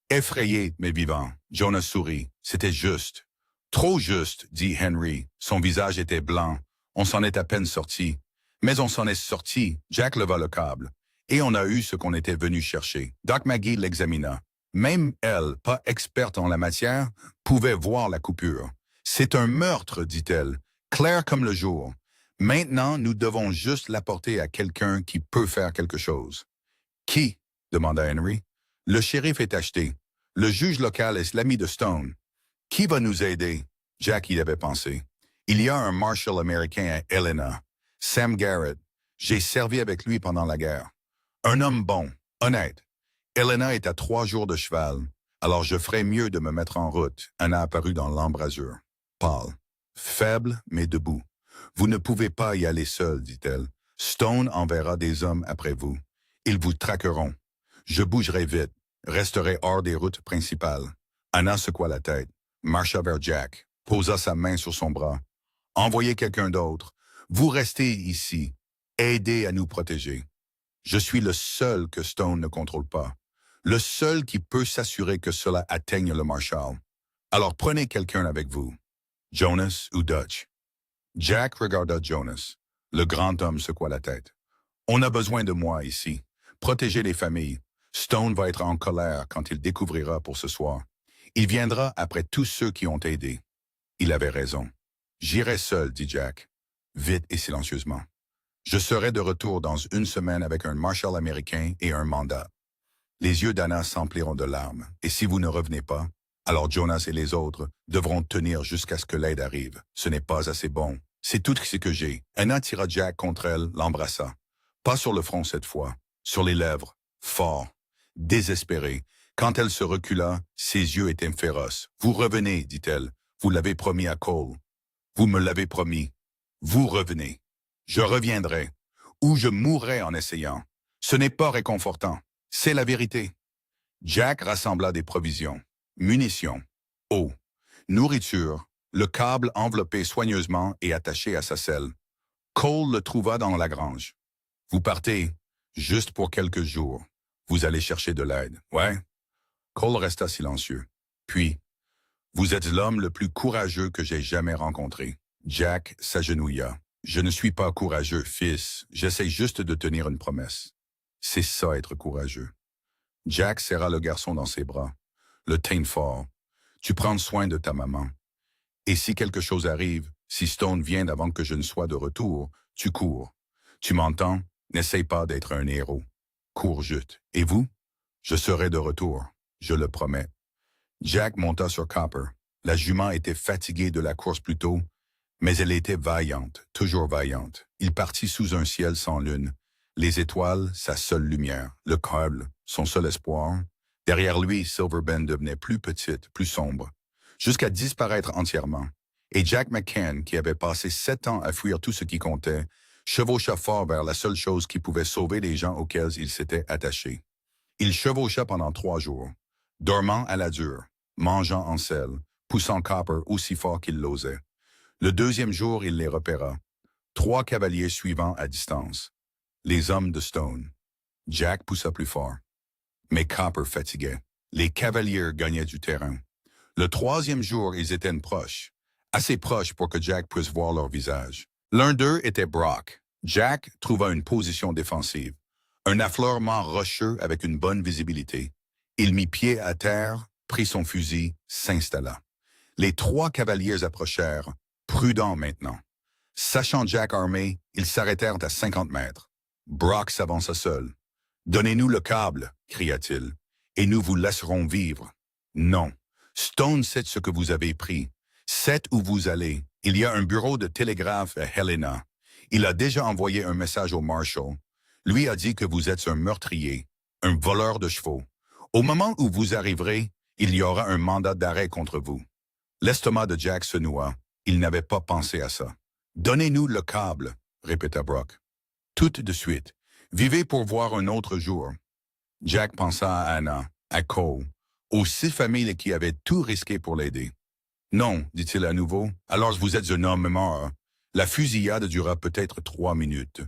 Effrayé, mais vivant, Jonas sourit. C'était juste. Trop juste, dit Henry. Son visage était blanc. On s'en est à peine sorti. Mais on s'en est sorti. Jack leva le câble. Et on a eu ce qu'on était venu chercher. Doc Maggie l'examina. Même elle, pas experte en la matière, pouvait voir la coupure. C'est un meurtre, dit-elle, clair comme le jour. Maintenant, nous devons juste l'apporter à quelqu'un qui peut faire quelque chose. Qui? Demanda Henry. Le shérif est acheté. Le juge local est l'ami de Stone. Qui va nous aider? Jack y avait pensé. Il y a un marshal américain à Helena, Sam Garrett. J'ai servi avec lui pendant la guerre. Un homme bon, honnête. Helena est à 3 jours de cheval, alors je ferais mieux de me mettre en route. Anna apparut dans l'embrasure. Pâle, faible, mais debout. Vous ne pouvez pas y aller seul, dit-elle. Stone enverra des hommes après vous. Ils vous traqueront. Je bougerai vite, resterai hors des routes principales. Anna secoua la tête, marcha vers Jack, posa sa main sur son bras. Envoyez quelqu'un d'autre. Vous restez ici. Aidez à nous protéger. Je suis le seul que Stone ne contrôle pas. Le seul qui peut s'assurer que cela atteigne le marshal. Alors prenez quelqu'un avec vous. Jonas ou Dutch. Jack regarda Jonas. Le grand homme secoua la tête. On a besoin de moi ici. Protégez les familles. Stone va être en colère quand il découvrira pour ce soir. Il viendra après tous ceux qui ont aidé. Il avait raison. J'irai seul, dit Jack, vite et silencieusement. Je serai de retour dans 1 semaine avec un marshal américain et un mandat. Les yeux d'Anna s'empliront de larmes, et si vous ne revenez pas, alors Jonas et les autres devront tenir jusqu'à ce que l'aide arrive. Ce n'est pas assez bon. C'est tout ce que j'ai. Anna tira Jack contre elle, l'embrassa. Pas sur le front cette fois. sur les lèvres, fort, désespéré. Quand elle se recula, ses yeux étaient féroces. « Vous revenez, dit-elle. Vous l'avez promis à Cole. Vous me l'avez promis. Vous revenez. Je reviendrai. Ou je mourrai en essayant. Ce n'est pas réconfortant. C'est la vérité. » Jack rassembla des provisions, munitions, eau, nourriture, le câble enveloppé soigneusement et attaché à sa selle. Cole le trouva dans la grange. « Vous partez, juste pour quelques jours. Vous allez chercher de l'aide, ouais? » Cole resta silencieux. Puis, « Vous êtes l'homme le plus courageux que j'ai jamais rencontré. » Jack s'agenouilla. « Je ne suis pas courageux, fils. J'essaie juste de tenir une promesse. C'est ça être courageux. » Jack serra le garçon dans ses bras, le teint fort. « Tu prends soin de ta maman. Et si quelque chose arrive, si Stone vient avant que je ne sois de retour, tu cours. Tu m'entends? N'essaye pas d'être un héros. Cours juste. Et vous? Je serai de retour. Je le promets. » Jack monta sur Copper. La jument était fatiguée de la course plus tôt, mais elle était vaillante, toujours vaillante. Il partit sous un ciel sans lune. Les étoiles, sa seule lumière. Le câble, son seul espoir. Derrière lui, Silver Bend devenait plus petite, plus sombre, jusqu'à disparaître entièrement. Et Jack McCann, qui avait passé 7 ans à fuir tout ce qui comptait, chevaucha fort vers la seule chose qui pouvait sauver les gens auxquels il s'était attaché. Il chevaucha pendant 3 jours, dormant à la dure, mangeant en selle, poussant Copper aussi fort qu'il l'osait. Le 2e jour, il les repéra. 3 cavaliers suivant à distance. Les hommes de Stone. Jack poussa plus fort. Mais Copper fatiguait. Les cavaliers gagnaient du terrain. Le 3e jour, ils étaient proches. Assez proches pour que Jack puisse voir leur visage. L'un d'eux était Brock. Jack trouva une position défensive. Un affleurement rocheux avec une bonne visibilité. Il mit pied à terre, prit son fusil, s'installa. Les 3 cavaliers approchèrent, prudents maintenant. Sachant Jack armé, ils s'arrêtèrent à 50 mètres. Brock s'avança seul. « Donnez-nous le câble, cria-t-il, et nous vous laisserons vivre. » Non. Stone sait ce que vous avez pris. Sait où vous allez. Il y a un bureau de télégraphe à Helena. Il a déjà envoyé un message au Marshal. Lui a dit que vous êtes un meurtrier, un voleur de chevaux. Au moment où vous arriverez, il y aura un mandat d'arrêt contre vous. L'estomac de Jack se noua. Il n'avait pas pensé à ça. « Donnez-nous le câble, » répéta Brock. « Tout de suite. Vivez pour voir un autre jour. » Jack pensa à Anna, à Cole, aux 6 familles qui avaient tout risqué pour l'aider. « Non, dit-il à nouveau, alors vous êtes un homme mort. La fusillade dura peut-être 3 minutes. »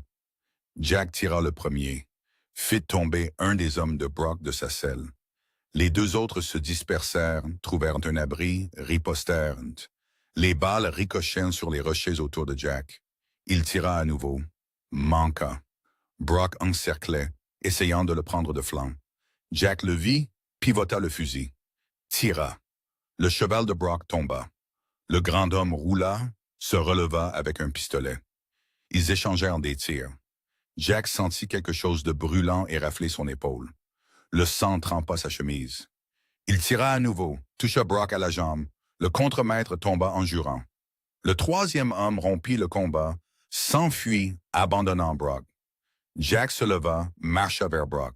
Jack tira le premier, fit tomber un des hommes de Brock de sa selle. Les 2 autres se dispersèrent, trouvèrent un abri, ripostèrent. Les balles ricochèrent sur les rochers autour de Jack. Il tira à nouveau. Manqua. Brock encerclait, essayant de le prendre de flanc. Jack le vit, pivota le fusil. Tira. Le cheval de Brock tomba. Le grand homme roula, se releva avec un pistolet. Ils échangèrent des tirs. Jack sentit quelque chose de brûlant érafler son épaule. Le sang trempa sa chemise. Il tira à nouveau, toucha Brock à la jambe. Le contremaître tomba en jurant. Le 3e homme rompit le combat, s'enfuit, abandonnant Brock. Jack se leva, marcha vers Brock.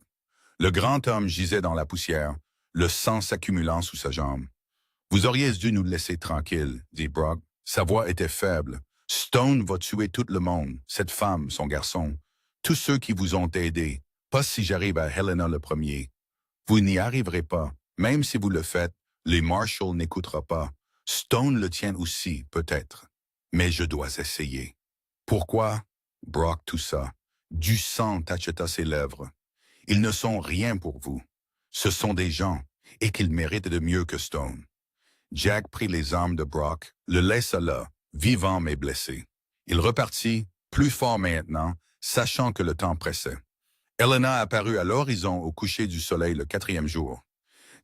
Le grand homme gisait dans la poussière, le sang s'accumulant sous sa jambe. « Vous auriez dû nous laisser tranquilles, » dit Brock. Sa voix était faible. « Stone va tuer tout le monde, cette femme, son garçon, tous ceux qui vous ont aidé, pas si j'arrive à Helena le premier. Vous n'y arriverez pas, même si vous le faites, les Marshals n'écoutera pas. Stone le tient aussi, peut-être. Mais je dois essayer. » Pourquoi? Brock toussa. Du sang tacheta ses lèvres. « Ils ne sont rien pour vous. Ce sont des gens, et qu'ils méritent de mieux que Stone. » Jack prit les armes de Brock, le laissa là, vivant mais blessé. Il repartit, plus fort maintenant, sachant que le temps pressait. Helena apparut à l'horizon au coucher du soleil le 4e jour.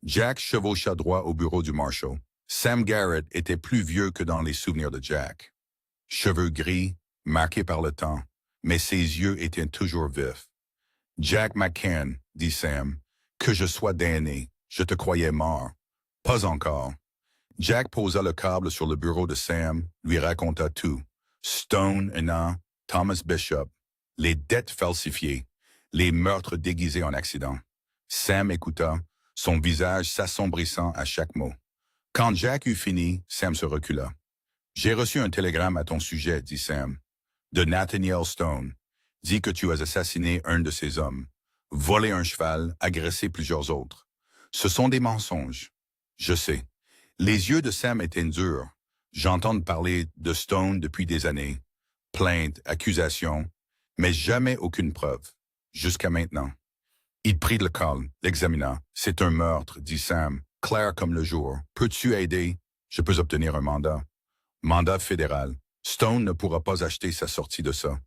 Jack chevaucha droit au bureau du Marshal. Sam Garrett était plus vieux que dans les souvenirs de Jack. Cheveux gris, marqués par le temps, mais ses yeux étaient toujours vifs. « Jack McCann, » dit Sam, « que je sois damné, je te croyais mort. » « Pas encore. » Jack posa le câble sur le bureau de Sam, lui raconta tout. Stone, Anna, Thomas Bishop, les dettes falsifiées, Les meurtres déguisés en accident. Sam écouta, son visage s'assombrissant à chaque mot. Quand Jack eut fini, Sam se recula. « J'ai reçu un télégramme à ton sujet, dit Sam. De Nathaniel Stone. Dit que tu as assassiné un de ses hommes, volé un cheval, agressé plusieurs autres. Ce sont des mensonges. Je sais. » Les yeux de Sam étaient durs. J'entends parler de Stone depuis des années. Plaintes, accusations, mais jamais aucune preuve. Jusqu'à maintenant. Il prit le calme, l'examina. « C'est un meurtre, dit Sam, clair comme le jour. Peux-tu aider? Je peux obtenir un mandat. » Mandat fédéral. Stone ne pourra pas acheter sa sortie de ça.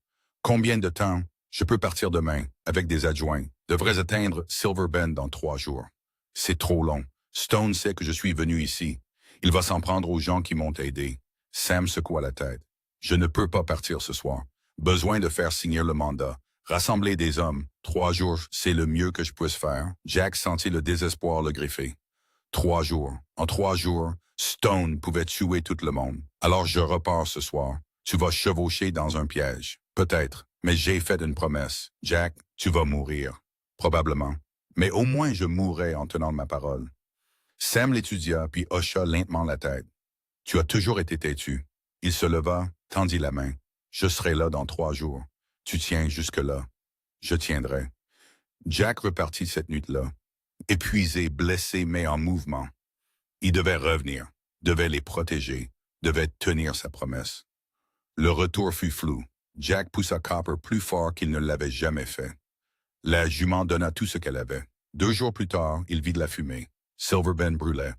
Combien de temps? Je peux partir demain, avec des adjoints. Devrais atteindre Silver Bend dans 3 jours. C'est trop long. Stone sait que je suis venu ici. Il va s'en prendre aux gens qui m'ont aidé. Sam secoua la tête. Je ne peux pas partir ce soir. Besoin de faire signer le mandat. Rassembler des hommes. 3 jours, c'est le mieux que je puisse faire. Jack sentit le désespoir le griffer. 3 jours. En 3 jours, Stone pouvait tuer tout le monde. Alors je repars ce soir. Tu vas chevaucher dans un piège. Peut-être. Mais j'ai fait une promesse. Jack, tu vas mourir. Probablement. Mais au moins je mourrai en tenant ma parole. Sam l'étudia, puis hocha lentement la tête. Tu as toujours été têtu. Il se leva, tendit la main. Je serai là dans 3 jours. Tu tiens jusque-là. Je tiendrai. Jack repartit cette nuit-là. Épuisé, blessé, mais en mouvement. Il devait revenir, devait les protéger, devait tenir sa promesse. Le retour fut flou. Jack poussa Copper plus fort qu'il ne l'avait jamais fait. La jument donna tout ce qu'elle avait. 2 jours plus tard, il vit de la fumée. Silver Bend brûlait.